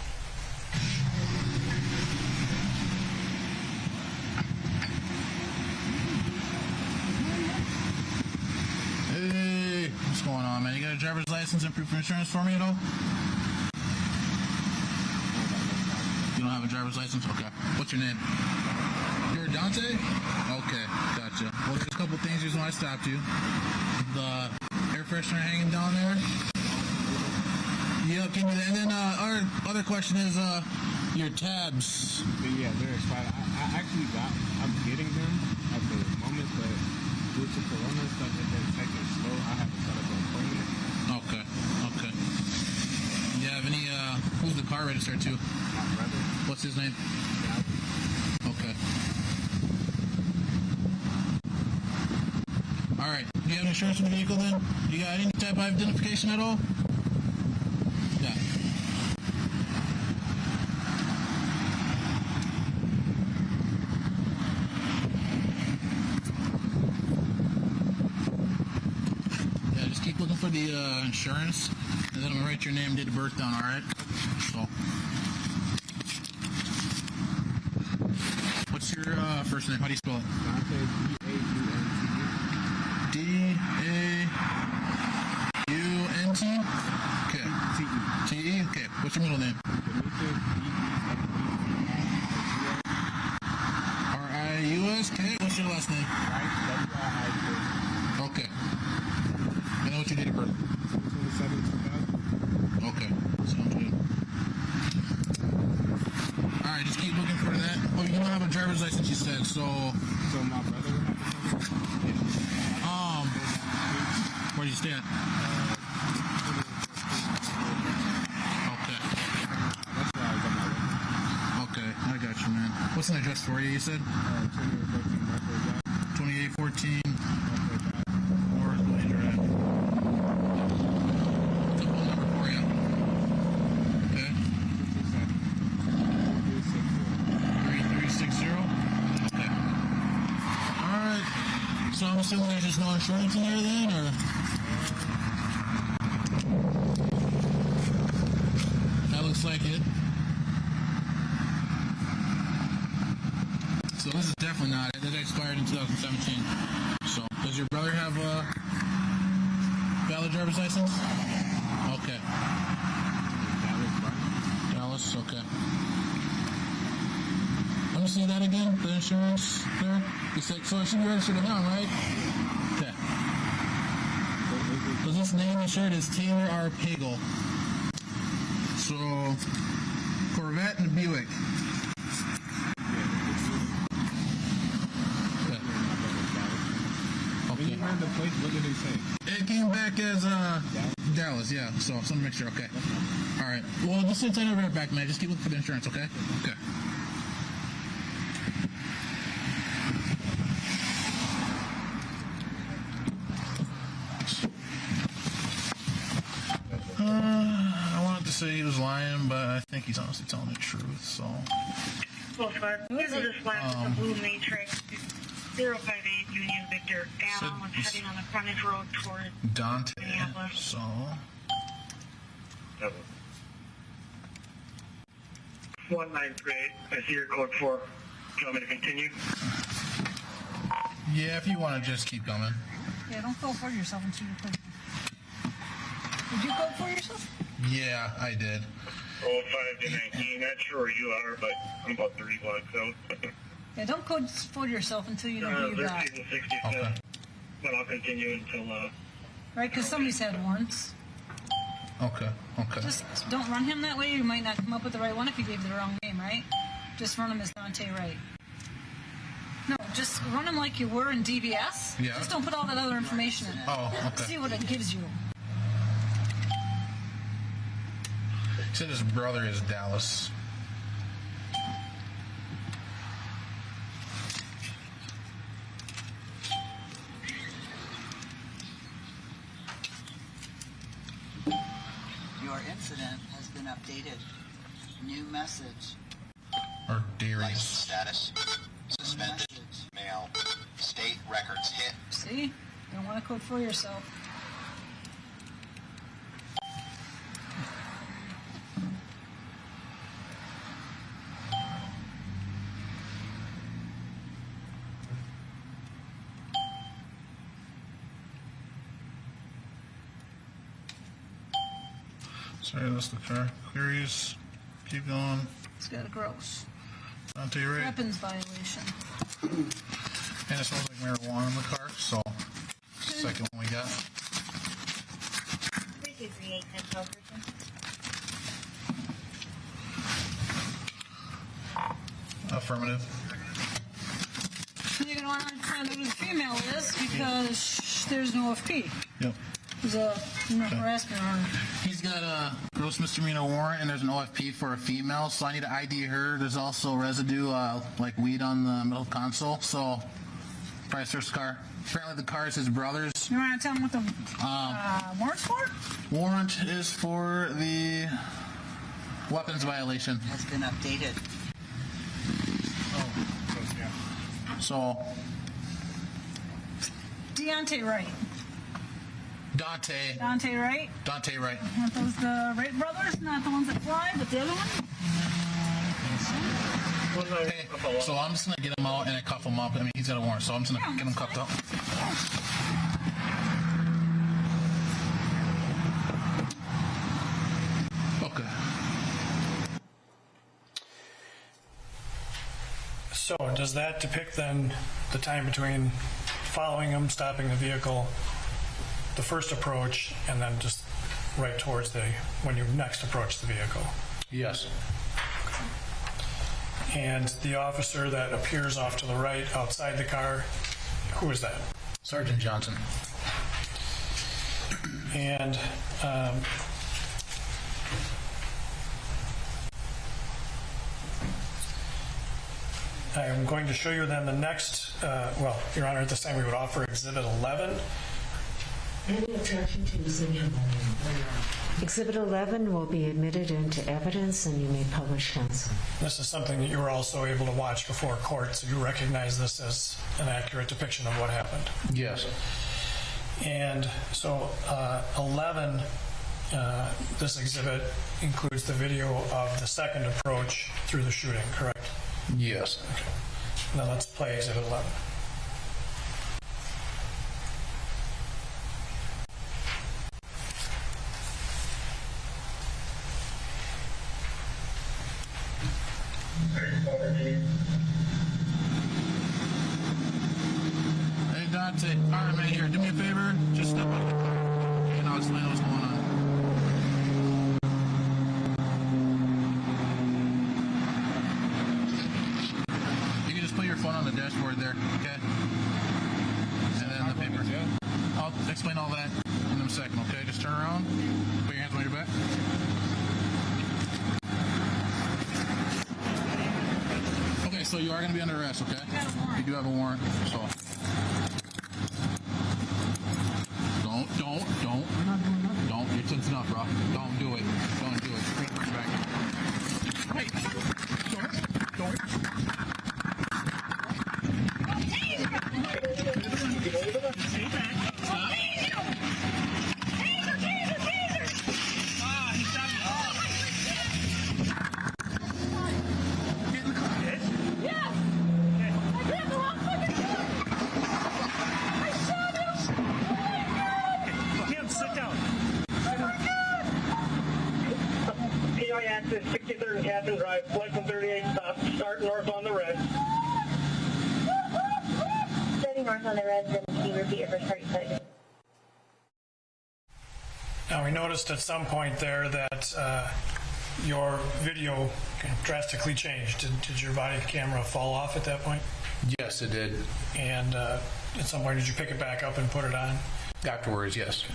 Hey, what's going on, man? You got a driver's license and proof of insurance for me at all? You don't have a driver's license? Okay. What's your name? You're Duante? Okay, gotcha. Well, there's a couple things reason why I stopped you. The air freshener hanging down there. Yeah, can you, and then our other question is your tabs. Yeah, they're expired. I'm getting them at the moment, but due to Corona stuff, they're taking slow. I haven't set up an appointment. Okay. Do you have any, who's the car registered to? My brother. What's his name? Okay. All right. Do you have insurance on the vehicle then? You got any type of identification at all? Yeah. Yeah, just keep looking for the insurance, and then I'm gonna write your name and date of birth down, all right? So, what's your first name? How do you spell it? D-A-U-N-T? Okay. T-E? Okay. What's your middle name? R-I-U-S? Okay. What's your last name? Okay. And what's your date of birth? Okay. Sounds good. Alright, just keep looking for that. Oh, you don't have a driver's license, you said, so... So my brother would have to where do you stay at? Okay. Okay, I got you, man. What's the address for you, you said? 2814 North Wayne Drive. What's the phone number for you? Okay. 3360. Okay. Alright. So I'm assuming there's just no insurance in there then, or? That looks like it. So this is definitely not it. That expired in 2017. So, does your brother have a valid driver's license? Okay. Dallas, okay. say that again? The insurance there? You said, so it should be registered now, right? Okay. So this name insured is Taylor R. Pagel. So, Corvette and Buick. When you ran the plate, what did they say? It came back as Dallas, yeah. So just want to make sure, okay. All right. Well, just sit tight over there back, man. Just keep looking for the insurance, okay? Okay. I wanted to say he was lying, but I think he's honestly telling the truth, so. Here's this flat with the blue matrix. 058 Union Victor. Adam was heading on the frontage road toward Duante. Minneapolis. So. 1938. I see your code 4. Do you want me to continue? Yeah, if you want to just keep coming. Yeah, don't code for yourself until you code. Did you code for yourself? Yeah, I did. 05 to 19. Not sure where you are, but I'm about 30 blocks out. Yeah, don't code for yourself until you know who you got. 13 to 67. Okay. Then I'll continue until, Right, because somebody's had warrants. Okay, okay. Just don't run him that way. You might not come up with the right one if you gave the wrong name, right? Just run him as Duante Wright. No, just run him like you were in DBS. Yeah. Just don't put all that other information in it. Oh, okay. See what it gives you. He said his brother is Dallas. Your incident has been updated. New message. Or Darius. License status. Suspended. Mail. State records hit. See? You don't want to code for yourself. Sorry, that's the car. Curious. Keep going. It's got a gross. Duante Wright. Weapons violation. And it smells like marijuana in the car, so second one we got. 3238 Central Prison. Affirmative. You're going to want to find out who the female is because there's no OFP. Yep. There's a harassment warrant. He's got a gross misdemeanor warrant, and there's an OFP for a female, so I need to ID her. There's also residue, like weed on the middle console, so probably search the car. Apparently the car is his brother's. You want to tell him what the warrant's for? Warrant is for the weapons violation. Has been updated. So. Duante Wright. Duante. Duante Wright? Duante Wright. Aren't those the Wright brothers? Not the ones that fly, but the other one? Okay, so I'm just going to get him out and I cuff him up. I mean, he's got a warrant, so I'm just going to get him cuffed up. Okay. So does that depict then the time between following him, stopping the vehicle, the first approach, and then just right towards when you next approach the vehicle? Yes. And the officer that appears off to the right outside the car, who is that? Sergeant Johnson. And I am going to show you then the next, well, Your Honor, at this time we would offer Exhibit 11. Any objection to using him? Exhibit 11 will be admitted into evidence and you may publish counsel. This is something that you were also able to watch before court, so you recognize this as an accurate depiction of what happened. Yes. And so 11, this exhibit includes the video of the second approach through the shooting, correct? Yes. Okay. Now let's play Exhibit 11. Duante, alright man, here, do me a favor, just step out of the car, and I'll explain what's going on. You can just put your phone on the dashboard there, okay? And then the paper. I'll explain all that in a second, okay? Just turn around, put your hands on your back. Okay, so you are going to be under arrest, okay? You do have a warrant, so... Don't. You're tense enough, bro. Don't do it. Don't do it. Bring it back. Hey! Don't. Access 63rd and Captain Drive, flight from 38 stop, start north on the red. Starting north on the red, then can you repeat your first 30 seconds? Now we noticed at some point there that your video drastically changed. Did your body camera fall off at that point? Yes, it did. And at some point, did you pick it back up and put it on? Afterwards, yes.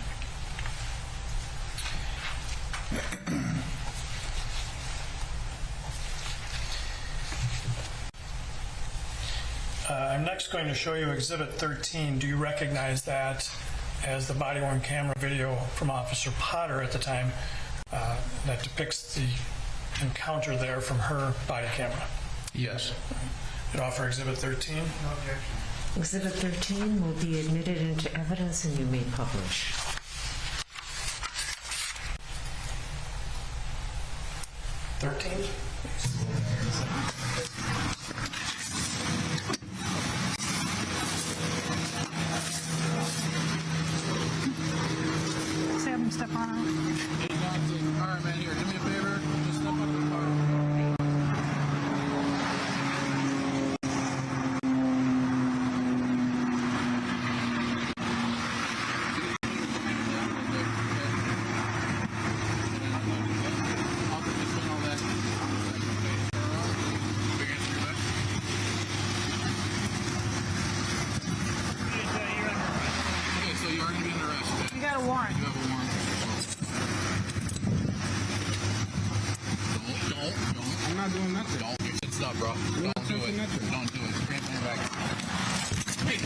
I'm next going to show you Exhibit 13. Do you recognize that as the body-worn camera video from Officer Potter at the time that depicts the encounter there from her body camera? Yes. You'd offer Exhibit 13? No objection. Exhibit 13 will be admitted into evidence and you may publish. Let's have him step on out. Hey, Duante. All right, man, here, do me a favor. Just step up to the car. You got a warrant. You have a warrant. Don't. I'm not doing nothing. Don't. You're tense up, bro. Don't do it. Don't do it. Put your hands on your back. Hey,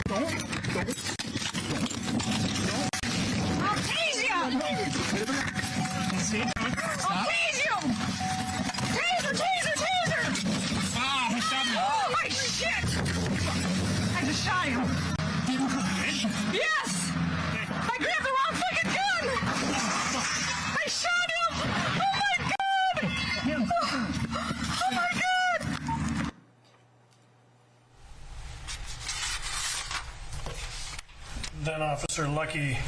don't. I'll tease you! I'll tease you! Taser! Ah, he shot me. Oh my shit! I just shot him. Yes! I grabbed the wrong fucking gun! I shot him! Oh my god! Oh my god! Then Officer Lucky,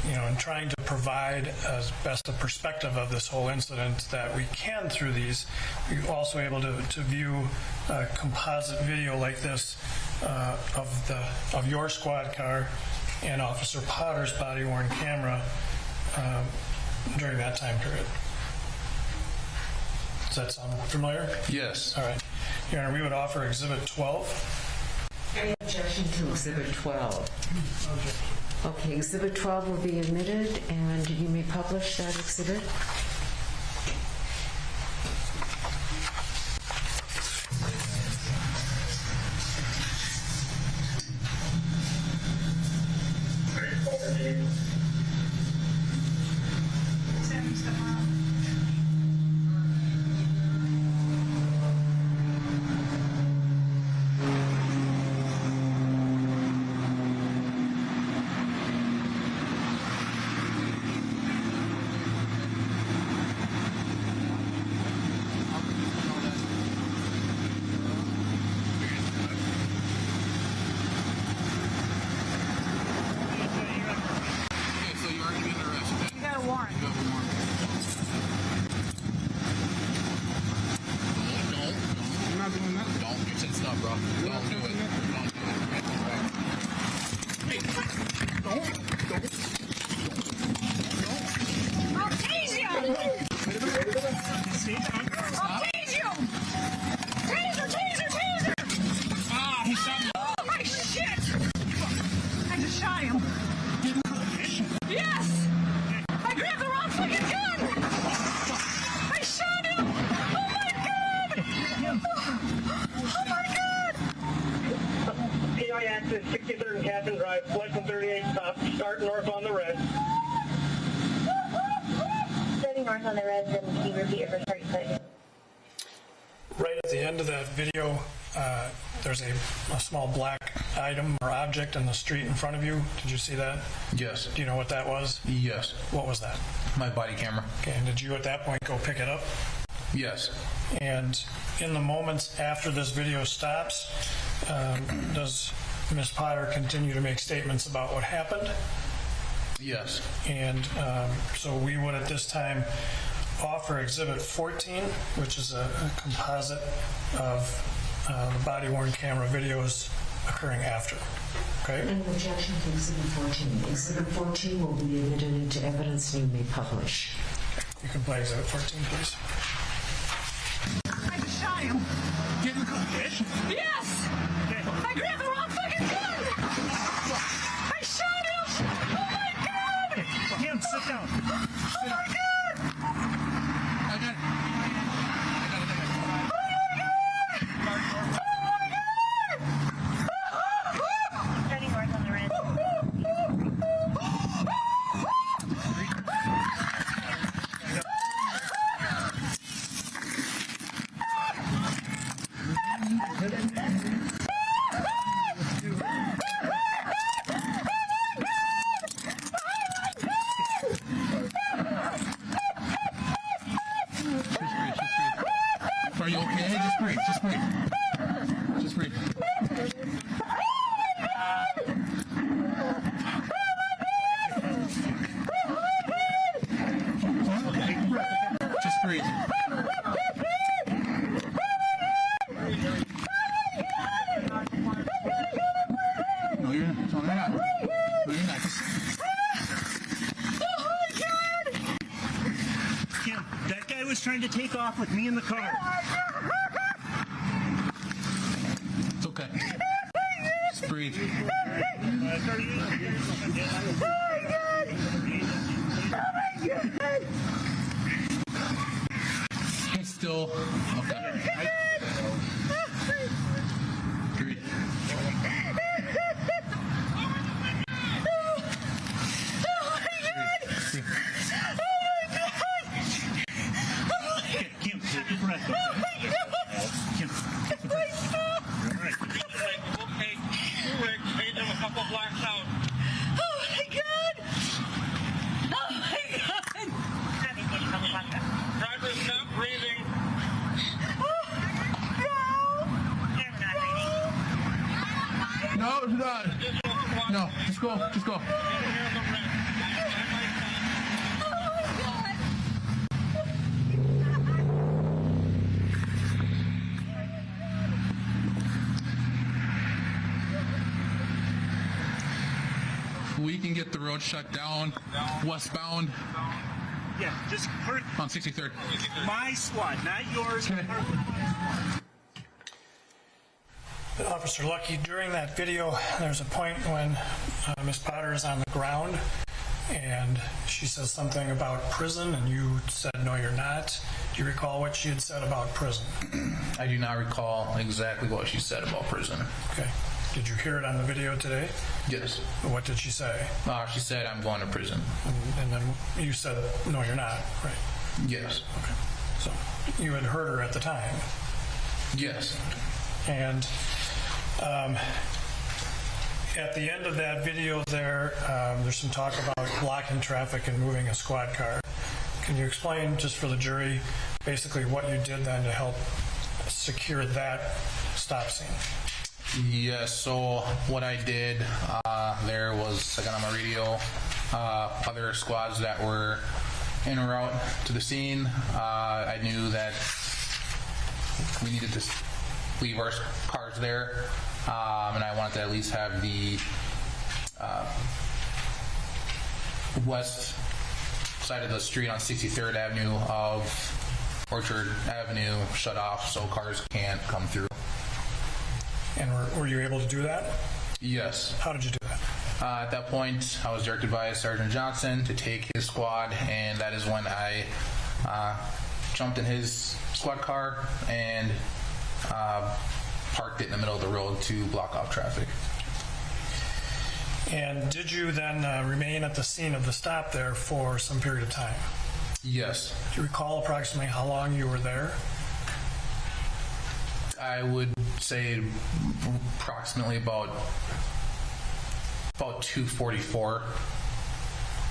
in trying to provide as best a perspective of this whole incident that we can through these, we're also able to view a composite video like this of your squad car and Officer Potter's body-worn camera during that time period. Does that sound familiar? Yes. All right. Your Honor, we would offer Exhibit 12. Any objection to Exhibit 12? Okay, Exhibit 12 will be admitted, and you may publish that exhibit. Don't do it. Hey, don't. I'll tease you! I'll tease you! Taser! Ah, he shot me. Oh, my shit! I just shot him. Yes! I grabbed the wrong fucking gun! I shot him! Oh my god! Oh my god! PI access 63rd and Captain Drive, flight 138 stop, start north on the red. Starting north on the red, then can you repeat your first target setting? Right at the end of that video, there's a small black item or object in the street in front of you. Did you see that? Yes. Do you know what that was? Yes. What was that? My body camera. Okay, and did you at that point go pick it up? Yes. And in the moments after this video stops, does Ms. Potter continue to make statements about what happened? Yes. And so we would at this time offer Exhibit 14, which is a composite of the body-worn camera videos occurring after. Okay? An objection to Exhibit 14. Exhibit 14 will be admitted into evidence and you may publish. You can play Exhibit 14, please. I just shot him. Get in the car, bitch. Yes! I grabbed the wrong fucking gun! I shot him! Oh my god! Kim, sit down. Oh my god! I got it. Starting north on the red. Are you okay? Just breathe. Just breathe. Just breathe. Just breathe. No, you're not. No, you're not. No, you're not. Kim, that guy was trying to take off with me in the car. It's okay. Just breathe. He's still okay. Breathe. Kim, take a breath, okay? Kim, take a breath. You're all right. Okay, Rick, made them a couple blacks out. Oh my god! Oh my god! Driver, stop breathing. No, it's not. No, just go. Just go. We can get the road shut down westbound Yeah, just hurt on 63rd. my squad, not yours. Officer Lucky, during that video, there's a point when Ms. Potter is on the ground and she says something about prison and you said, no, you're not. Do you recall what she had said about prison? I do not recall exactly what she said about prison. Okay. Did you hear it on the video today? Yes. What did she say? She said, I'm going to prison. And then you said, no, you're not, right? Yes. Okay. So you had heard her at the time? Yes. And at the end of that video there, there's some talk about blocking traffic and moving a squad car. Can you explain, just for the jury, basically what you did then to help secure that stop scene? Yes, so what I did, there was, I got on my radio, other squads that were en route to the scene. I knew that we needed to leave our cars there, and I wanted to at least have the west side of the street on 63rd Avenue of Orchard Avenue shut off so cars can't come through. And were you able to do that? Yes. How did you do that? At that point, I was directed by Sergeant Johnson to take his squad, and that is when I jumped in his squad car and parked it in the middle of the road to block off traffic. And did you then remain at the scene of the stop there for some period of time? Yes. Do you recall approximately how long you were there? I would say approximately about 2:44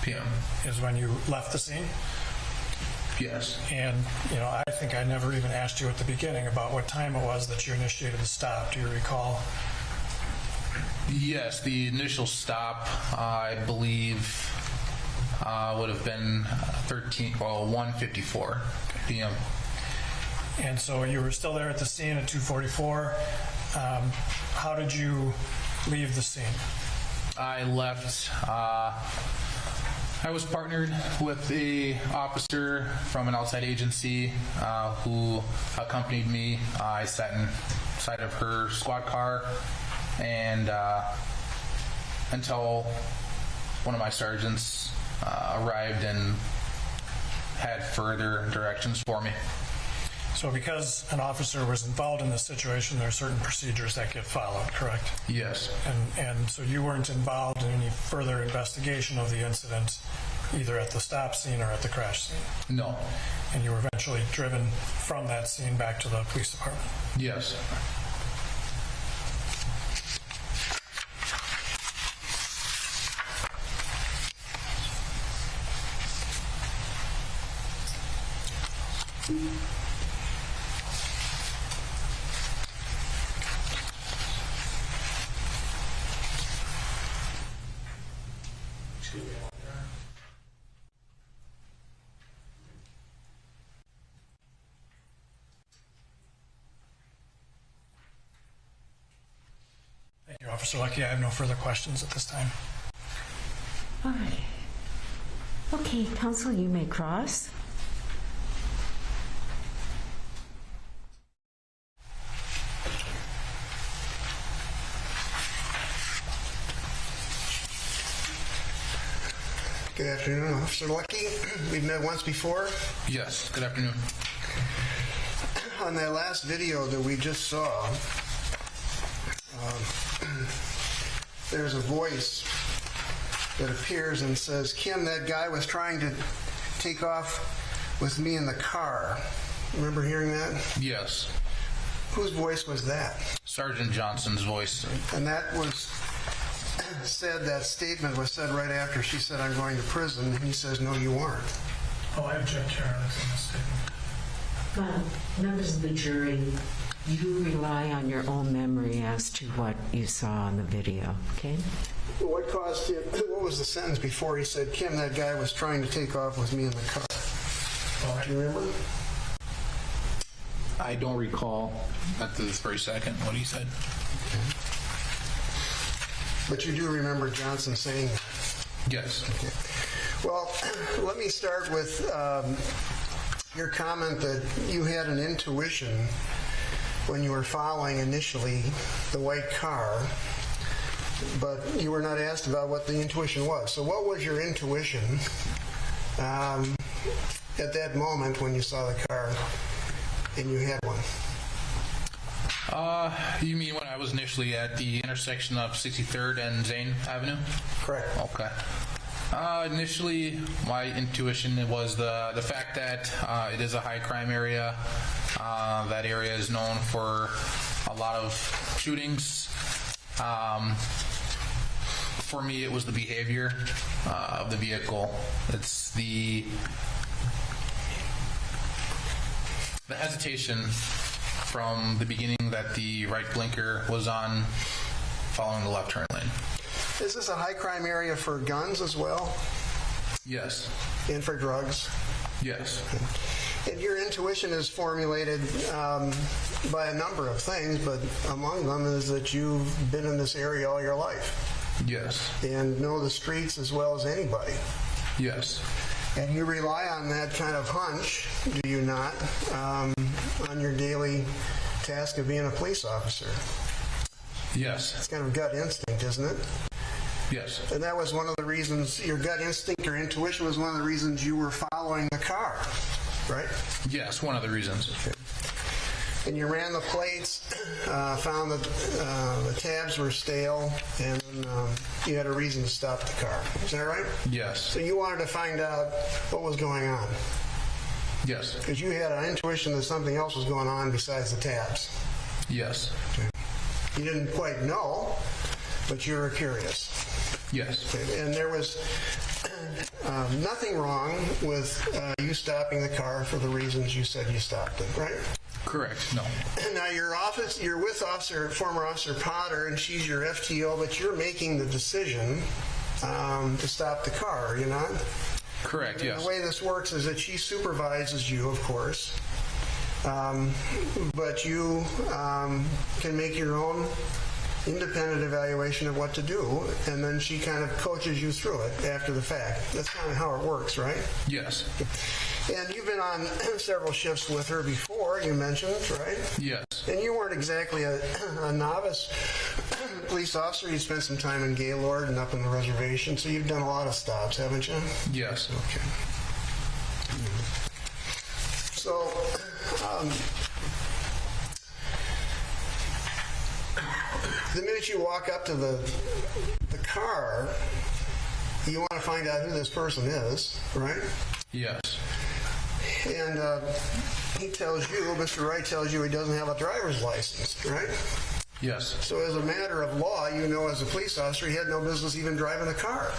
p.m. is when you left the scene? Yes. And, I think I never even asked you at the beginning about what time it was that you initiated the stop. Do you recall? Yes, the initial stop, I believe, would have been 1:54 p.m. And so you were still there at the scene at 2:44. How did you leave the scene? I left. I was partnered with a officer from an outside agency who accompanied me. I sat inside of her squad car and until one of my sergeants arrived and had further directions for me. So because an officer was involved in this situation, there are certain procedures that get followed, correct? Yes. And so you weren't involved in any further investigation of the incident, either at the stop scene or at the crash scene? No. And you were eventually driven from that scene back to the police department? Yes. Thank you, Officer Lucky. I have no further questions at this time. All right. Okay, counsel, you may cross. Good afternoon, Officer Lucky. We've met once before. Yes, good afternoon. On that last video that we just saw, there's a voice that appears and says, Kim, that guy was trying to take off with me in the car. Remember hearing that? Yes. Whose voice was that? Sergeant Johnson's voice. And that was that statement was said right after she said, I'm going to prison, and he says, no, you weren't. Oh, I object, Your Honor. That's a misstatement. Members of the jury, you rely on your own memory as to what you saw on the video, okay? What caused him, what was the sentence before he said, Kim, that guy was trying to take off with me in the car? Oh, do you remember? I don't recall at this very second what he said. Okay. But you do remember Johnson saying that? Yes. Okay. Well, let me start with your comment that you had an intuition when you were following initially the white car, but you were not asked about what the intuition was. So what was your intuition at that moment when you saw the car and you had one? You mean when I was initially at the intersection of 63rd and Zane Avenue? Correct. Okay. Initially, my intuition was the fact that it is a high crime area. That area is known for a lot of shootings. For me, it was the behavior of the vehicle. It's the hesitation from the beginning that the right blinker was on following the left turn lane. Is this a high crime area for guns as well? Yes. And for drugs? Yes. And your intuition is formulated by a number of things, but among them is that you've been in this area all your life. Yes. And know the streets as well as anybody. Yes. And you rely on that kind of hunch, do you not, on your daily task of being a police officer? Yes. It's kind of gut instinct, isn't it? Yes. And that was one of the reasons, your gut instinct or intuition was one of the reasons you were following the car, right? Yes, one of the reasons. Okay. And you ran the plates, found that the tabs were stale, and you had a reason to stop the car. Is that right? Yes. So you wanted to find out what was going on. Yes. Because you had an intuition that something else was going on besides the tabs. Yes. Okay. You didn't quite know, but you were curious. Yes. Okay. And there was nothing wrong with you stopping the car for the reasons you said you stopped it, right? Correct. No. Now you're with former Officer Potter, and she's your FTO, but you're making the decision to stop the car, are you not? Correct. And yes. The way this works is that she supervises you, of course, but you can make your own independent evaluation of what to do, and then she kind of coaches you through it after the fact. That's kind of how it works, right? Yes. And you've been on several shifts with her before, you mentioned, right? Yes. And you weren't exactly a novice police officer. You spent some time in Gaylord and up in the reservation, so you've done a lot of stops, haven't you? Yes. Okay. So, the minute you walk up to the car, you want to find out who this person is, right? Yes. And he tells you, Mr. Wright tells you he doesn't have a driver's license, right? Yes. So as a matter of law, you know as a police officer, he had no business even driving a car.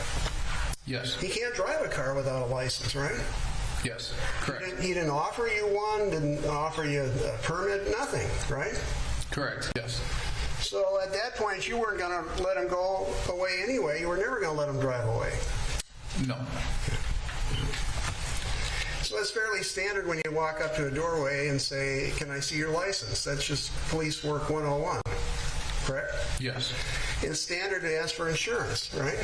Yes. He can't drive a car without a license, right? Yes. Correct. He didn't offer you one, didn't offer you a permit, nothing, right? Correct. Yes. So at that point, you weren't going to let him go away anyway. You were never going to let him drive away. No. So it's fairly standard when you walk up to a doorway and say, "Can I see your license?" That's just police work 101, correct? Yes. It's standard to ask for insurance, right?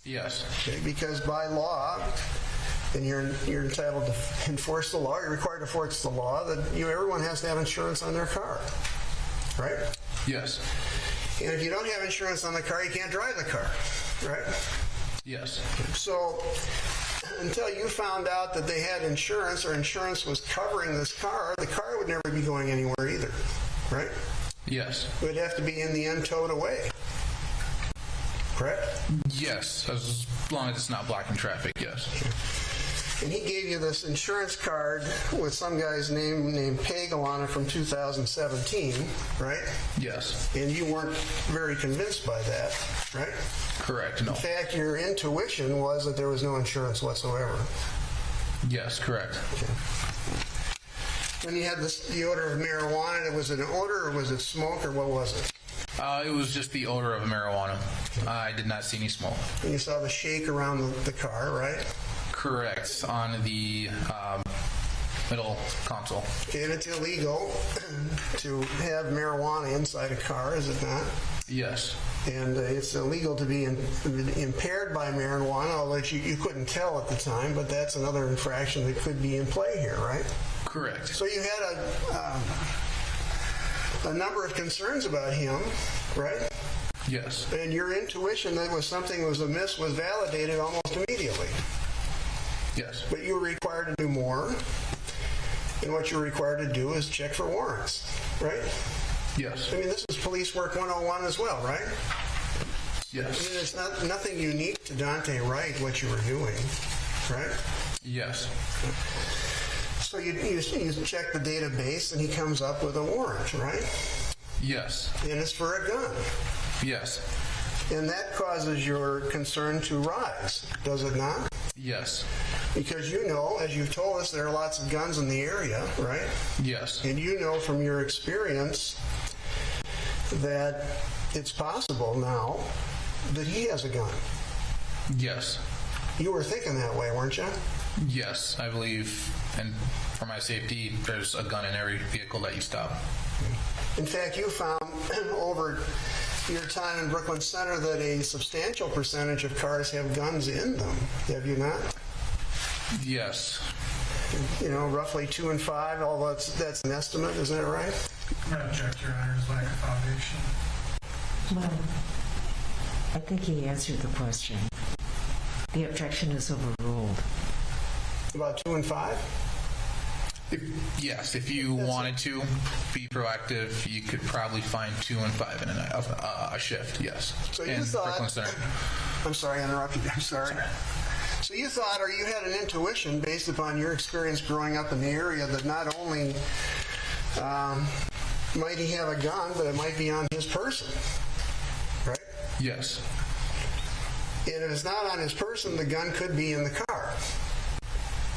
Yes. Okay, because by law, and you're entitled to enforce the law, you're required to enforce the law, that everyone has to have insurance on their car, right? Yes. And if you don't have insurance on the car, you can't drive the car, right? Yes. So until you found out that they had insurance or insurance was covering this car, the car would never be going anywhere either, right? Yes. It would have to be in the end towed away, correct? Yes, as long as it's not blocking traffic, yes. And he gave you this insurance card with some guy's name named Pagel on it from 2017, right? Yes. And you weren't very convinced by that, right? Correct, no. In fact, your intuition was that there was no insurance whatsoever. Yes, correct. Okay. When you had the odor of marijuana, was it an odor or was it smoke or what was it? It was just the odor of marijuana. I did not see any smoke. And you saw the shake around the car, right? Correct, on the middle console. Okay, and it's illegal to have marijuana inside a car, is it not? Yes. And it's illegal to be impaired by marijuana, although you couldn't tell at the time, but that's another infraction that could be in play here, right? Correct. So you had a number of concerns about him, right? Yes. And your intuition that something was amiss was validated almost immediately. Yes. But you were required to do more, and what you're required to do is check for warrants, right? Yes. I mean, this is police work 101 as well, right? Yes. I mean, it's nothing unique to Duante Wright, what you were doing, right? Yes. So you check the database, and he comes up with a warrant, right? Yes. And it's for a gun. Yes. And that causes your concern to rise, does it not? Yes. Because you know, as you've told us, there are lots of guns in the area, right? Yes. And you know from your experience that it's possible now that he has a gun. Yes. You were thinking that way, weren't you? Yes, I believe, and for my safety, there's a gun in every vehicle that you stop. In fact, you found over your time in Brooklyn Center that a substantial percentage of cars have guns in them. Have you not? Yes. You know, roughly 2 in 5, although that's an estimate, isn't that right? I object, Your Honor's lack of foundation. Well, I think he answered the question. The objection is overruled. About 2 in 5? Yes, if you wanted to be proactive, you could probably find 2 and 5 in a shift, yes. So you in thought... Brooklyn Center. I'm sorry, I interrupted you. I'm sorry. So you thought, or you had an intuition based upon your experience growing up in the area that not only might he have a gun, but it might be on his person, right? Yes. And if it's not on his person, the gun could be in the car,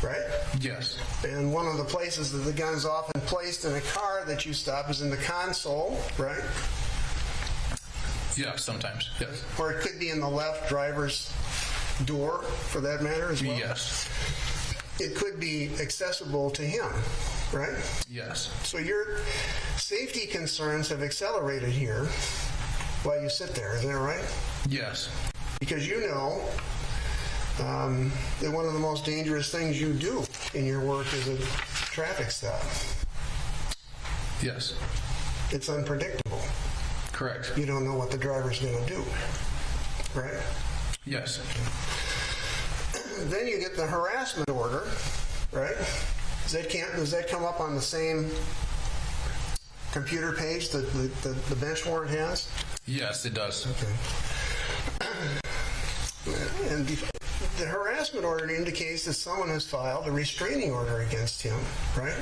right? Yes. And one of the places that the gun is often placed in a car that you stop is in the console, right? Yeah, sometimes, yes. Or it could be in the left driver's door, for that matter, as well. Yes. It could be accessible to him, right? Yes. So your safety concerns have accelerated here while you sit there, isn't that right? Yes. Because you know that one of the most dangerous things you do in your work is a traffic stop. Yes. It's unpredictable. Correct. You don't know what the driver's going to do, right? Yes. Then you get the harassment order, right? Does that come up on the same computer page that the bench warrant has? Yes, it does. Okay. And the harassment order indicates that someone has filed a restraining order against him, right?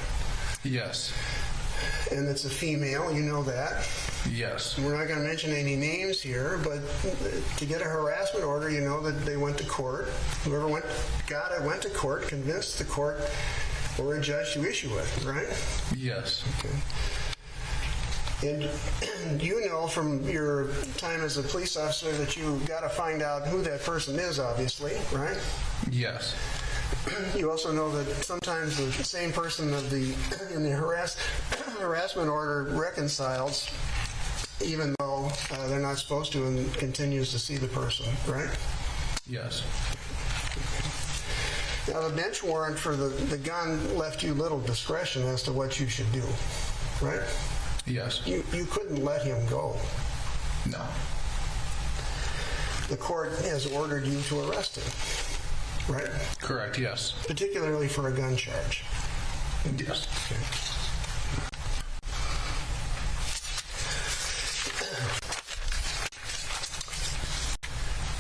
Yes. And it's a female, you know that. Yes. We're not going to mention any names here, but to get a harassment order, you know that they went to court. Whoever got it went to court, convinced the court or a judge to issue it, right? Yes. Okay. And you know from your time as a police officer that you got to find out who that person is, obviously, right? Yes. You also know that sometimes the same person in the harassment order reconciles, even though they're not supposed to, and continues to see the person, right? Yes. Now, the bench warrant for the gun left you little discretion as to what you should do, right? Yes. You couldn't let him go. No. The court has ordered you to arrest him, right? Correct, yes. Particularly for a gun charge. Yes. Okay.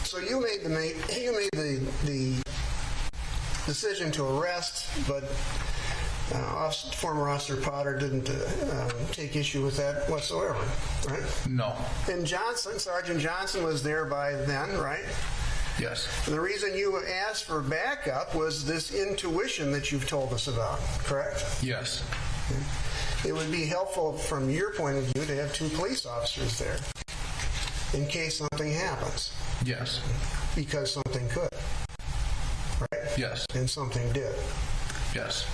So you made the decision to arrest, but former Officer Potter didn't take issue with that whatsoever, right? No. And Sergeant Johnson was there by then, right? Yes. And the reason you asked for backup was this intuition that you've told us about, correct? Yes. It would be helpful from your point of view to have 2 police officers there in case something happens. Yes. Because something could, right? Yes. And something did. Yes.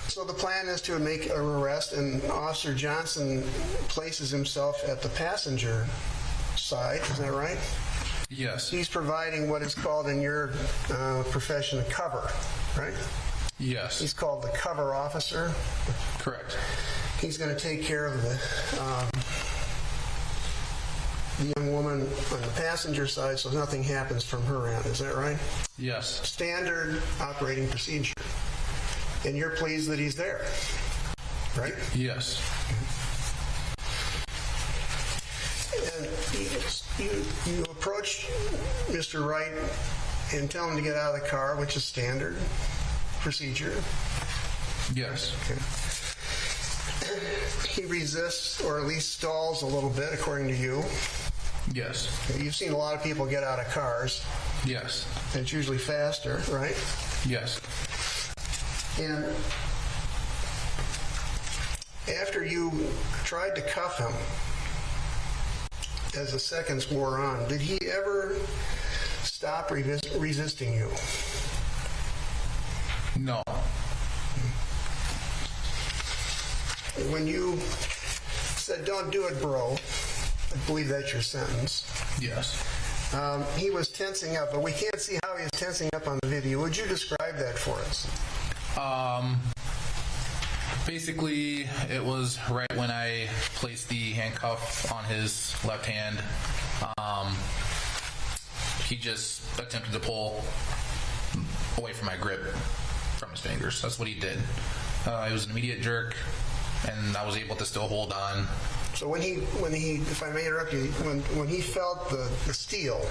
So the plan is to make an arrest, and Officer Johnson places himself at the passenger side, is that right? Yes. He's providing what is called in your profession a cover, right? Yes. He's called the cover officer. Correct. He's going to take care of the young woman on the passenger side so nothing happens from her end, is that right? Yes. Standard operating procedure. And you're pleased that he's there, right? Yes. And you approach Mr. Wright and tell him to get out of the car, which is standard procedure. Yes. Okay. He resists, or at least stalls a little bit, according to you. Yes. Okay. You've seen a lot of people get out of cars. Yes. And it's usually faster, right? Yes. And after you tried to cuff him, as the seconds wore on, did he ever stop resisting you? No. When you said, "Don't do it, bro," I believe that's your sentence. Yes. He was tensing up, but we can't see how he was tensing up on the video. Would you describe that for us? Basically, it was right when I placed the handcuff on his left hand. He just attempted to pull away from my grip from his fingers. That's what he did. It was an immediate jerk, and I was able to still hold on. So when he, if I may interrupt you, when he felt the steel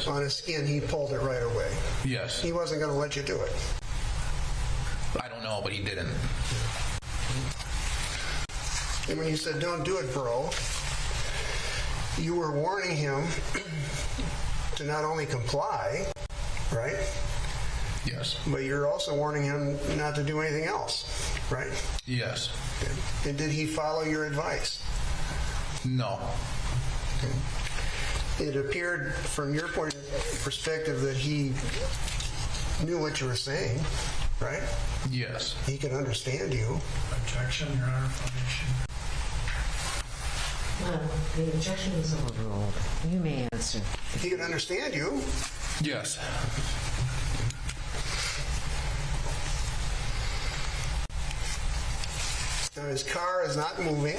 on his skin, he pulled it right away. Yes. He wasn't going to let you do it. I don't know, but he didn't. And when you said, "Don't do it, bro," you were warning him to not only comply, right? Yes. But you're also warning him not to do anything else, right? Yes. Okay. And did he follow your advice? No. Okay. It appeared from your point of perspective that he knew what you were saying, right? Yes. He could understand you. Objection, Your Honor. Foundation. The objection is overruled. You may answer. He could understand you. Yes. Now his car is not moving.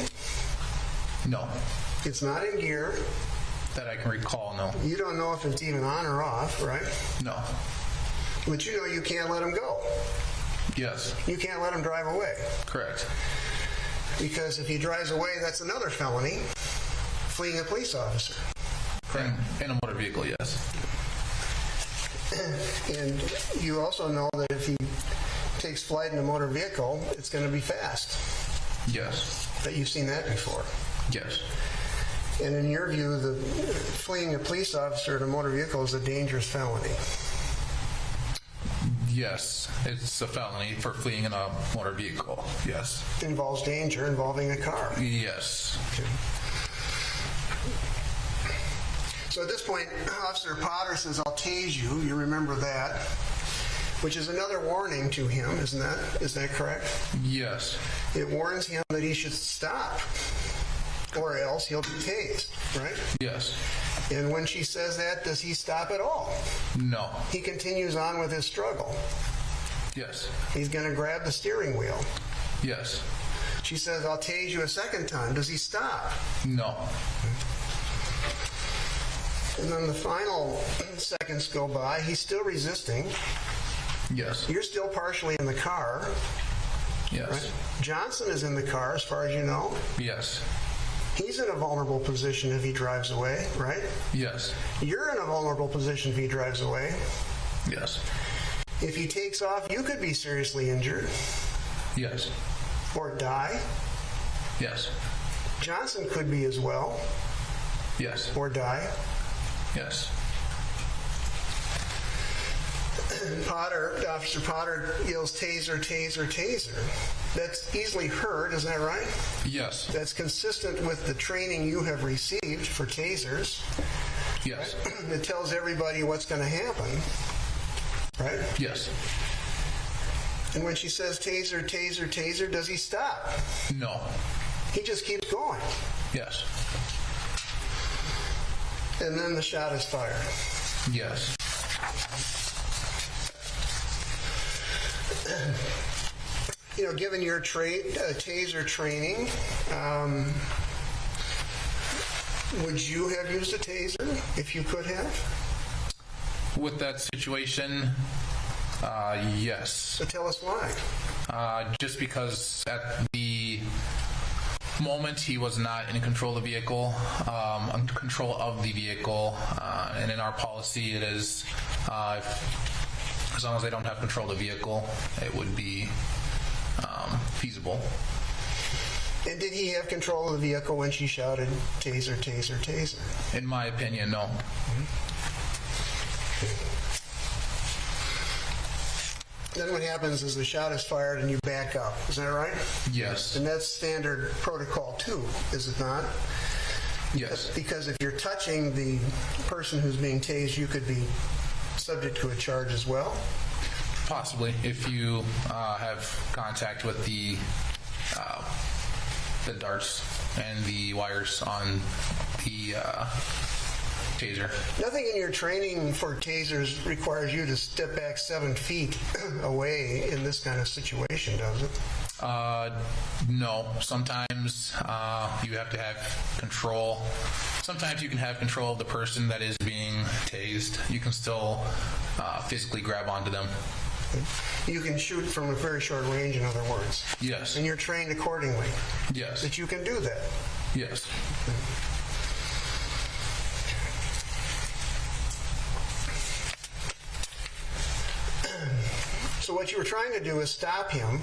No. It's not in gear. That I can recall, no. You don't know if it's even on or off, right? No. But you know you can't let him go. Yes. You can't let him drive away. Correct. Because if he drives away, that's another felony, fleeing a police officer. Correct. In a motor vehicle, yes. And you also know that if he takes flight in a motor vehicle, it's going to be fast. Yes. But you've seen that before. Yes. And in your view, the fleeing a police officer in a motor vehicle is a dangerous felony. Yes, it's a felony for fleeing in a motor vehicle. Yes. Involves danger involving a car. Yes. Okay. So at this point, Officer Potter says, "I'll tase you." You remember that, which is another warning to him, isn't that? Is that correct? Yes. It warns him that he should stop, or else he'll be tased, right? Yes. And when she says that, does he stop at all? No. He continues on with his struggle. Yes. He's going to grab the steering wheel. Yes. She says, "I'll tase you a second time." Does he stop? No. And then the final seconds go by. He's still resisting. Yes. You're still partially in the car. Yes. Right? Johnson is in the car, as far as you know. Yes. He's in a vulnerable position if he drives away, right? Yes. You're in a vulnerable position if he drives away. Yes. If he takes off, you could be seriously injured. Yes. Or die. Yes. Johnson could be as well. Yes. Or die. Yes. Officer Potter yells, "Taser, taser, taser." That's easily heard, isn't that right? Yes. That's consistent with the training you have received for tasers. Yes. Right? It tells everybody what's going to happen, right? Yes. And when she says taser, taser, taser, does he stop? No. He just keeps going. Yes. And then the shot is fired. Yes. You know, given your taser training, would you have used a taser if you could have? With that situation, yes. So tell us why. Just because at the moment he was not in control of the vehicle, under control of the vehicle, and in our policy it is as long as they don't have control of the vehicle, it would be feasible. And did he have control of the vehicle when she shouted, "Taser, taser, taser"? In my opinion, no. Then what happens is the shot is fired and you back up. Is that right? Yes. And that's standard protocol too, is it not? Yes. Because if you're touching the person who's being tased, you could be subject to a charge as well. Possibly, if you have contact with the darts and the wires on the taser. Nothing in your training for tasers requires you to step back 7 feet away in this kind of situation, does it? No. Sometimes you have to have control. Sometimes you can have control of the person that is being tased. You can still physically grab onto them. You can shoot from a very short range, in other words. Yes. And you're trained accordingly. Yes. That you can do that. Yes. So what you were trying to do is stop him.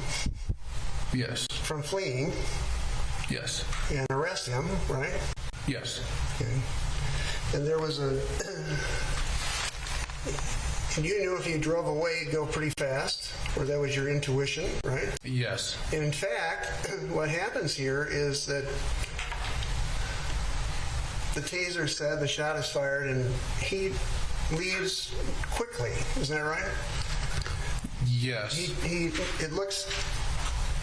Yes. From fleeing. Yes. And arrest him, right? Yes. Okay. And there was a... And you knew if you drove away, you'd go pretty fast, or that was your intuition, right? Yes. And in fact, what happens here is that the taser said the shot is fired, and he leaves quickly. Isn't that right? Yes. It looks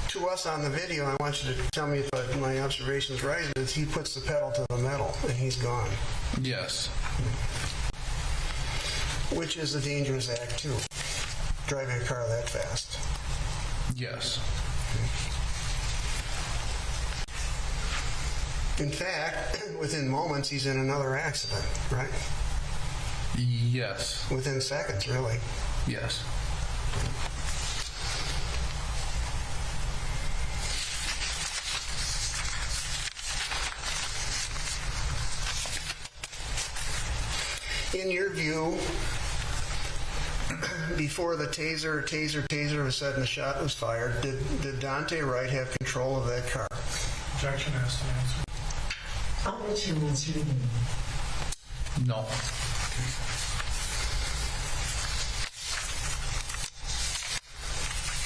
to us on the video, I want you to tell me if my observation's right, is he puts the pedal to the metal, and he's gone. Yes. Which is a dangerous act, too. Driving a car that fast. Yes. In fact, within moments, he's in another accident, right? Yes. Within seconds, really. Yes. In your view, before the taser was said and the shot was fired, did Duante Wright have control of that car? Objection has to answer. I'll let you answer again. No.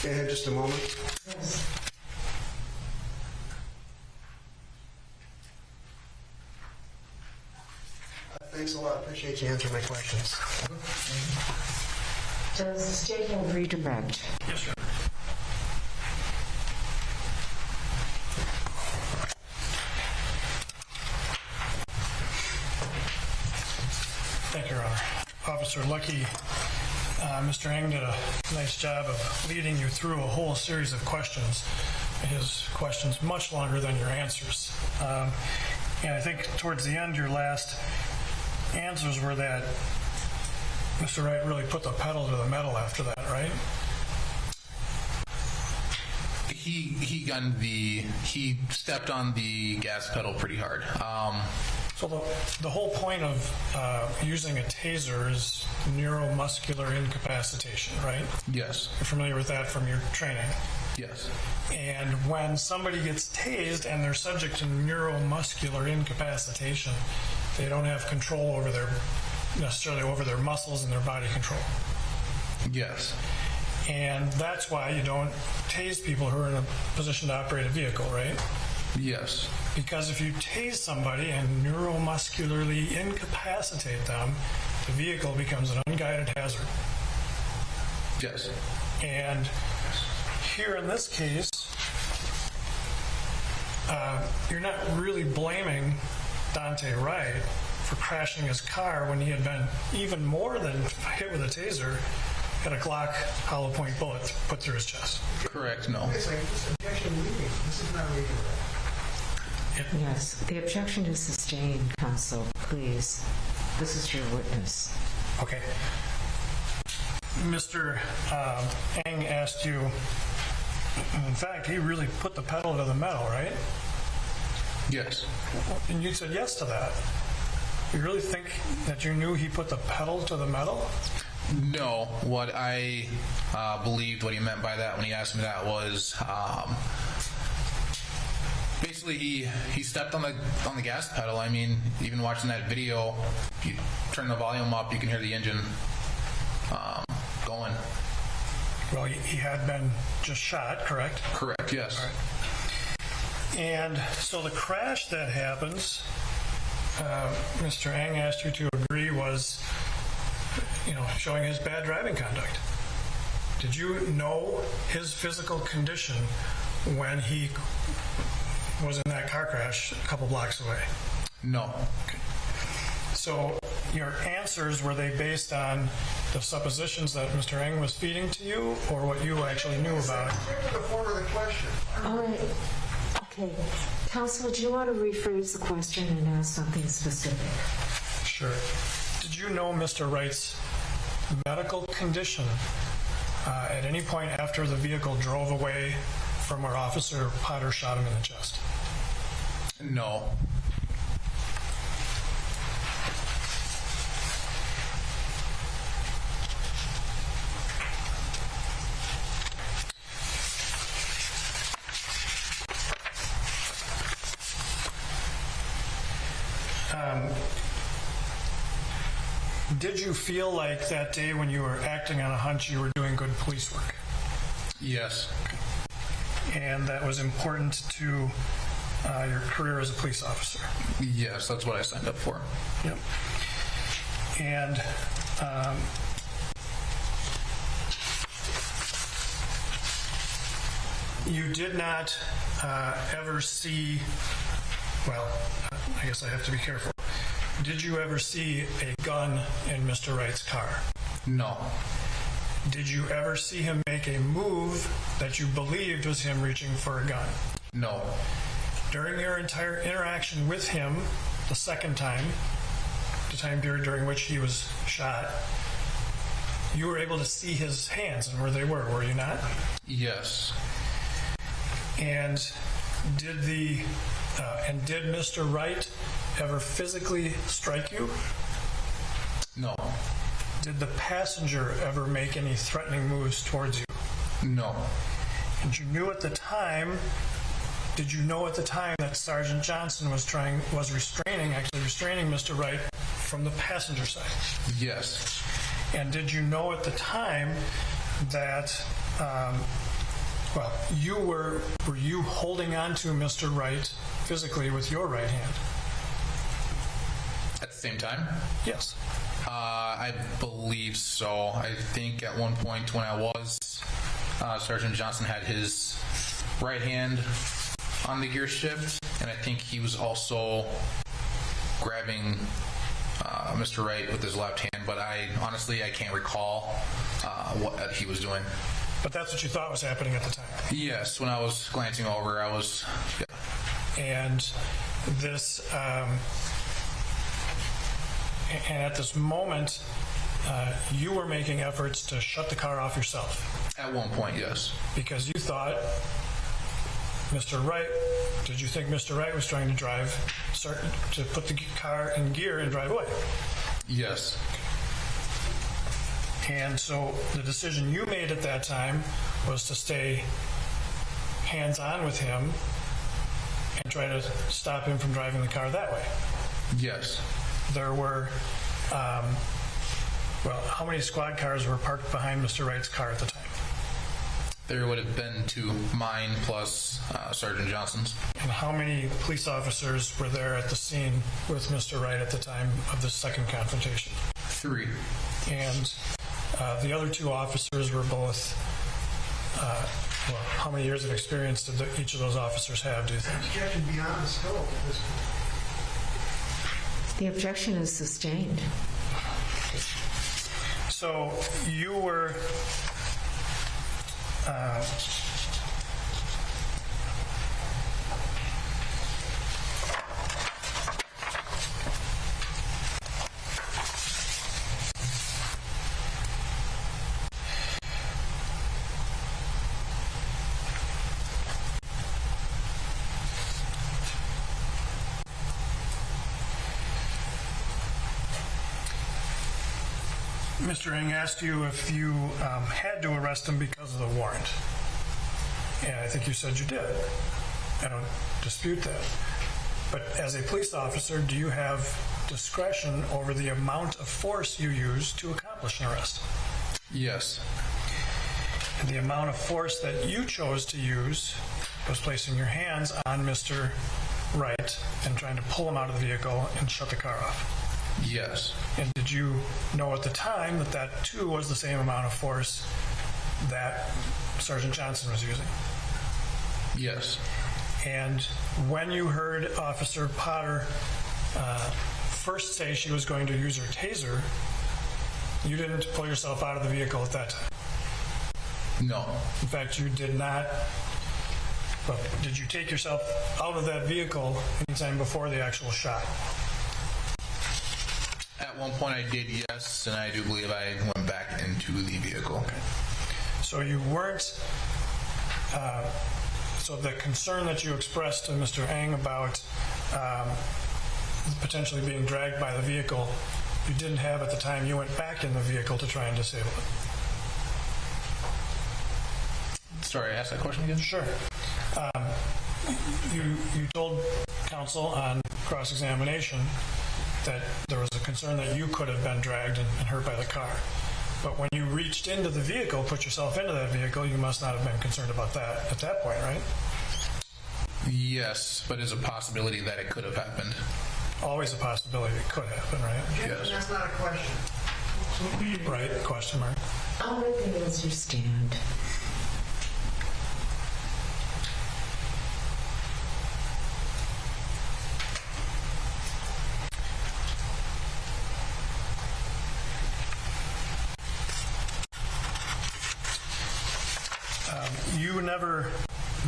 Okay, just a moment. Yes. Thanks a lot. Appreciate you answering my questions. Does the state have redirect? Yes, sir. Thank you, Your Honor. Officer Lucky, Mr. Eng did a nice job of leading you through a whole series of questions. His questions much longer than your answers. And I think towards the end, your last answers were that Mr. Wright really put the pedal to the metal after that, right? He stepped on the gas pedal pretty hard. So the whole point of using a taser is neuromuscular incapacitation, right? Yes. You're familiar with that from your training? Yes. And when somebody gets tased and they're subject to neuromuscular incapacitation, they don't have control over necessarily over their muscles and their body control. Yes. And that's why you don't tase people who are in a position to operate a vehicle, right? Yes. Because if you tase somebody and neuromuscularly incapacitate them, the vehicle becomes an unguided hazard. Yes. And here in this case, you're not really blaming Duante Wright for crashing his car when he had been even more than hit with a taser, had a Glock hollow point bullet put through his chest. Correct, no. This is not reading. Yes, the objection is sustained, counsel. Please. This is your witness. Okay. Mr. Eng asked you, in fact, he really put the pedal to the metal, right? Yes. And you said yes to that. You really think that you knew he put the pedal to the metal? No. What I believed what he meant by that when he asked me that was basically he stepped on the gas pedal. I mean, even watching that video, if you turn the volume up, you can hear the engine going. Well, he had been just shot, correct? Correct, yes. All right. And so the crash that happens, Mr. Eng asked you to agree was, showing his bad driving conduct. Did you know his physical condition when he was in that car crash a couple blocks away? No. Okay. So your answers, were they based on the suppositions that Mr. Eng was feeding to you, or what you actually knew about it? The form of the question. All right. Okay. Counsel, do you want to rephrase the question and ask something specific? Sure. Did you know Mr. Wright's medical condition at any point after the vehicle drove away from where Officer Potter shot him in the chest? No. Did you feel like that day when you were acting on a hunch you were doing good police work? Yes. And that was important to your career as a police officer? Yes, that's what I signed up for. Yep. And you did not ever see, well, I guess I have to be careful. Did you ever see a gun in Mr. Wright's car? No. Did you ever see him make a move that you believed was him reaching for a gun? No. During your entire interaction with him, the second time, the time period during which he was shot, you were able to see his hands and where they were you not? Yes. And did Mr. Wright ever physically strike you? No. Did the passenger ever make any threatening moves towards you? No. And did you know at the time that Sergeant Johnson was restraining Mr. Wright from the passenger side? Yes. And did you know at the time that, were you holding on to Mr. Wright physically with your right hand? At the same time? Yes. I believe so. I think at one point when I was, Sergeant Johnson had his right hand on the gear shift, and I think he was also grabbing Mr. Wright with his left hand, but I can't recall what he was doing. But that's what you thought was happening at the time? Yes, when I was glancing over, I was... Yeah. And this... And at this moment, you were making efforts to shut the car off yourself. At one point, yes. Because you thought did you think Mr. Wright was trying to put the car in gear and drive away? Yes. And so the decision you made at that time was to stay hands-on with him and try to stop him from driving the car that way. Yes. There were, how many squad cars were parked behind Mr. Wright's car at the time? There would have been 2, mine plus Sergeant Johnson's. And how many police officers were there at the scene with Mr. Wright at the time of the second confrontation? 3. And the other 2 officers were both, how many years of experience did each of those officers have, do you think? Objection beyond the scope at this point. The objection is sustained. So you were Mr. Eng asked you if you had to arrest him because of the warrant. And I think you said you did. I don't dispute that. But as a police officer, do you have discretion over the amount of force you use to accomplish an arrest? Yes. And the amount of force that you chose to use was placing your hands on Mr. Wright and trying to pull him out of the vehicle and shut the car off. Yes. And did you know at the time that too was the same amount of force that Sergeant Johnson was using? Yes. And when you heard Officer Potter first say she was going to use her taser, you didn't pull yourself out of the vehicle at that time? No. In fact, you did not. Well, did you take yourself out of that vehicle anytime before the actual shot? At one point I did, yes, and I do believe I went back into the vehicle. Okay. So you weren't, so the concern that you expressed to Mr. Eng about potentially being dragged by the vehicle, you didn't have at the time you went back in the vehicle to try and disable it? Sorry, ask that question again? Sure. You told counsel on cross-examination that there was a concern that you could have been dragged and hurt by the car. But when you reached into the vehicle, put yourself into that vehicle, you must not have been concerned about that at that point, right? Yes, but there's a possibility that it could have happened. Always a possibility it could happen, right? Yes. That's not a question. Right, question mark. I'll let the answer stand.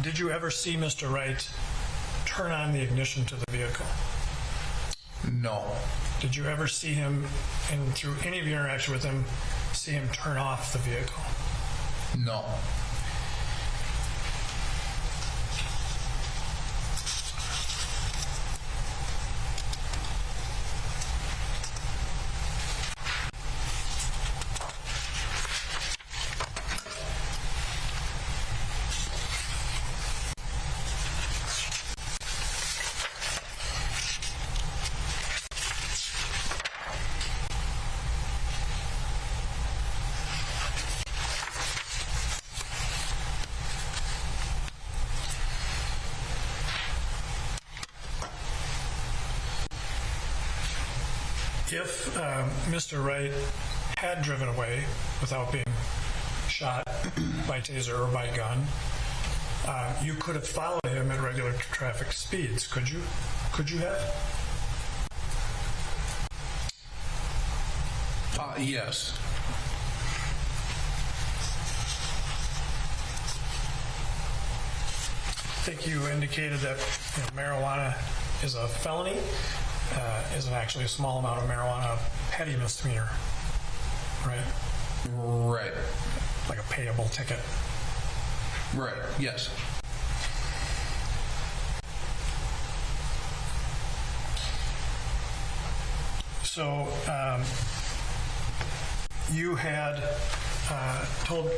Did you ever see Mr. Wright turn on the ignition to the vehicle? No. Did you ever see him, and through any of your interaction with him, see him turn off the vehicle? No. If Mr. Wright had driven away without being shot by taser or by gun, you could have followed him at regular traffic speeds, could you? Could you have? Yes. I think you indicated that marijuana is a felony. Isn't actually a small amount of marijuana a petty misdemeanor, right? Right. Like a payable ticket. Right, yes. So you had told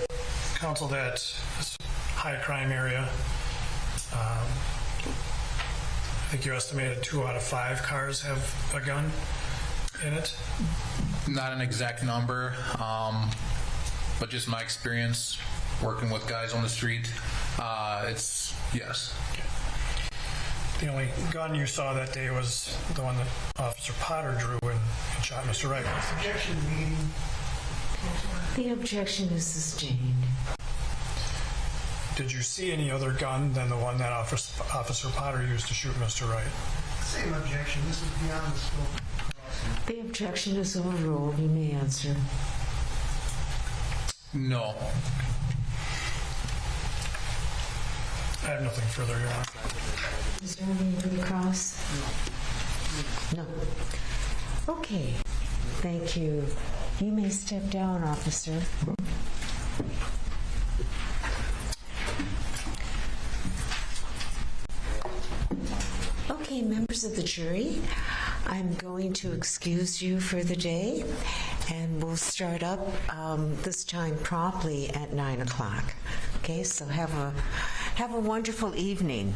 counsel that this high crime area, I think you estimated 2 out of 5 cars have a gun in it? Not an exact number, but just my experience working with guys on the street, it's, yes. Okay. The only gun you saw that day was the one that Officer Potter drew and shot Mr. Wright. Objection, meeting. The objection is sustained. Did you see any other gun than the one that Officer Potter used to shoot Mr. Wright? Same objection. This is beyond the scope. The objection is overruled. You may answer. No. I have nothing further, Your Honor. Is there any cross? No. Okay. Thank you. You may step down, officer. Okay, members of the jury, I'm going to excuse you for the day, and we'll start up this time promptly at 9 o'clock. Okay, so have a wonderful evening.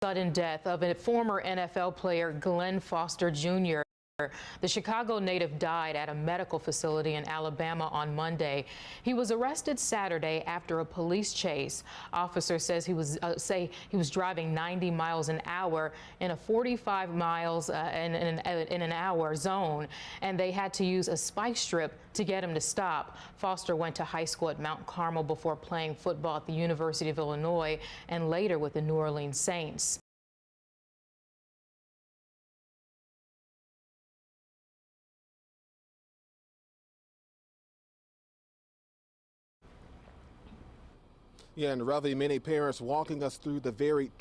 sudden death of a former NFL player, Glenn Foster Jr. The Chicago native died at a medical facility in Alabama on Monday. He was arrested Saturday after a police chase. Officers says he was driving 90 miles an hour in a 45 miles in an hour zone, and they had to use a spike strip to get him to stop. Foster went to high school at Mount Carmel before playing football at the University of Illinois and later with the New Orleans Saints. Yeah, and Ravi, many parents walking us through the very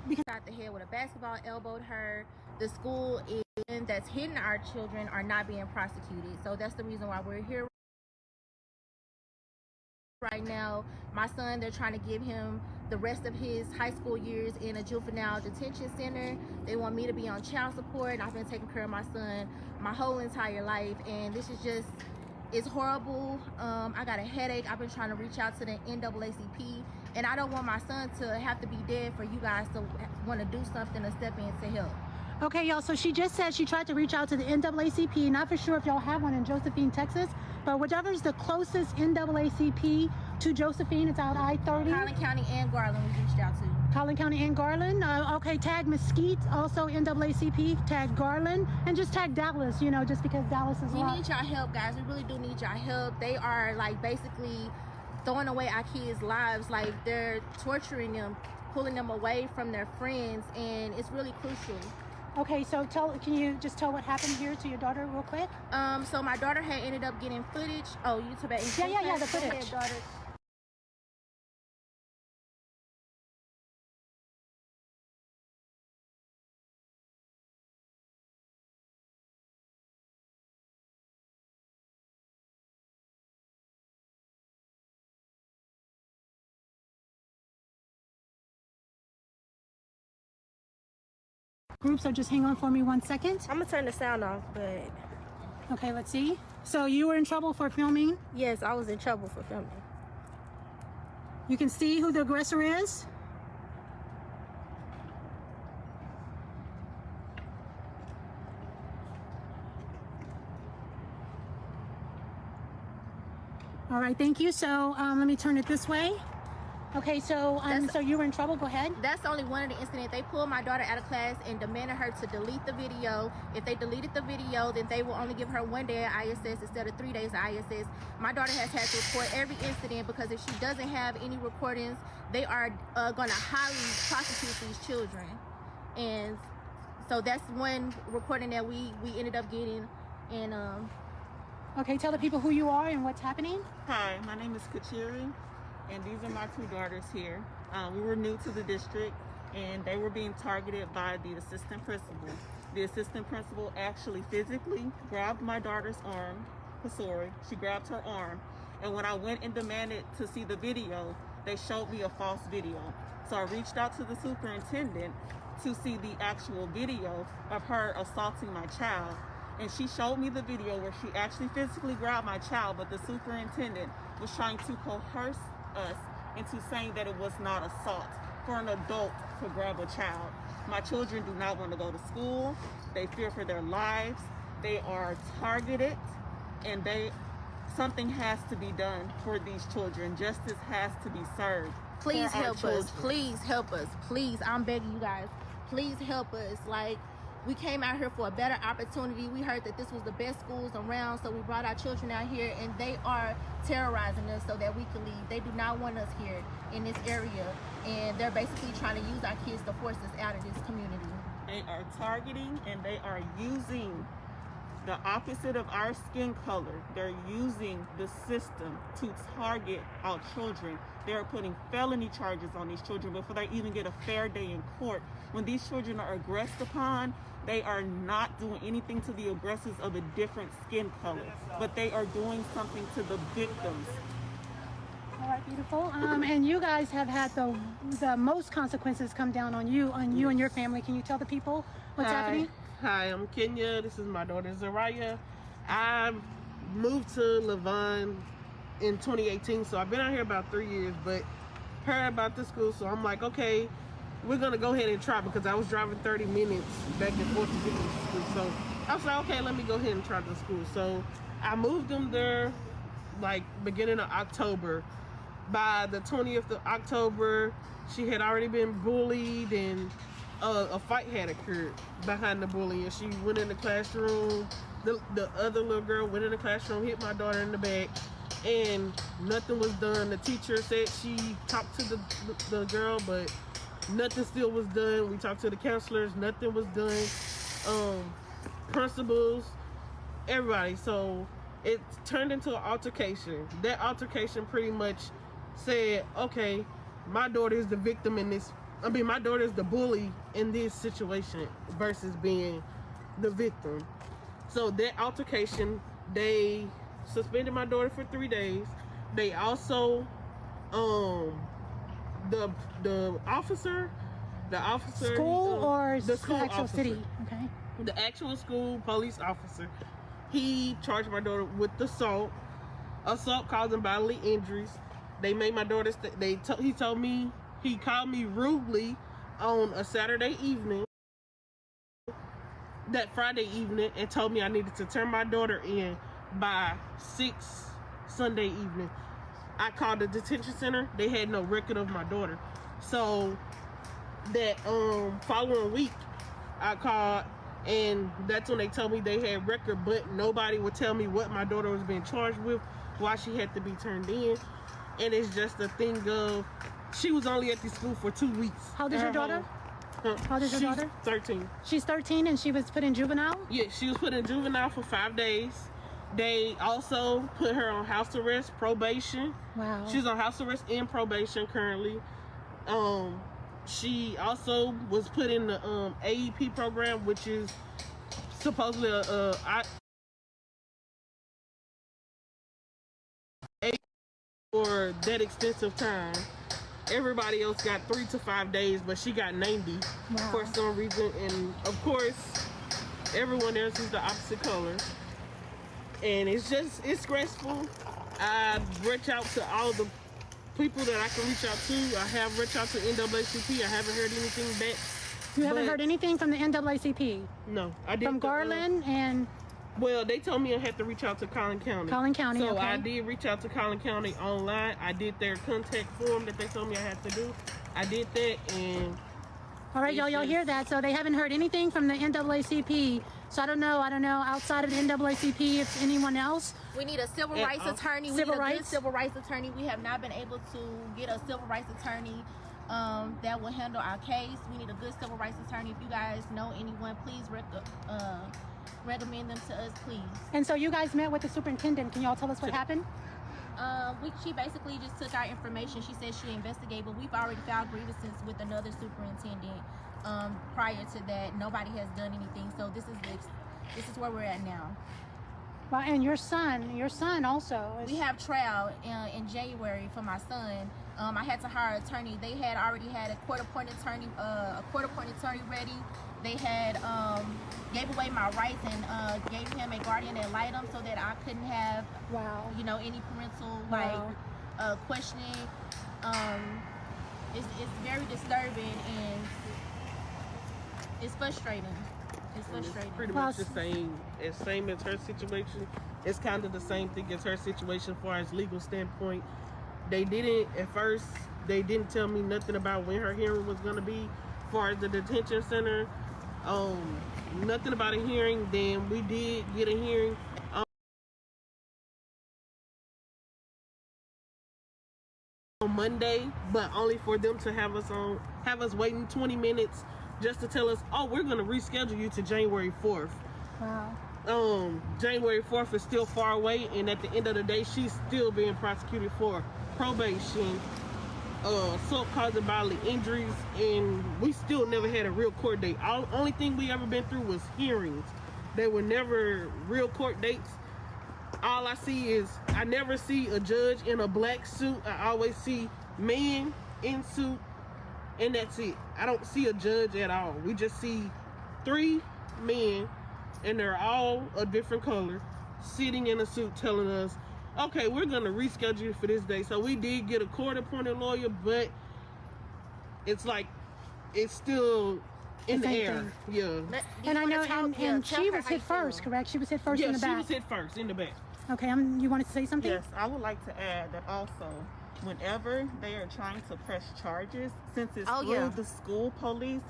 Because out the head with a basketball elbowed her. The school that's hitting our children are not being prosecuted. So that's the reason why we're here right now. My son, they're trying to give him the rest of his high school years in a juvenile detention center. They want me to be on child support, and I've been taking care of my son my whole entire life, and this is just, it's horrible. I got a headache. I've been trying to reach out to the NAACP, and I don't want my son to have to be dead for you guys to want to do something or step in to help. Okay, y'all, so she just said she tried to reach out to the NAACP. Not for sure if y'all have one in Josephine, Texas, but whichever's the closest NAACP to Josephine, it's out I-30. Collin County and Garland we reached out to. Collin County and Garland. Okay, tag Mesquite, also NAACP, tag Garland, and just tag Dallas, you know, just because Dallas is We need y'all help, guys. We really do need y'all help. They are, like, basically throwing away our kids' lives. Like, they're torturing them, pulling them away from their friends, and it's really crucial. Okay, so can you just tell what happened here to your daughter real quick? So my daughter had ended up getting footage. Oh, YouTube. Yeah, the footage. Go ahead, daughter. Group, so just hang on for me 1 second. I'm gonna turn the sound off, but... Okay, let's see. So you were in trouble for filming? Yes, I was in trouble for filming. You can see who the aggressor is? All right, thank you. So let me turn it this way. Okay, so so you were in trouble. Go ahead. That's only one of the incidents. They pulled my daughter out of class and demanded her to delete the video. If they deleted the video, then they will only give her 1 day at ISS instead of 3 days at ISS. My daughter has had to report every incident because if she doesn't have any recordings, they are going to highly prosecute these children. And so that's one recording that we ended up getting. And okay, tell the people who you are and what's happening. Hi, my name is Kachiri. And these are my two daughters here. We were new to the district, and they were being targeted by the assistant principal. The assistant principal actually physically grabbed my daughter's arm, Kasori. She grabbed her arm. And when I went and demanded to see the video, they showed me a false video. So I reached out to the superintendent to see the actual video of her assaulting my child. And she showed me the video where she actually physically grabbed my child, but the superintendent was trying to coerce us into saying that it was not assault. for an adult to grab a child. My children do not want to go to school. They fear for their lives. They are targeted, and something has to be done for these children. Justice has to be served. Please for our help us. children. Please help us. Please, I'm begging you guys. Please help us. Like, we came out here for a better opportunity. We heard that this was the best schools around, so we brought our children out here, and they are terrorizing us so that we can leave. They do not want us here in this area, and they're basically trying to use our kids to force us out of this community. They are targeting, and they are using the opposite of our skin color. They're using the system to target our children. They're putting felony charges on these children before they even get a fair day in court. When these children are aggressed upon, they are not doing anything to the aggressors of a different skin color, but they are doing something to the victims. All right, beautiful. And you guys have had the most consequences come down on you and your family. Can you tell the people what's happening? Hi, I'm Kenya. This is my daughter, Zariah. I moved to Levon in 2018, so I've been out here about 3 years, but heard about the school, so I'm like, okay, we're going to go ahead and try, because I was driving 30 minutes back and forth to get to the school. So I was like, okay, let me go ahead and try the school. So I moved them there like beginning of October. By the 20th of October, she had already been bullied, and a fight had occurred behind the bullying. She went in the classroom. The other little girl went in the classroom, hit my daughter in the back, and nothing was done. The teacher said she talked to the girl, but nothing still was done. We talked to the counselors, nothing was done. Principals, everybody. So it turned into an altercation. That altercation pretty much said, okay, my daughter is the victim in this. I mean, my daughter is the bully in this situation versus being the victim. So that altercation, they suspended my daughter for 3 days. They also, the officer, School or the school actual officer, city? Okay. the actual school police officer, he charged my daughter with assault causing bodily injuries. They made my daughter. He called me rudely on a Saturday evening, that Friday evening, and told me I needed to turn my daughter in by 6 Sunday evening. I called the detention center. They had no record of my daughter. So that following week, I called, and that's when they told me they had record, but nobody would tell me what my daughter was being charged with, why she had to be turned in. And it's just a thing of, she was only at the school for 2 weeks. How old is your daughter? How old is your daughter? 13. She's 13 and she was put in juvenile? Yeah, she was put in juvenile for 5 days. They also put her on house arrest, probation. Wow. She's on house arrest and probation currently. She also was put in the AEP program, which is supposedly for that extensive time. Everybody else got 3 to 5 days, but she got 90 for some reason. And of course, everyone else is the opposite color. And it's stressful. I reach out to all the people that I can reach out to. I have reached out to NAACP. I haven't heard anything back. You haven't heard anything from the NAACP? No, I did. From Garland and... Well, they told me I had to reach out to Collin County. Collin County, so okay. I did reach out to Collin County online. I did their contact form that they told me I had to do. I did that, and... All right, y'all hear that? So they haven't heard anything from the NAACP. So I don't know, outside of the NAACP, if anyone else. We need a civil rights attorney. We need a good civil rights attorney. We have not been able to get a civil rights attorney that will handle our case. We need a good civil rights attorney. If you guys know anyone, please recommend them to us, please. And so you guys met with the superintendent. Can y'all tell us what happened? She basically just took our information. She said she investigated, but we've already filed grievances with another superintendent. Prior to that, nobody has done anything. So this is where we're at now. Well, and your son also. We have trial in January for my son. I had to hire an attorney. They had already had a court-appointed attorney ready. They had gave away my rights and gave him a guardian ad litem so that I couldn't have, any parental questioning. It's very disturbing and it's frustrating. It's frustrating. Pretty much the same as her situation. It's kind of the same thing as her situation as far as legal standpoint. They didn't tell me nothing about when her hearing was going to be as far as the detention center. Nothing about a hearing. Then we did get a hearing on Monday, but only for them to have us waiting 20 minutes just to tell us, oh, we're going to reschedule you to January 4th. Wow. January 4th is still far away, and at the end of the day, she's still being prosecuted for probation, assault causing bodily injuries, and we still never had a real court date. Only thing we ever been through was hearings. They were never real court dates. All I see is, I never see a judge in a black suit. I always see men in suit, and that's it. I don't see a judge at all. We just see 3 men, and they're all a different color, sitting in a suit telling us, okay, we're going to reschedule you for this day. So we did get a court-appointed lawyer, but it's like, it's still in the air. Yeah. And I know, and she was hit first, correct? She was hit first in the back. Yeah, she was hit first in the back. Okay, you wanted to say something? Yes, I would like to add that also, whenever they are trying to press charges, since it's through the school police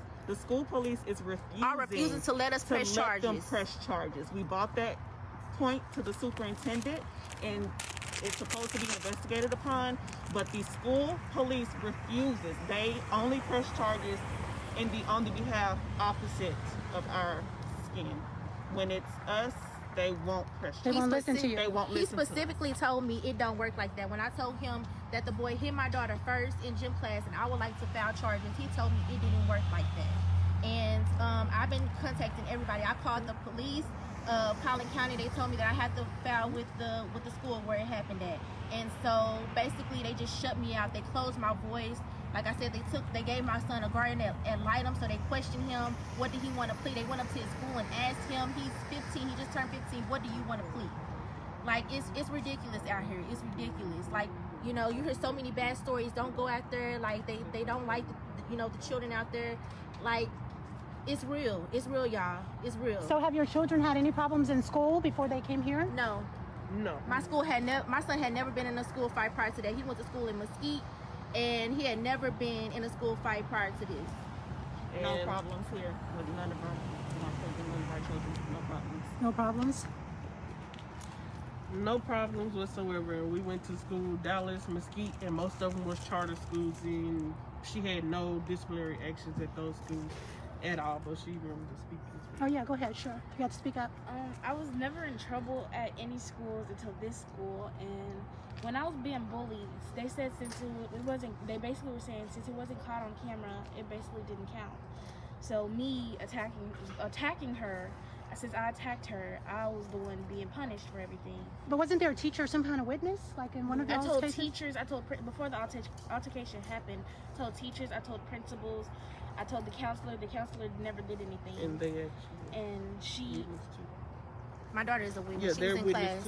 is refusing to let us press charges. Them press charges. We brought that point to the superintendent, and it's supposed to be investigated upon, but the school police refuses. They only press charges on the behalf opposite of our skin. When it's us, they won't press charges. They won't listen to you. He specifically told me it don't work like that. When I told him that the boy hit my daughter first in gym class and I would like to file charges, he told me it didn't work like that. And I've been contacting everybody. I called the police, Collin County. They told me that I had to file with the school where it happened at. And so basically they just shut me out. They closed my voice. Like I said, they gave my son a guardian ad litem, so they questioned him. What did he want to plead? They went up to his school and asked him. He's 15. He just turned 15. What do you want to plead? Like, it's ridiculous out here. It's ridiculous. Like, you know, you hear so many bad stories. Don't go out there. Like, they don't like, the children out there. Like, it's real. It's real, y'all. It's real. So have your children had any problems in school before they came here? No. My son had never been in a school fight prior to that. He went to school in Mesquite, and he had never been in a school fight prior to this. No problems here with none of our children. No problems. No problems? No problems whatsoever. We went to school, Dallas, Mesquite, and most of them was charter schools, and she had no disciplinary actions at those schools at all, but she wanted to speak this week. Oh yeah, go ahead, sure. You got to speak up. I was never in trouble at any schools until this school, and when I was being bullied, they said they basically were saying since it wasn't caught on camera, it basically didn't count. So me attacking her, since I attacked her, I was the one being punished for everything. But wasn't there a teacher or some kind of witness, like in one of those cases? Teachers, before the altercation happened, I told teachers, I told principals, I told the counselor never did anything. And she... My daughter is a witness. Yeah, she was in class.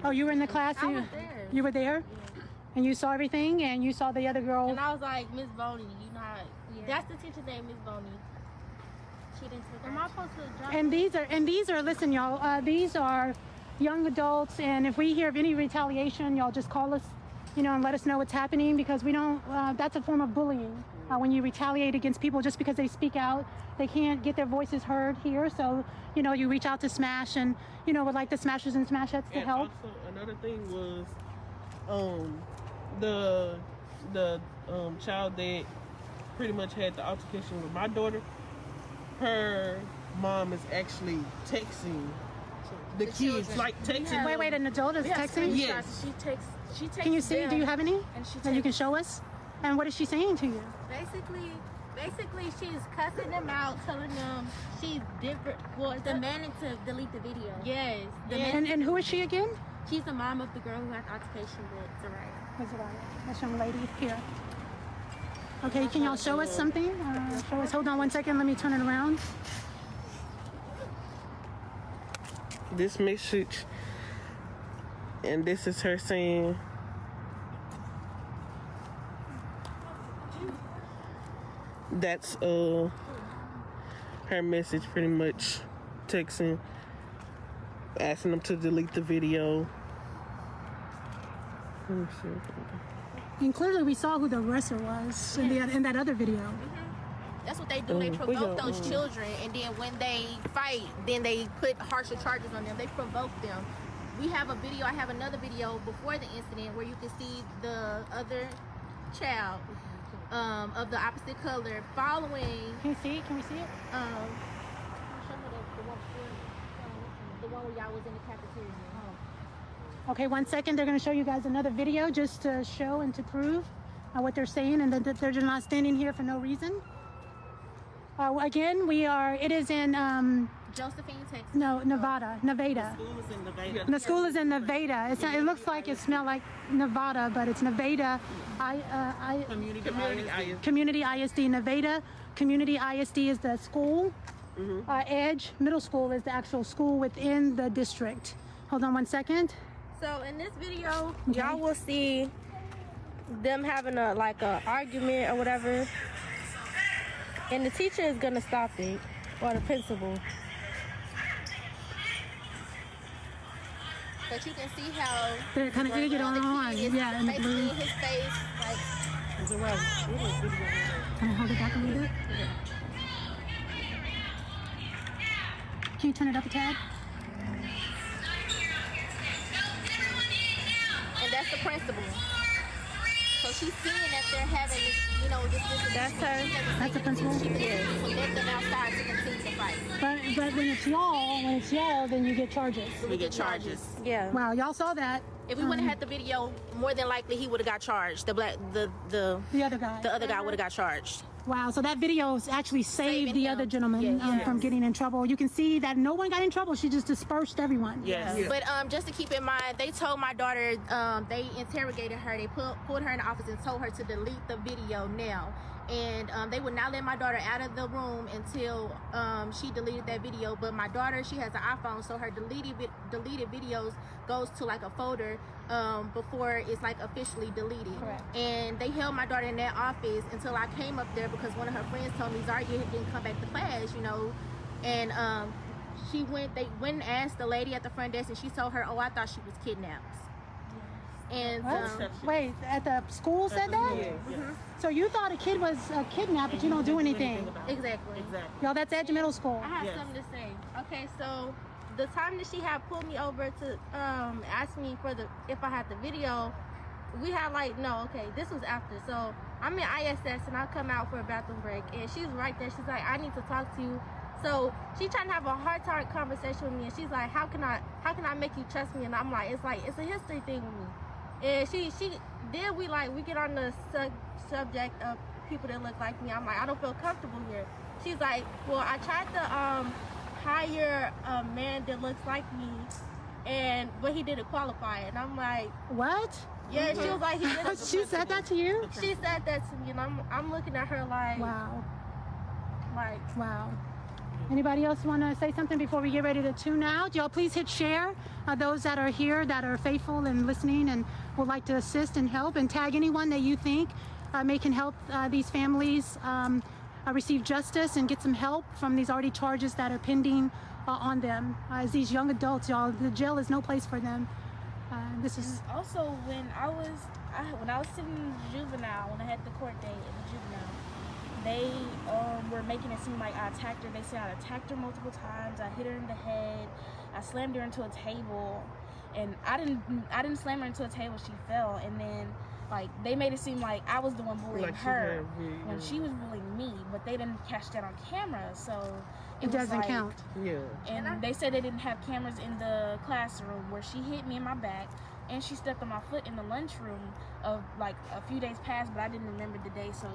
Oh, you were in the class? I was there. You were there? Yeah. And you saw everything, and you saw the other girl? And I was like, Miss Boney, you know how... Yeah. That's the teacher's name, Miss Boney. She didn't take Am I supposed to drop And these are, listen, y'all, these are young adults, and if we hear of any retaliation, y'all just call us, and let us know what's happening, because we don't, that's a form of bullying. When you retaliate against people just because they speak out, they can't get their voices heard here. So, you reach out to SMASH and, would like the Smashers and Smashettes to help. Also, another thing was, the child that pretty much had the altercation with my daughter, her mom is actually texting the kids, children. Like texting. Yeah. Wait, an adult is texting? Yes. She texts Can you see? Do you have any that you can show us? And what is she saying to you? Basically, she's cussing them out, telling them she's different. Well, demanding to delete the video. Yes. And who is she again? She's the mom of the girl who had the altercation with Zaraya. This young lady here. Okay, can y'all show us something? Hold on 1 second. Let me turn it around. This message, and this is her saying, that's her message, pretty much texting, asking them to delete the video. Let me see. And clearly we saw who the aggressor was in that other video. That's what they do. They provoke those children, and then when they fight, then they put harsher charges on them. They provoke them. We have a video. I have another video before the incident where you can see the other child of the opposite color following. Can you see it? Can we see it? The one where y'all was in the cafeteria. Okay, 1 second. They're going to show you guys another video just to show and to prove what they're saying, and that they're just not standing here for no reason. Again, it is in Josephine, Texas. No, Nevada. The school is in Nevada. The school is in Nevada. It looks like it smelled like Nevada, but it's Nevada. Community ISD. Nevada Community ISD is the school. Edge Middle School is the actual school within the district. Hold on 1 second. So in this video, y'all will see them having a argument or whatever, and the teacher is gonna stop it, or the principal. But you can see how they're kind of egging on. Yeah, in the blue. His face, Can I hold it back a little bit? Can you turn it up a tad? and that's the principal. So she's seeing that they're having this, That's her. That's the principal? She to let them outside to continue the fight. But when it's y'all, then you get charges. We get charges. Yeah. Wow, y'all saw that. If we wouldn't have had the video, more than likely he would have got charged. The other guy. The other guy would have got charged. Wow, so that video actually saved the other gentleman from getting in trouble. You can see that no one got in trouble. She just dispersed everyone. Yes. But just to keep in mind, they told my daughter, they interrogated her. They pulled her in the office and told her to delete the video now. And they would not let my daughter out of the room until she deleted that video. But my daughter, she has an iPhone, so her deleted videos goes to like a folder before it's like officially deleted. Correct. And they held my daughter in that office until I came up there because one of her friends told me Zarya didn't come back to class, and they went and asked the lady at the front desk, and she told her, oh, I thought she was kidnapped. And wait, at the school said that? So you thought a kid was kidnapped, but you don't do anything. Exactly. Y'all, that's Edge Middle School. I have something to say. Okay, so the time that she had pulled me over to ask me if I had the video, we had this was after. So I'm in ISS and I come out for a bathroom break, and she's right there. She's like, I need to talk to you. So she's trying to have a hard-time conversation with me, and she's like, how can I make you trust me? And I'm like, it's a history thing with me. And we get on the subject of people that look like me. I'm like, I don't feel comfortable here. She's like, well, I tried to hire a man that looks like me, but he didn't qualify. And I'm like, what? Yeah, she was like, he did. She said that to you? She said that to me, and I'm looking at her like, wow. Wow. Anybody else want to say something before we get ready to tune out? Y'all please hit share. Those that are here that are faithful and listening and would like to assist and help, and tag anyone that you think can help these families receive justice and get some help from these already charges that are pending on them. As these young adults, y'all, the jail is no place for them. This is also when I was sitting in juvenile, when I had the court date in the juvenile, they were making it seem like I attacked her. They said I attacked her multiple times. I hit her in the head. I slammed her into a table, and I didn't slam her into a table. She fell, and then they made it seem like I was the one bullying her when she was bullying me. But they didn't catch that on camera, so it doesn't count. Yeah. And they said they didn't have cameras in the classroom where she hit me in my back. And she stepped on my foot in the lunchroom of a few days past, but I didn't remember the day, so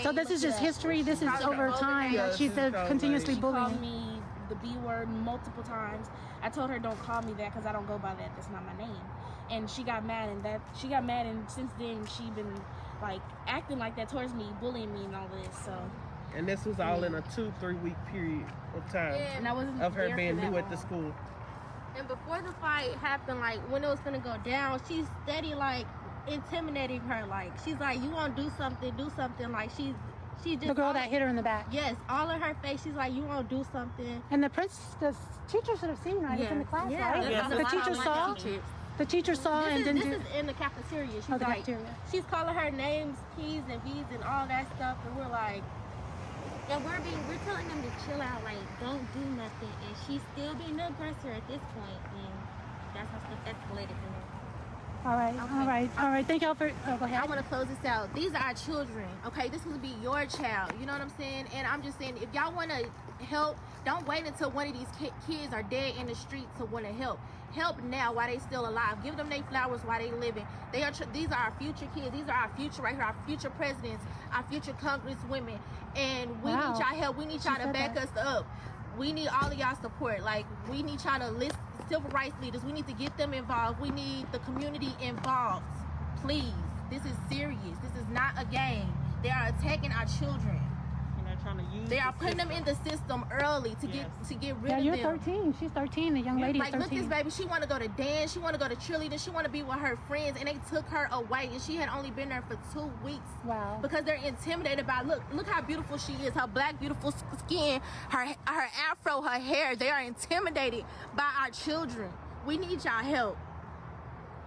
so this is just history. This is over time. She's continuously bullying. She called me the B word multiple times. I told her don't call me that because I don't go by that. That's not my name. And she got mad, and since then she been acting like that towards me, bullying me and all this. So. And this was all in a 2-3 week period of time and I wasn't of her being new long. at the school. And before the fight happened, when it was gonna go down, she's steady intimidating her. She's like, you want to do something. just the girl that hit her in the back. Yes, all in her face. She's like, you won't do something. And the teacher should have seen, right? It's in the class, right? Yeah. The teacher saw. The teacher saw and didn't do. This is in the cafeteria. She's the like, cafeteria. she's calling her names, P's and V's and all that stuff, and we're like, and we're telling them to chill out, like don't do nothing, and she's still being the aggressor at this point, and that's how stuff escalated from there. All right. Thank y'all for. Go ahead. I want to close this out. These are our children, okay? This will be your child. You know what I'm saying? And I'm just saying, if y'all want to help, don't wait until one of these kids are dead in the street to want to help. Help now while they still alive. Give them their flowers while they living. These are our future kids. These are our future right here. Our future presidents. Our future congresswomen. And we need y'all help. We need y'all to back us up. We need all of y'all support. Like, we need y'all to list civil rights leaders. We need to get them involved. We need the community involved. Please. This is serious. This is not a game. They are attacking our children. They are putting them in the system early to get rid of them. Yeah, you're 13. She's 13. The young lady is 13. Like, look, this baby, she want to go to dance. She want to go to cheerleading. She want to be with her friends, and they took her away, and she had only been there for 2 weeks. Wow. Because they're intimidated by, look how beautiful she is. Her black, beautiful skin, her afro, her hair. They are intimidated by our children. We need y'all help.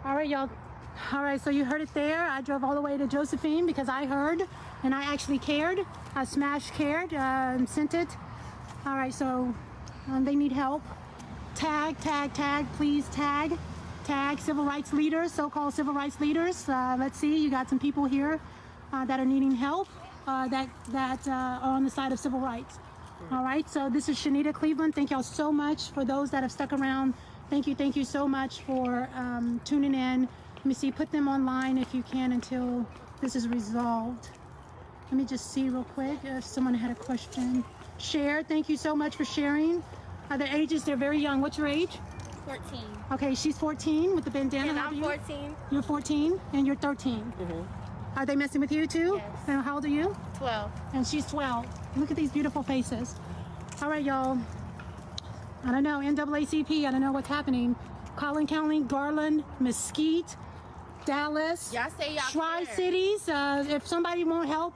All right, y'all. All right, so you heard it there. I drove all the way to Josephine because I heard, and I actually cared. Smash cared and sent it. All right, so they need help. Tag, please tag civil rights leaders, so-called civil rights leaders. Let's see, you got some people here that are needing help that are on the side of civil rights. All right, so this is Shanita Cleveland. Thank y'all so much for those that have stuck around. Thank you so much for tuning in. Let me see, put them online if you can until this is resolved. Let me just see real quick if someone had a question. Share, thank you so much for sharing. Their ages, they're very young. What's your age? 14. Okay, she's 14 with the bandana. And How I'm old are you? 14. You're 14 and you're 13. Mm-hmm. Are they messing with you too? Yes. And how old are you? 12. And she's 12. Look at these beautiful faces. All right, y'all. I don't know, NAACP, I don't know what's happening. Collin County, Garland, Mesquite, Dallas, Y'all say y'all Tri-Cities. If somebody won't help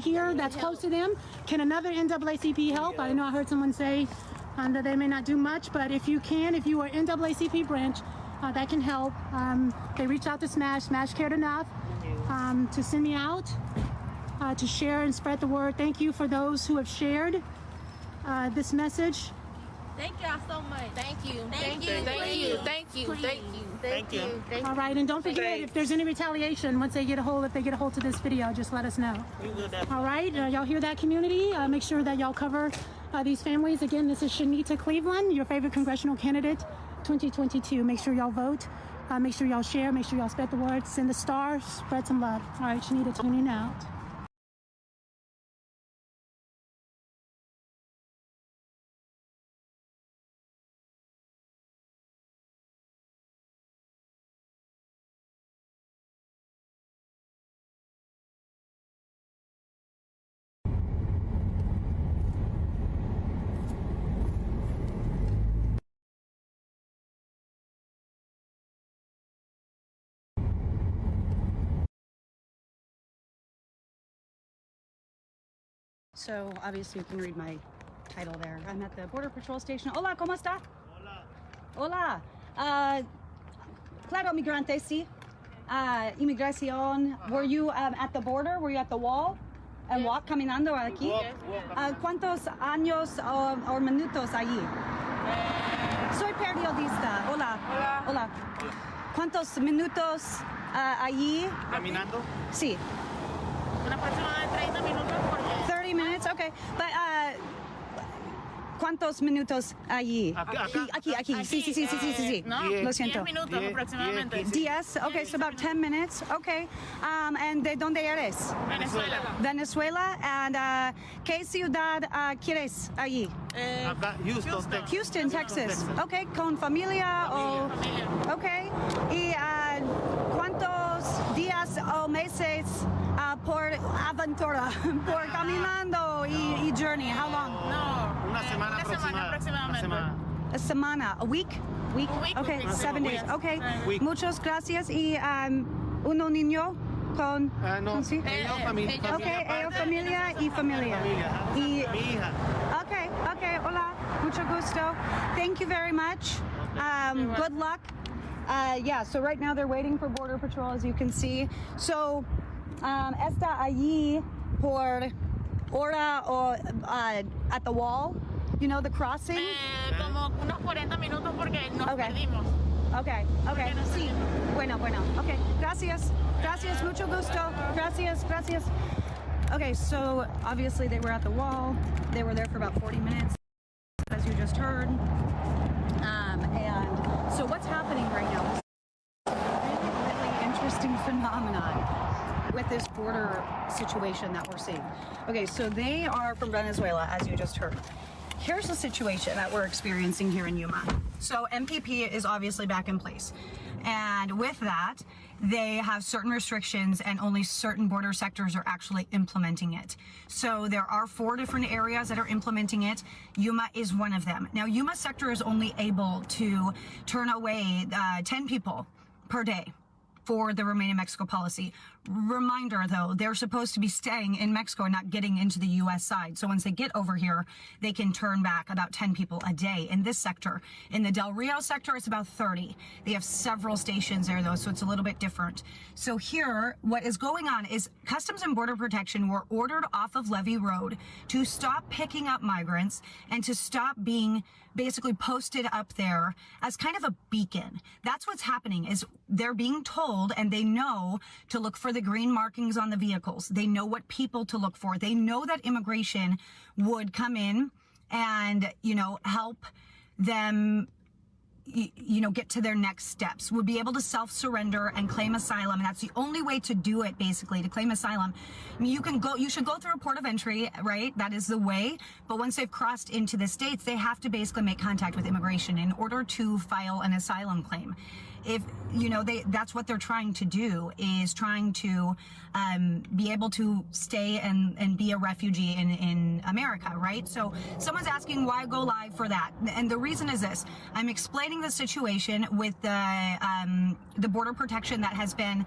here that's close to them, can another NAACP help? I know I heard someone say that they may not do much, but if you can, if you are NAACP branch, that can help. They reached out to Smash cared enough to send me out, to share and spread the word. Thank you for those who have shared this message. Thank y'all so much. Thank you. All right, and don't forget, if there's any retaliation, if they get a hold to this video, just let us know. All right, y'all hear that, community? Make sure that y'all cover these families. Again, this is Shanita Cleveland, your favorite congressional candidate 2022. Make sure y'all vote. Make sure y'all share. Make sure y'all spread the word. Send the stars. Spread some love. All right, Shanita tuning out. So obviously you can read my title there. I'm at the Border Patrol Station. Hola, ¿cómo está? Hola. Claro, migrante, sí. Inmigración. Were you at the border? Were you at the wall? And walk caminando aquí? ¿Cuántos años o minutos allí? Soy periodista. Hola. Hola. ¿Cuántos minutos allí? ¿Caminando? Sí. Una próxima de 30 minutos. 30 minutes, okay. But ¿cuántos minutos allí? Aquí. Sí. No, Lo siento. 10 minutos aproximadamente. 10, okay, so about 10 minutes, okay. And ¿de dónde eres? Venezuela. And ¿qué ciudad quieres allí? Acá, Houston, Texas. Okay, ¿con familia o...? Okay. ¿Y cuántos días o meses por aventura, por caminando y journey? How long? No, una semana aproximadamente. A semana, a week? Okay, 7 days. Okay, muchas gracias. Y uno niño con no. sí? Okay, ellos familia y familia. Okay, hola, mucho gusto. Thank you very much. Good luck. Yeah, so right now they're waiting for Border Patrol, as you can see. So, está allí por hora o at the wall, you know, the crossing? Como unos 40 minutos porque nos perdimos. Okay. Sí. Bueno. Okay. Gracias, mucho gusto. Gracias. Okay, so obviously they were at the wall. They were there for about 40 minutes, as you just heard. And so what's happening right now is a really interesting phenomenon with this border situation that we're seeing. Okay, so they are from Venezuela, as you just heard. Here's the situation that we're experiencing here in Yuma. So MPP is obviously back in place. And with that, they have certain restrictions and only certain border sectors are actually implementing it. So there are 4 different areas that are implementing it. Yuma is one of them. Now, Yuma sector is only able to turn away 10 people per day for the Remain in Mexico policy. Reminder though, they're supposed to be staying in Mexico and not getting into the US side. So once they get over here, they can turn back about 10 people a day in this sector. In the Del Rio sector, it's about 30. They have several stations there though, so it's a little bit different. So here, what is going on is Customs and Border Protection were ordered off of Levee Road to stop picking up migrants and to stop being basically posted up there as kind of a beacon. That's what's happening is they're being told and they know to look for the green markings on the vehicles. They know what people to look for. They know that immigration would come in and, you know, help them, you know, get to their next steps, would be able to self-surrender and claim asylum. And that's the only way to do it, basically, to claim asylum. I mean, you should go through a port of entry, right? That is the way. But once they've crossed into the States, they have to basically make contact with immigration in order to file an asylum claim. If, you know, that's what they're trying to do, is trying to be able to stay and be a refugee in America, right? So someone's asking why go live for that. And the reason is this. I'm explaining the situation with the border protection that has been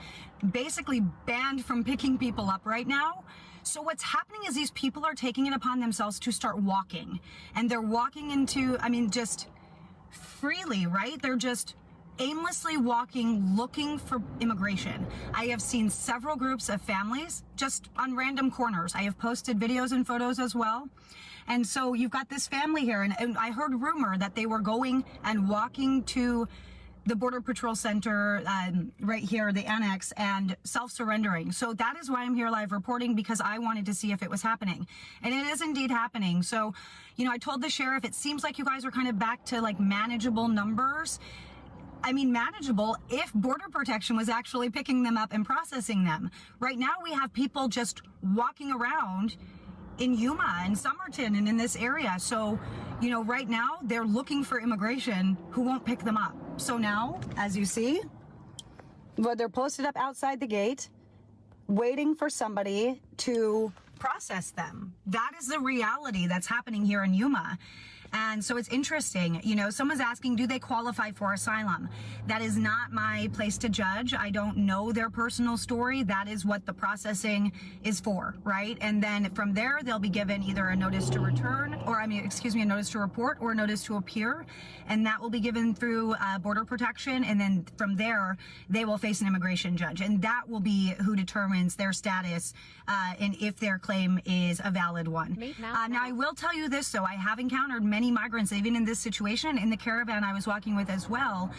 basically banned from picking people up right now. So what's happening is these people are taking it upon themselves to start walking. And they're walking into, I mean, just freely, right? They're just aimlessly walking, looking for immigration. I have seen several groups of families just on random corners. I have posted videos and photos as well. And so you've got this family here, and I heard rumor that they were going and walking to the Border Patrol Center right here, the annex, and self-surrendering. So that is why I'm here live reporting, because I wanted to see if it was happening. And it is indeed happening. So, you know, I told the sheriff, it seems like you guys are kind of back to like manageable numbers. I mean, manageable if Border Protection was actually picking them up and processing them. Right now, we have people just walking around in Yuma and Somerton and in this area. So, you know, right now, they're looking for immigration who won't pick them up. So now, as you see, well, they're posted up outside the gate, waiting for somebody to process them. That is the reality that's happening here in Yuma. And so it's interesting, you know, someone's asking, do they qualify for asylum? That is not my place to judge. I don't know their personal story. That is what the processing is for, right? And then from there, they'll be given either a notice to return, or a notice to report or a notice to appear. And that will be given through Border Protection. And then from there, they will face an immigration judge. And that will be who determines their status and if their claim is a valid one. Now, I will tell you this, though. I have encountered many migrants, even in this situation, in the caravan I was walking with as well.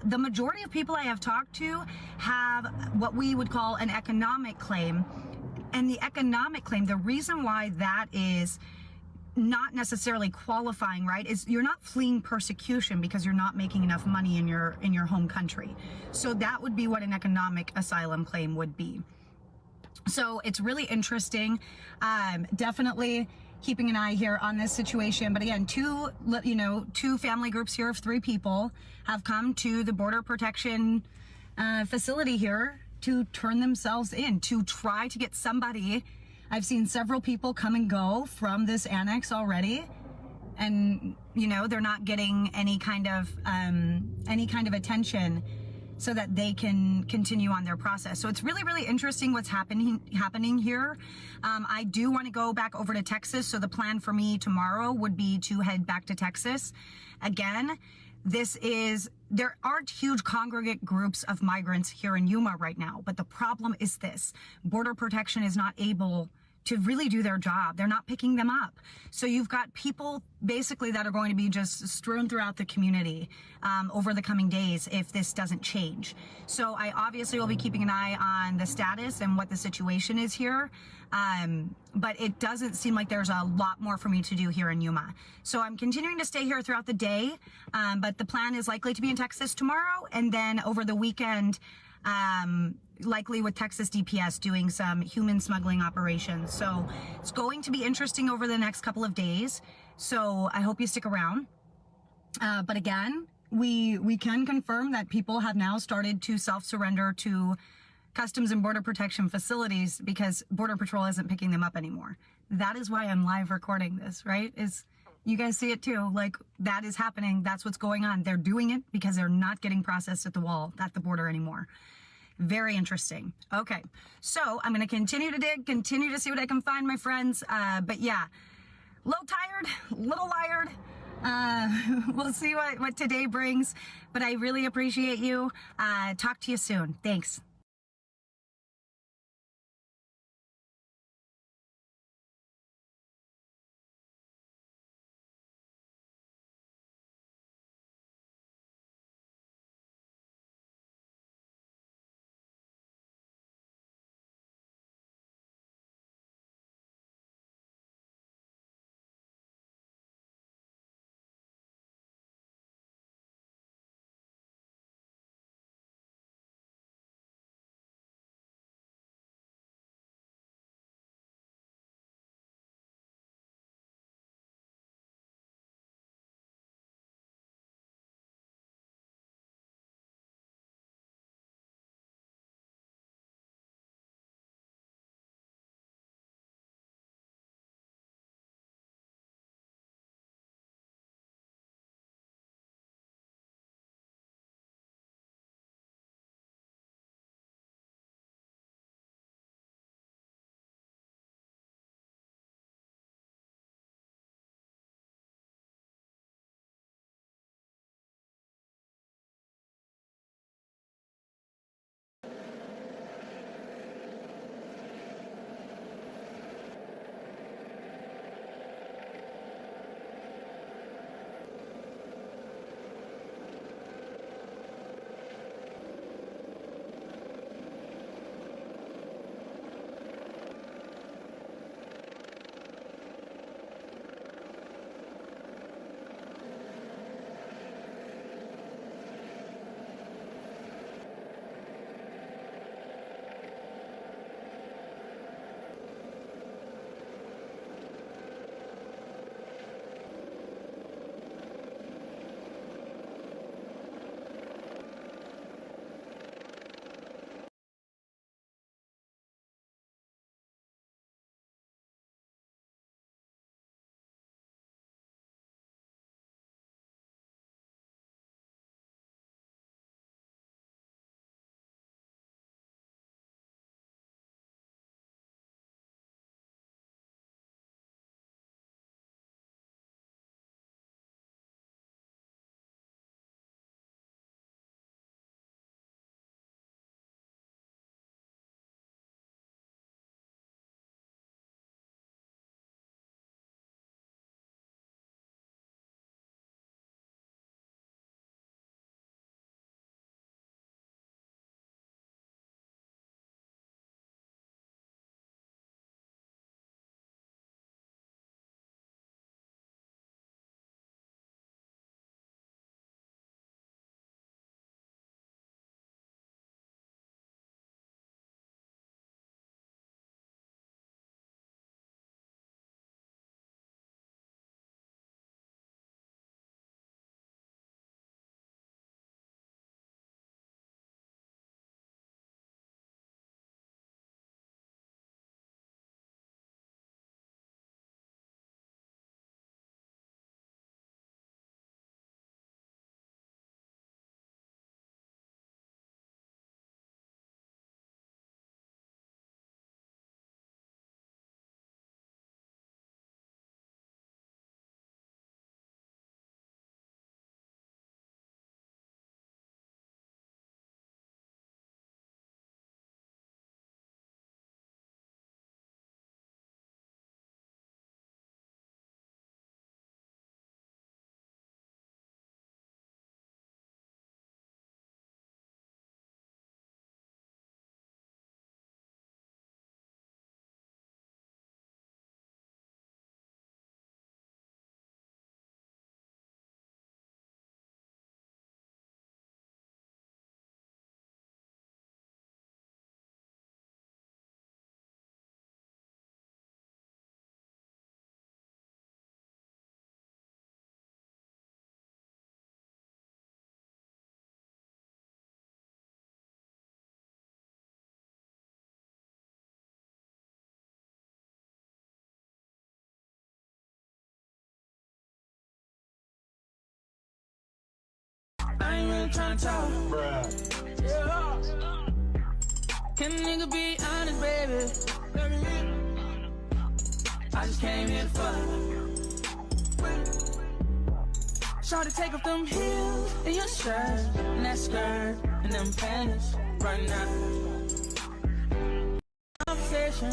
The majority of people I have talked to have what we would call an economic claim. And the economic claim, the reason why that is not necessarily qualifying, right, is you're not fleeing persecution because you're not making enough money in your home country. So that would be what an economic asylum claim would be. So it's really interesting. Definitely keeping an eye here on this situation. But again, two family groups here of 3 people have come to the Border Protection facility here to turn themselves in, to try to get somebody. I've seen several people come and go from this annex already. And, you know, they're not getting any kind of attention. so that they can continue on their process. So it's really, really interesting what's happening here. I do want to go back over to Texas. So the plan for me tomorrow would be to head back to Texas. Again, there aren't huge congregate groups of migrants here in Yuma right now, but the problem is this: Border Protection is not able to really do their job. They're not picking them up. So you've got people basically that are going to be just strewn throughout the community over the coming days if this doesn't change. So I obviously will be keeping an eye on the status and what the situation is here. But it doesn't seem like there's a lot more for me to do here in Yuma. So I'm continuing to stay here throughout the day, but the plan is likely to be in Texas tomorrow, and then over the weekend, likely with Texas DPS doing some human smuggling operations. So it's going to be interesting over the next couple of days. So I hope you stick around. But again, we can confirm that people have now started to self-surrender to Customs and Border Protection facilities because Border Patrol isn't picking them up anymore. That is why I'm live recording this, right? You guys see it too. Like, that is happening. That's what's going on. They're doing it because they're not getting processed at the border anymore. Very interesting. Okay, so I'm going to continue to dig, continue to see what I can find, my friends. But yeah, a little tired, a little wired. We'll see what today brings. But I really appreciate you. Talk to you soon. Thanks. tryna talk. Bruh. Yeah. Can a nigga be honest, baby? I just came here to fuck. Try to take off them heels and your shirt and that skirt and them panties right now. Conversation.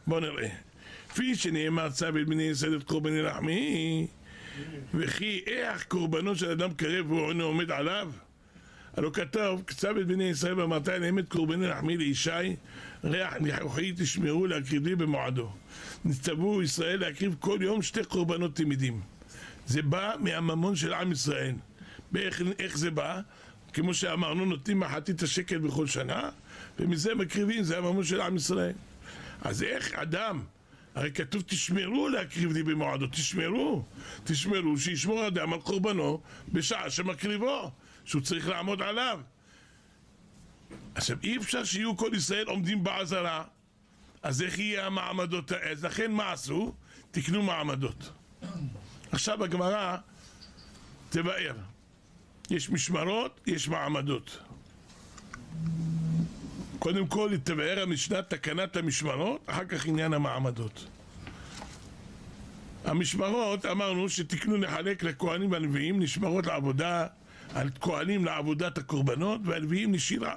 בוא נראה. כפי שנאמר צו את בני ישראל את קורבני לחמי, וכי איך קורבנו של אדם קרב והוא עונה עומד עליו? הלא כתוב, צו את בני ישראל ואמרת להם את קורבני לחמי לישי, ריח ניחוחי תשמרו להקריבי במועדו. נצטוו ישראל להקריב כל יום 2 קורבנות תמידים. זה בא מהממון של עם ישראל. איך זה בא? כמו שאמרנו, נותנים מחצית השקל בכל שנה, ומזה מקריבים, זה הממון של עם ישראל. אז איך אדם, הרי כתוב תשמרו להקריב לי במועדו, תשמרו שישמור אדם על קורבנו בשעה שמקריבו, שהוא צריך לעמוד עליו. עכשיו אי אפשר שיהיו כל ישראל עומדים בעזרה, אז איך יהיה המעמדות? אז לכן מה עשו? תקנו מעמדות. עכשיו הגמרא תבאר, יש משמרות, יש מעמדות. קודם כל תבאר המשנה תקנת המשמרות, אחר כך עניין המעמדות. המשמרות אמרנו שתקנו נחלק לכהנים והלוויים, נשמרות לעבודה, על כהנים לעבודת הקורבנות והלוויים נשירה.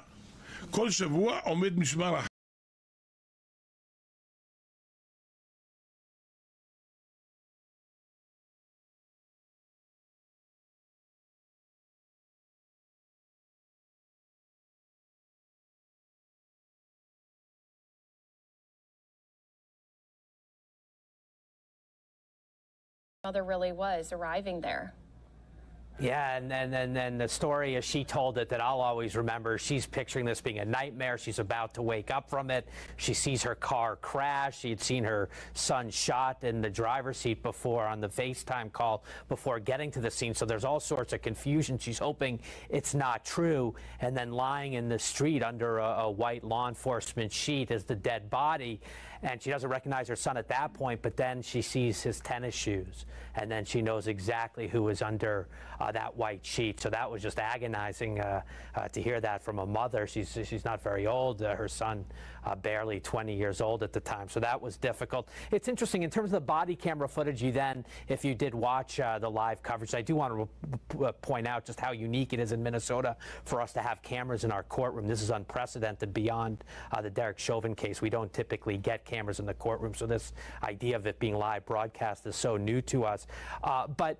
כל שבוע עומד משמר אחר. Mother really was arriving there Yeah, and then the story as she told it that I'll always remember, she's picturing this being a nightmare. She's about to wake up from it. She sees her car crash. She'd seen her son shot in the driver's seat before on the FaceTime call before getting to the scene. So there's all sorts of confusion. She's hoping it's not true. And then lying in the street under a white law enforcement sheet is the dead body. And she doesn't recognize her son at that point, but then she sees his tennis shoes. And then she knows exactly who is under that white sheet. So that was just agonizing to hear that from a mother. She's not very old. Her son barely 20 years old at the time. So that was difficult. It's interesting in terms of the body camera footage. You then, if you did watch the live coverage, I do want to point out just how unique it is in Minnesota for us to have cameras in our courtroom. This is unprecedented beyond the Derek Chauvin case. We don't typically get cameras in the courtroom. So this idea of it being live broadcast is so new to us. But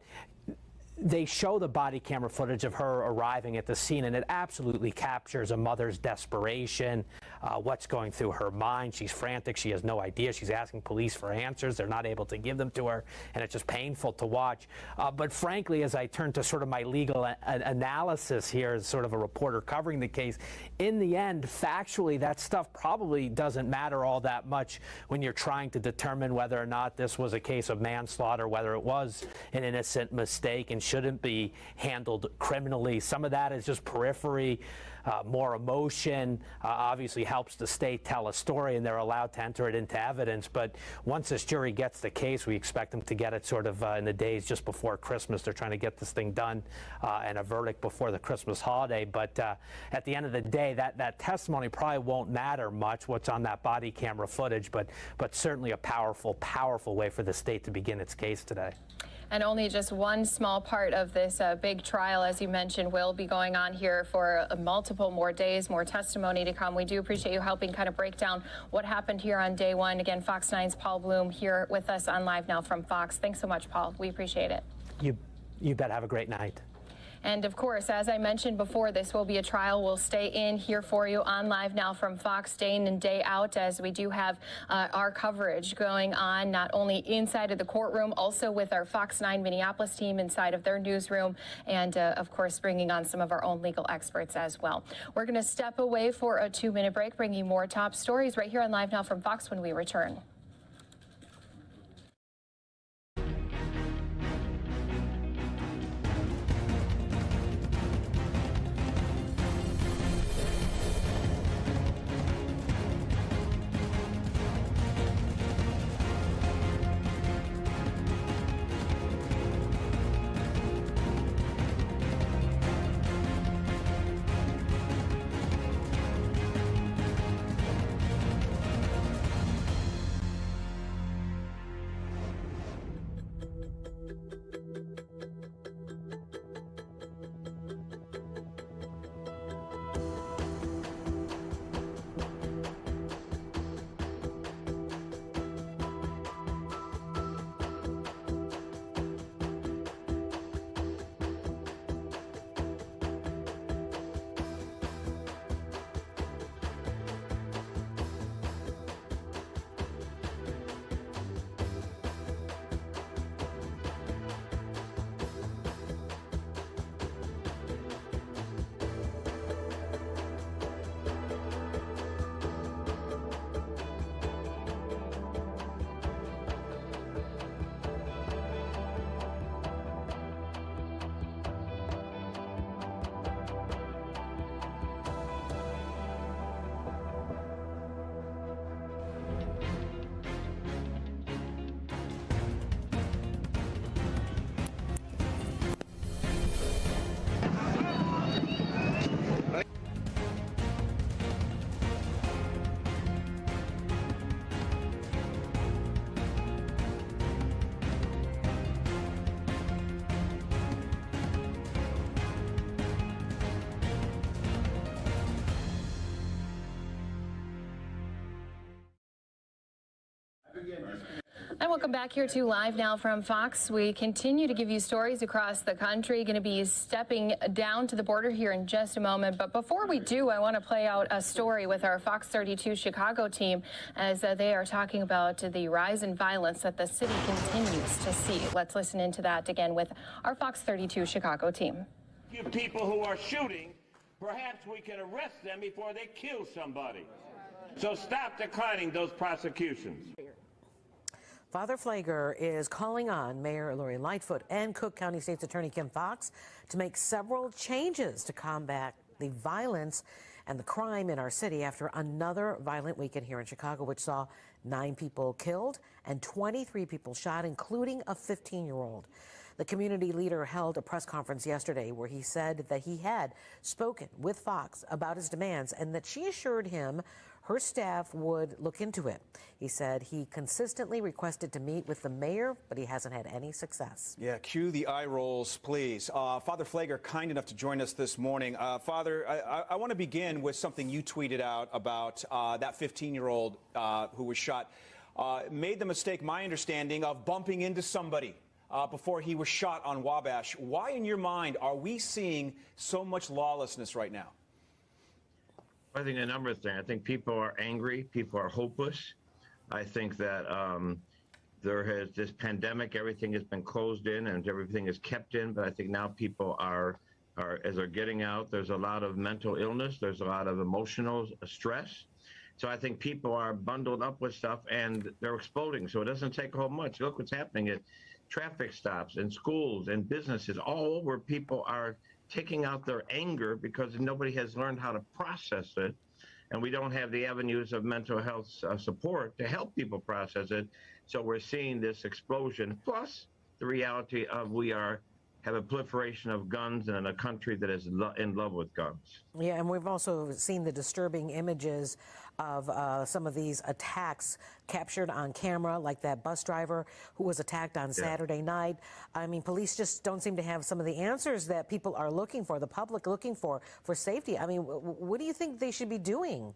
they show the body camera footage of her arriving at the scene, and it absolutely captures a mother's desperation, what's going through her mind. She's frantic. She has no idea. She's asking police for answers. They're not able to give them to her, and it's just painful to watch. But frankly, as I turn to sort of my legal analysis here as sort of a reporter covering the case, in the end, factually, that stuff probably doesn't matter all that much when you're trying to determine whether or not this was a case of manslaughter, whether it was an innocent mistake and shouldn't be handled criminally. Some of that is just periphery, more emotion, obviously helps the state tell a story, and they're allowed to enter it into evidence. But once this jury gets the case, we expect them to get it sort of in the days just before Christmas. They're trying to get this thing done and a verdict before the Christmas holiday. But at the end of the day, that testimony probably won't matter much, what's on that body camera footage, but certainly a powerful, powerful way for the state to begin its case today. And only just one small part of this big trial, as you mentioned, will be going on here for multiple more days, more testimony to come. We do appreciate you helping kind of break down what happened here on day one. Again, Fox 9's Paul Bloom here with us on Live Now from Fox. Thanks so much, Paul. We appreciate it. You bet. Have a great night. And of course, as I mentioned before, this will be a trial. We'll stay in here for you on Live Now from Fox day in and day out, as we do have our coverage going on not only inside of the courtroom, also with our Fox 9 Minneapolis team inside of their newsroom, and of course bringing on some of our own legal experts as well. We're going to step away for a 2-minute break, bringing more top stories right here on Live Now from Fox when we return. And welcome back here to Live Now from Fox. We continue to give you stories across the country. Going to be stepping down to the border here in just a moment. But before we do, I want to play out a story with our Fox 32 Chicago team as they are talking about the rise in violence that the city continues to see. Let's listen into that again with our Fox 32 Chicago team. You people who are shooting, perhaps we can arrest them before they kill somebody. So stop declining those prosecutions. Father Pfleger is calling on Mayor Lori Lightfoot and Cook County State's Attorney Kim Foxx to make several changes to combat the violence and the crime in our city after another violent weekend here in Chicago, which saw 9 people killed and 23 people shot, including a 15-year-old. The community leader held a press conference yesterday where he said that he had spoken with Foxx about his demands and that she assured him her staff would look into it. He said he consistently requested to meet with the mayor, but he hasn't had any success. Yeah, cue the eye rolls, please. Father Pfleger, kind enough to join us this morning. Father, I want to begin with something you tweeted out about that 15-year-old who was shot. Made the mistake, my understanding, of bumping into somebody before he was shot on Wabash. Why, in your mind, are we seeing so much lawlessness right now? I think a number of things. I think people are angry. People are hopeless. I think that there has this pandemic, everything has been closed in and everything is kept in. But I think now people are as they're getting out, there's a lot of mental illness. There's a lot of emotional stress. So I think people are bundled up with stuff and they're exploding. So it doesn't take a whole much. Look what's happening at traffic stops and schools and businesses all over. People are taking out their anger because nobody has learned how to process it, and we don't have the avenues of mental health support to help people process it. So we're seeing this explosion, plus the reality of have a proliferation of guns in a country that is in love with guns. Yeah, and we've also seen the disturbing images of some of these attacks captured on camera, like that bus driver who was attacked on Saturday night. I mean, police just don't seem to have some of the answers that people are looking for, the public looking for safety. I mean, what do you think they should be doing?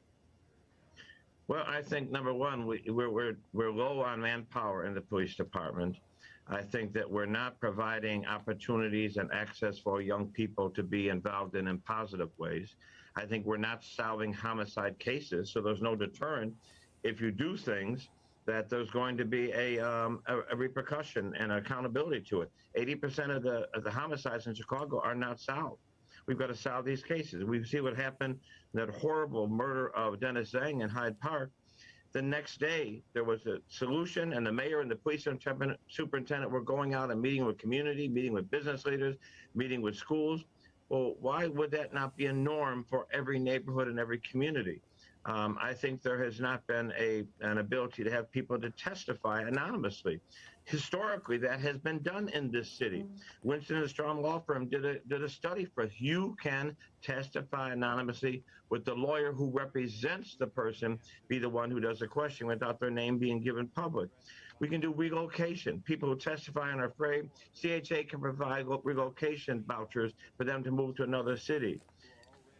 Well, I think, number one, we're low on manpower in the police department. I think that we're not providing opportunities and access for young people to be involved in positive ways. I think we're not solving homicide cases, so there's no deterrent. If you do things, that there's going to be a repercussion and accountability to it. 80% of the homicides in Chicago are not solved. We've got to solve these cases. We see what happened, that horrible murder of Dennis Zhang in Hyde Park. The next day, there was a solution, and the mayor and the police superintendent were going out and meeting with community, meeting with business leaders, meeting with schools. Well, why would that not be a norm for every neighborhood and every community? I think there has not been an ability to have people to testify anonymously. Historically, that has been done in this city. Winston & Strawn Law Firm did a study for you can testify anonymously with the lawyer who represents the person be the one who does the question without their name being given public. We can do relocation. People who testify and are afraid, CHA can provide relocation vouchers for them to move to another city.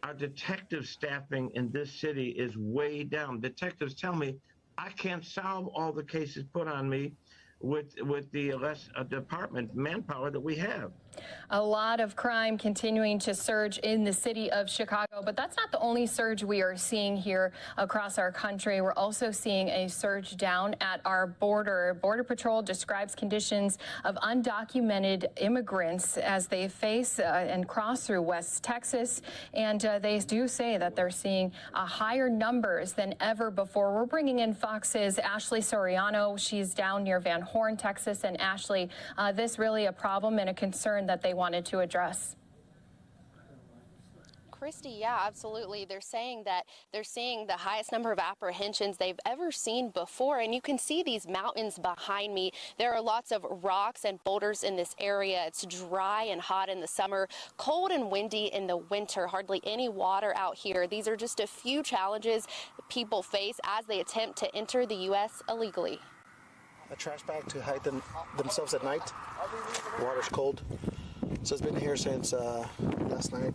Our detective staffing in this city is way down. Detectives tell me I can't solve all the cases put on me with the less department manpower that we have. A lot of crime continuing to surge in the city of Chicago, but that's not the only surge we are seeing here across our country. We're also seeing a surge down at our border. Border Patrol describes conditions of undocumented immigrants as they face and cross through West Texas, and they do say that they're seeing higher numbers than ever before. We're bringing in Fox's Ashley Soriano. She's down near Van Horn, Texas. And Ashley, this really a problem and a concern that they wanted to address. Christy, yeah, absolutely. They're saying that they're seeing the highest number of apprehensions they've ever seen before. And you can see these mountains behind me. There are lots of rocks and boulders in this area. It's dry and hot in the summer, cold and windy in the winter, hardly any water out here. These are just a few challenges people face as they attempt to enter the U.S. illegally. A trash bag to hide themselves at night. Water's cold. So it's been here since last night.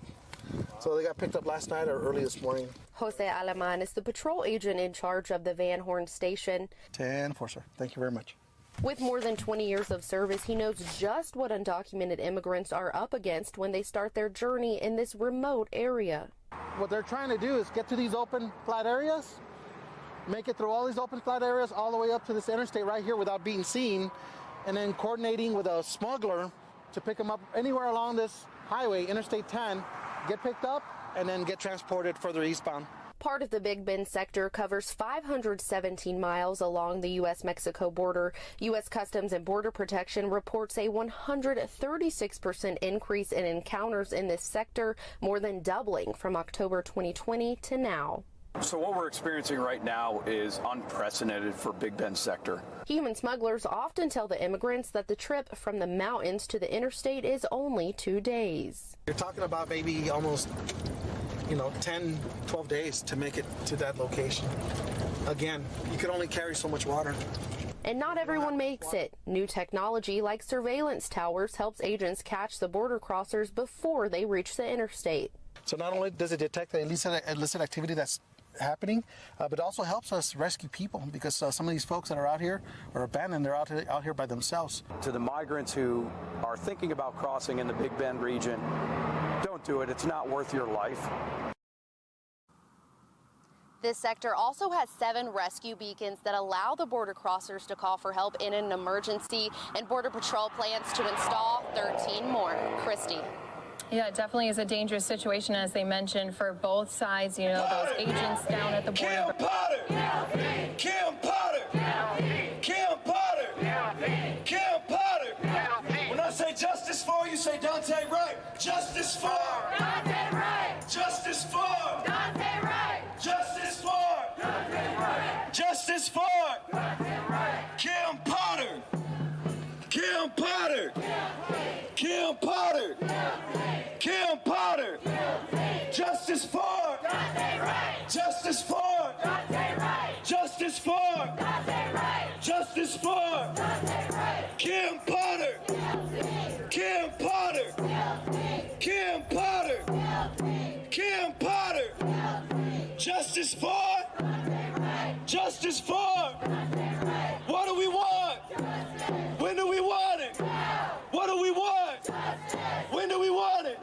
So they got picked up last night or early this morning. Jose Aleman is the patrol agent in charge of the Van Horn station. 10-4, sir. Thank you very much. With more than 20 years of service, he knows just what undocumented immigrants are up against when they start their journey in this remote area. What they're trying to do is get to these open, flat areas, make it through all these open, flat areas, all the way up to this interstate right here without being seen, and then coordinating with a smuggler to pick them up anywhere along this highway, Interstate 10, get picked up, and then get transported further eastbound. Part of the Big Bend sector covers 517 miles along the U.S.-Mexico border. U.S. Customs and Border Protection reports a 136% increase in encounters in this sector, more than doubling from October 2020 to now. So what we're experiencing right now is unprecedented for Big Bend sector. Human smugglers often tell the immigrants that the trip from the mountains to the interstate is only 2 days. You're talking about maybe almost 10, 12 days to make it to that location. Again, you can only carry so much water. And not everyone makes it. New technology like surveillance towers helps agents catch the border crossers before they reach the interstate. So not only does it detect the illicit activity that's happening, but it also helps us rescue people because some of these folks that are out here are abandoned. They're out here by themselves. To the migrants who are thinking about crossing in the Big Bend region, don't do it. It's not worth your life. This sector also has 7 rescue beacons that allow the border crossers to call for help in an emergency, and Border Patrol plans to install 13 more. Christy. Yeah, it definitely is a dangerous situation, as they mentioned, for both sides. Those agents down at the border. Kim Potter! Kim Potter! Kim Potter! Kim Potter! When I say justice for, you say Duante Wright. Justice for! Duante Wright! Justice for! Duante Wright! Justice for! Duante Wright! Justice for! Duante Wright! Kim Potter! Kim Potter! Kim Potter! Kim Potter! Justice for! Justice for! Justice for! Justice for! Kim Potter! Kim Potter! Kim Potter! Kim Potter! Justice for! Justice for! What do we want? When do we want it? What do we want? When do we want it?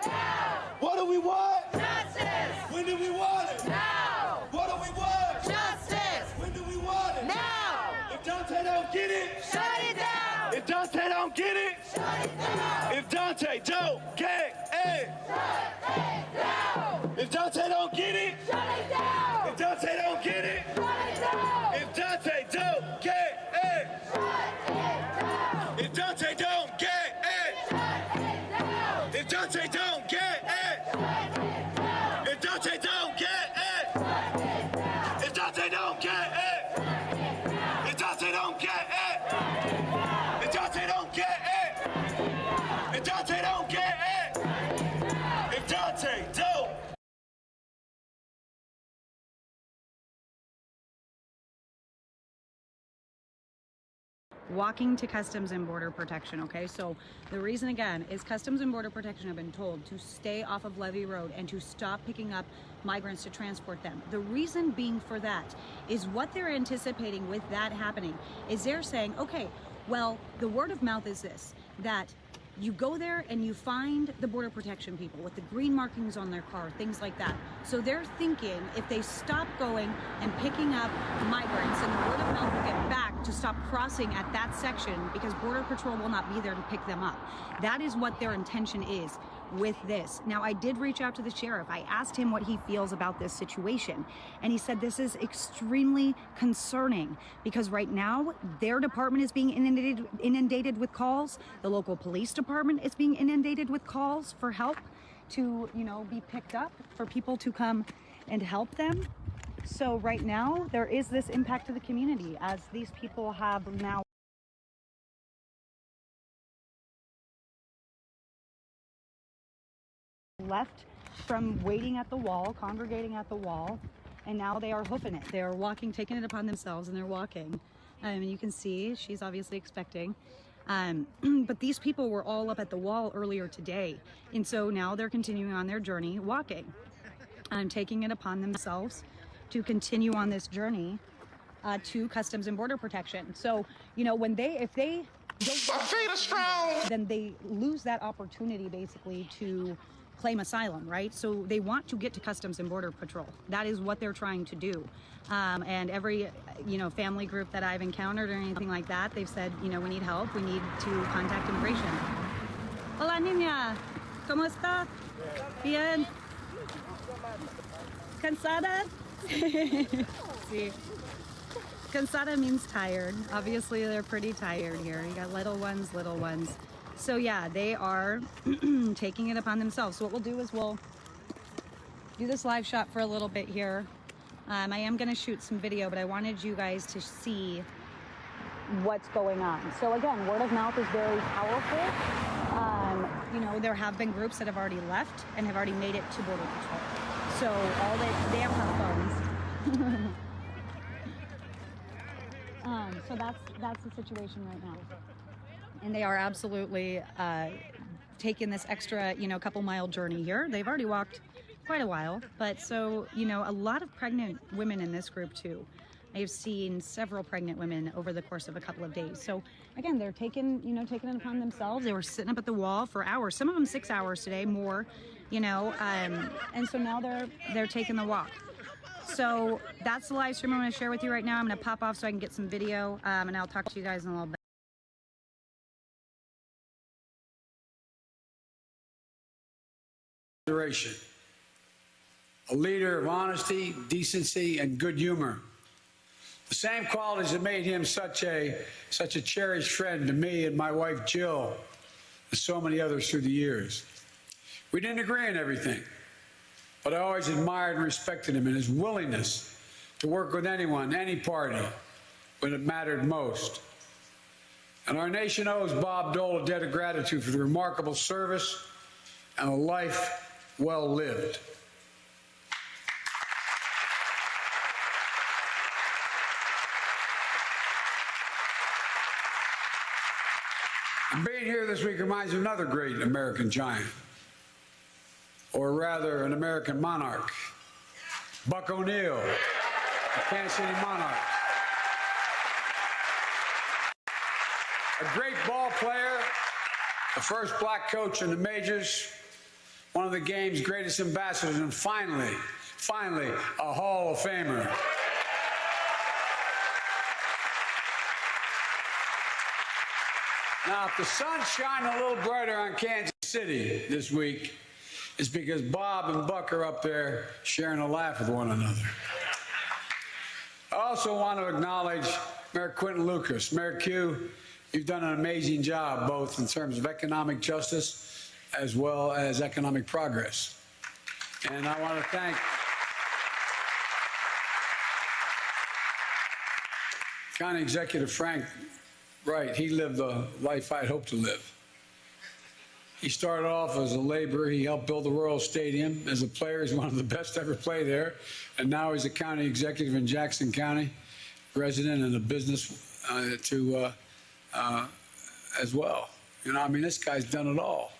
What do we want? Justice! When do we want it? Now! What do we want? Justice! When do we want it? Now! If Duante don't get it, shut it down! If Duante don't get it, shut it down! If Duante don't get it, shut it down! If Duante don't get it, shut it down! If Duante don't get it, shut it down! If Duante don't get it, shut it down! If Duante don't get it, shut it down! If Duante don't get it, if Duante don't get it, if Duante don't get it, if Duante don't get it, if Duante don't get it, if Duante don't get it, if Duante don't. Walking to Customs and Border Protection, okay? So the reason, again, is Customs and Border Protection have been told to stay off of Levee Road and to stop picking up migrants to transport them. The reason being for that is what they're anticipating with that happening is they're saying, okay, well, the word of mouth is this, that you go there and you find the Border Protection people with the green markings on their car, things like that. So they're thinking if they stop going and picking up migrants, and the word of mouth will get back to stop crossing at that section because Border Patrol will not be there to pick them up. That is what their intention is with this. Now, I did reach out to the sheriff. I asked him what he feels about this situation, and he said this is extremely concerning because right now their department is being inundated with calls. The local police department is being inundated with calls for help to, be picked up, for people to come and help them. So right now there is this impact to the community as these people have now left from waiting at the wall, congregating at the wall, and now they are hoofing it. They are walking, taking it upon themselves, and they're walking. You can see she's obviously expecting. But these people were all up at the wall earlier today, and so now they're continuing on their journey, walking, taking it upon themselves to continue on this journey to Customs and Border Protection. So, you know, when if they don't get feet are strong, then they lose that opportunity basically to claim asylum, right? So they want to get to Customs and Border Patrol. That is what they're trying to do. And every, you know, family group that I've encountered or anything like that, they've said, you know, we need help. We need to contact immigration. Hola, niña. ¿Cómo está? Bien. Cansada? Sí. Cansada means tired. Obviously, they're pretty tired here. You got little ones, little ones. So yeah, they are taking it upon themselves. So what we'll do is we'll do this live shot for a little bit here. I am going to shoot some video, but I wanted you guys to see what's going on. So again, word of mouth is very powerful. You know, there have been groups that have already left and have already made it to Border Patrol. So all they have phones. So that's the situation right now. And they are absolutely taking this extra, you know, couple mile journey here. They've already walked quite a while, but so, you know, a lot of pregnant women in this group too. I've seen several pregnant women over the course of a couple of days. So again, they're taking it upon themselves. They were sitting up at the wall for hours, some of them 6 hours today, more, you know, and so now they're taking the walk. So that's the live stream I'm going to share with you right now. I'm going to pop off so I can get some video, and I'll talk to you guys in a little bit. A leader of honesty, decency, and good humor. The same qualities that made him such a cherished friend to me and my wife Jill, and so many others through the years. We didn't agree on everything, but I always admired and respected him and his willingness to work with anyone, any party, when it mattered most. And our nation owes Bob Dole a debt of gratitude for the remarkable service and a life well lived. And being here this week reminds me of another great American giant, or rather an American monarch, Buck O'Neill, the Kansas City Monarch. A great ball player, the first black coach in the majors, one of the game's greatest ambassadors, and finally, a Hall of Famer. Now, if the sun's shining a little brighter on Kansas City this week, it's because Bob and Buck are up there sharing a laugh with one another. I also want to acknowledge Mayor Quinton Lucas. Mayor Q, you've done an amazing job, both in terms of economic justice as well as economic progress. And I want to thank County Executive Frank Wright. He lived the life I'd hoped to live. He started off as a laborer. He helped build the Royal Stadium. As a player, he's one of the best to ever play there. And now he's a county executive in Jackson County, resident and a business as well. You know, I mean, this guy's done it all.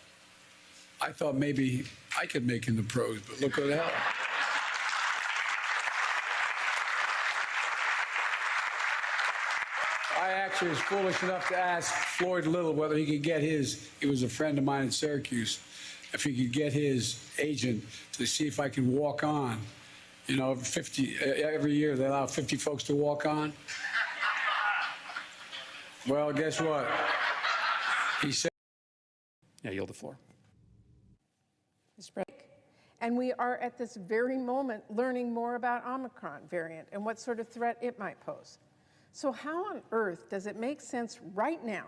I thought maybe I could make him the pros, but look what the hell. I actually was foolish enough to ask Floyd Little whether he could get his, he was a friend of mine in Syracuse, if he could get his agent to see if I could walk on. You know, every year they allow 50 folks to walk on. Well, guess what? He said. I yield the floor. And we are at this very moment learning more about Omicron variant and what sort of threat it might pose. So how on earth does it make sense right now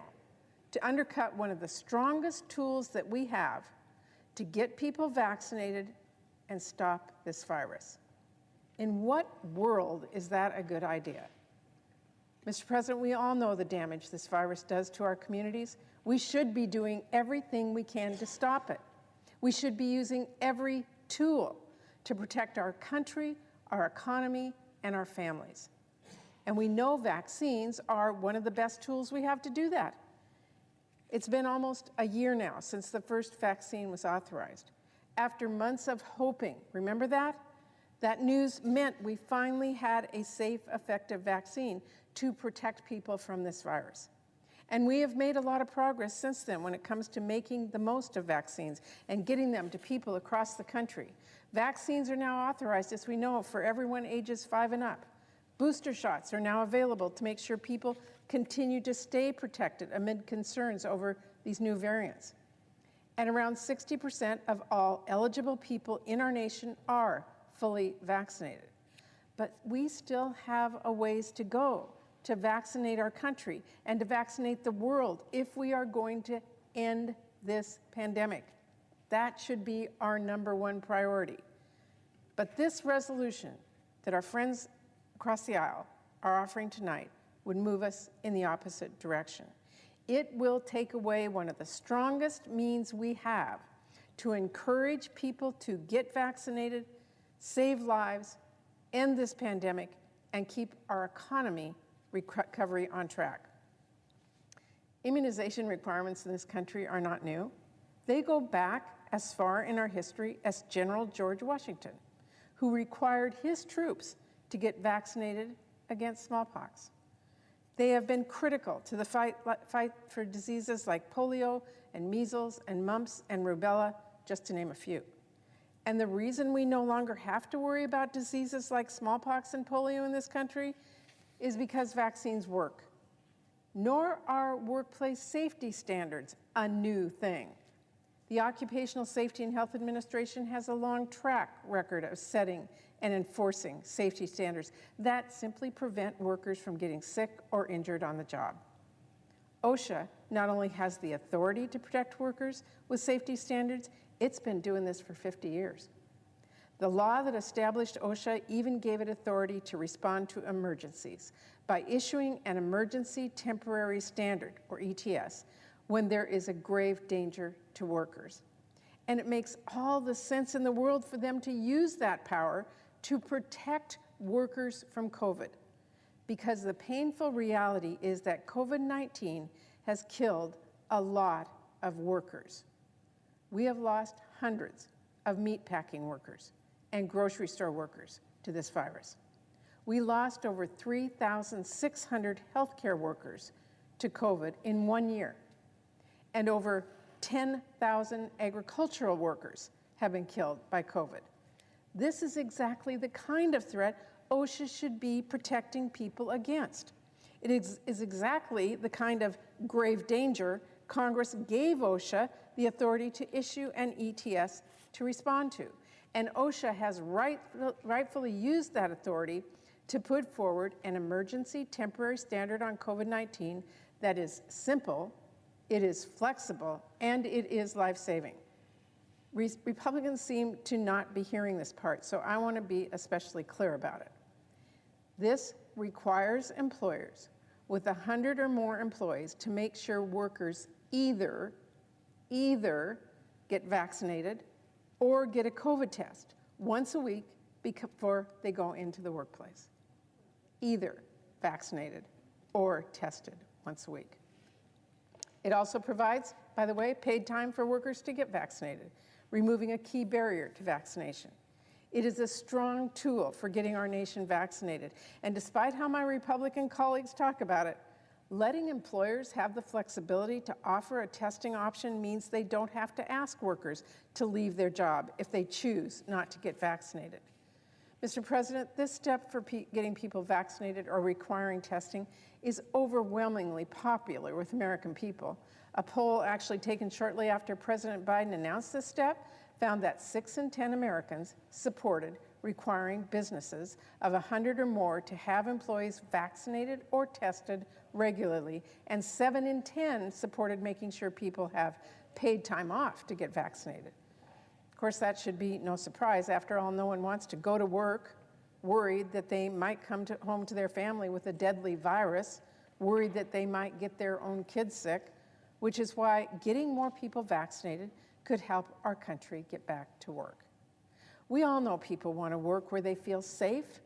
to undercut one of the strongest tools that we have to get people vaccinated and stop this virus? In what world is that a good idea? Mr. President, we all know the damage this virus does to our communities. We should be doing everything we can to stop it. We should be using every tool to protect our country, our economy, and our families. And we know vaccines are one of the best tools we have to do that. It's been almost a year now since the first vaccine was authorized. After months of hoping, remember that That news meant we finally had a safe, effective vaccine to protect people from this virus. And we have made a lot of progress since then when it comes to making the most of vaccines and getting them to people across the country. Vaccines are now authorized, as we know, for everyone ages 5 and up. Booster shots are now available to make sure people continue to stay protected amid concerns over these new variants. And around 60% of all eligible people in our nation are fully vaccinated. But we still have a ways to go to vaccinate our country and to vaccinate the world if we are going to end this pandemic. That should be our #1 priority. But this resolution that our friends across the aisle are offering tonight would move us in the opposite direction. It will take away one of the strongest means we have to encourage people to get vaccinated, save lives, end this pandemic, and keep our economy recovery on track. Immunization requirements in this country are not new. They go back as far in our history as General George Washington, who required his troops to get vaccinated against smallpox. They have been critical to the fight for diseases like polio and measles and mumps and rubella, just to name a few. And the reason we no longer have to worry about diseases like smallpox and polio in this country is because vaccines work. Nor are workplace safety standards a new thing. The Occupational Safety and Health Administration has a long track record of setting and enforcing safety standards that simply prevent workers from getting sick or injured on the job. OSHA not only has the authority to protect workers with safety standards, it's been doing this for 50 years. The law that established OSHA even gave it authority to respond to emergencies by issuing an Emergency Temporary Standard, or ETS, when there is a grave danger to workers. And it makes all the sense in the world for them to use that power to protect workers from COVID, because the painful reality is that COVID-19 has killed a lot of workers. We have lost hundreds of meatpacking workers and grocery store workers to this virus. We lost over 3,600 healthcare workers to COVID in 1 year, and over 10,000 agricultural workers have been killed by COVID. This is exactly the kind of threat OSHA should be protecting people against. It is exactly the kind of grave danger Congress gave OSHA the authority to issue an ETS to respond to. And OSHA has rightfully used that authority to put forward an emergency temporary standard on COVID-19 that is simple, it is flexible, and it is life-saving. Republicans seem to not be hearing this part, so I want to be especially clear about it. This requires employers with 100 or more employees to make sure workers either get vaccinated or get a COVID test once a week before they go into the workplace. Either vaccinated or tested once a week. It also provides, by the way, paid time for workers to get vaccinated, removing a key barrier to vaccination. It is a strong tool for getting our nation vaccinated. And despite how my Republican colleagues talk about it, letting employers have the flexibility to offer a testing option means they don't have to ask workers to leave their job if they choose not to get vaccinated. Mr. President, this step for getting people vaccinated or requiring testing is overwhelmingly popular with American people. A poll actually taken shortly after President Biden announced this step found that 6 in 10 Americans supported requiring businesses of 100 or more to have employees vaccinated or tested regularly, and 7 in 10 supported making sure people have paid time off to get vaccinated. Of course, that should be no surprise. After all, no one wants to go to work worried that they might come home to their family with a deadly virus, worried that they might get their own kids sick, which is why getting more people vaccinated could help our country get back to work. We all know people want to work where they feel safe.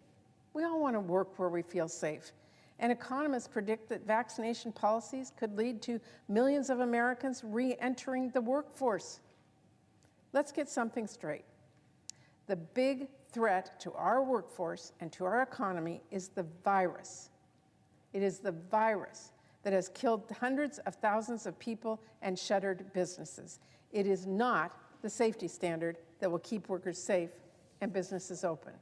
We all want to work where we feel safe. And economists predict that vaccination policies could lead to millions of Americans re-entering the workforce. Let's get something straight. The big threat to our workforce and to our economy is the virus. It is the virus that has killed hundreds of thousands of people and shuttered businesses. It is not the safety standard that will keep workers safe and businesses open.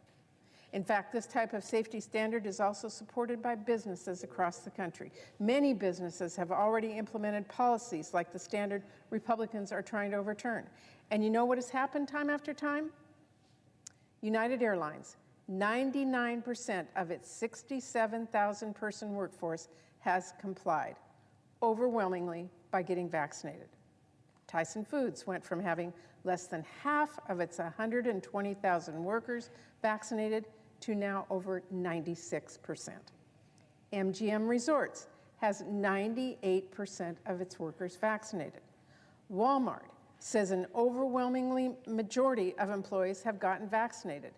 In fact, this type of safety standard is also supported by businesses across the country. Many businesses have already implemented policies like the standard Republicans are trying to overturn. And you know what has happened time after time? United Airlines, 99% of its 67,000 person workforce has complied, overwhelmingly by getting vaccinated. Tyson Foods went from having less than half of its 120,000 workers vaccinated to now over 96%. MGM Resorts has 98% of its workers vaccinated. Walmart says an overwhelmingly majority of employees have gotten vaccinated.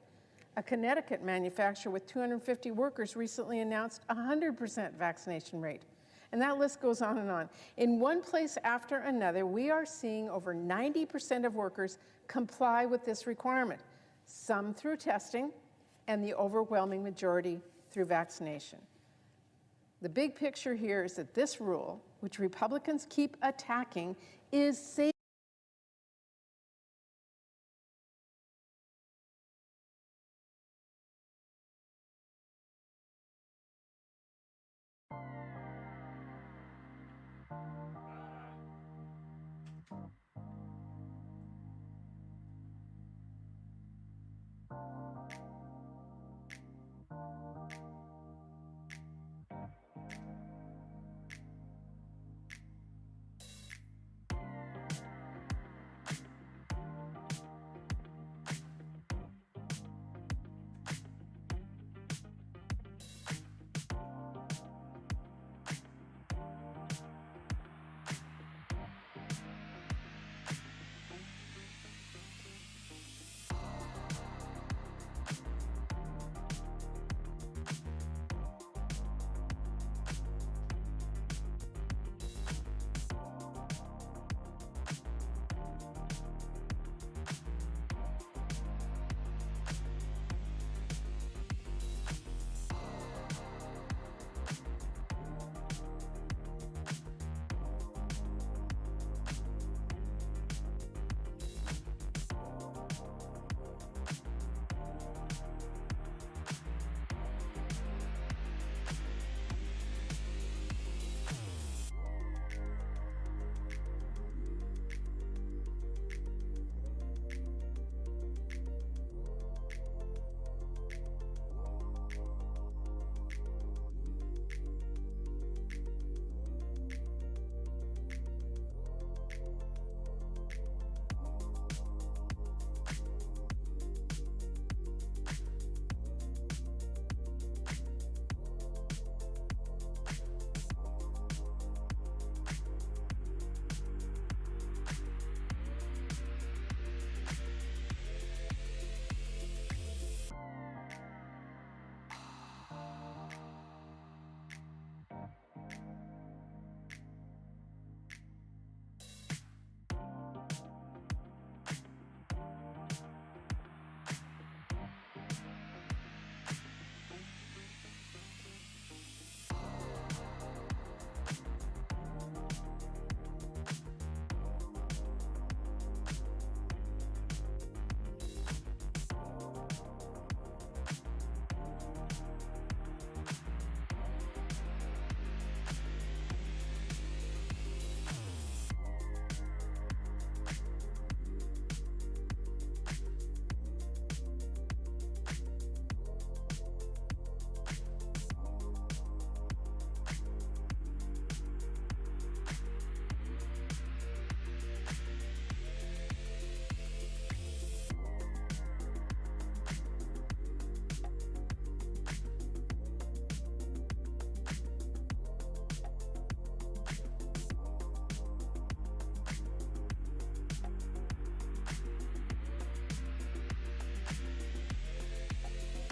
A Connecticut manufacturer with 250 workers recently announced a 100% vaccination rate. And that list goes on and on. In one place after another, we are seeing over 90% of workers comply with this requirement, some through testing and the overwhelming majority through vaccination. The big picture here is that this rule, which Republicans keep attacking, is safe.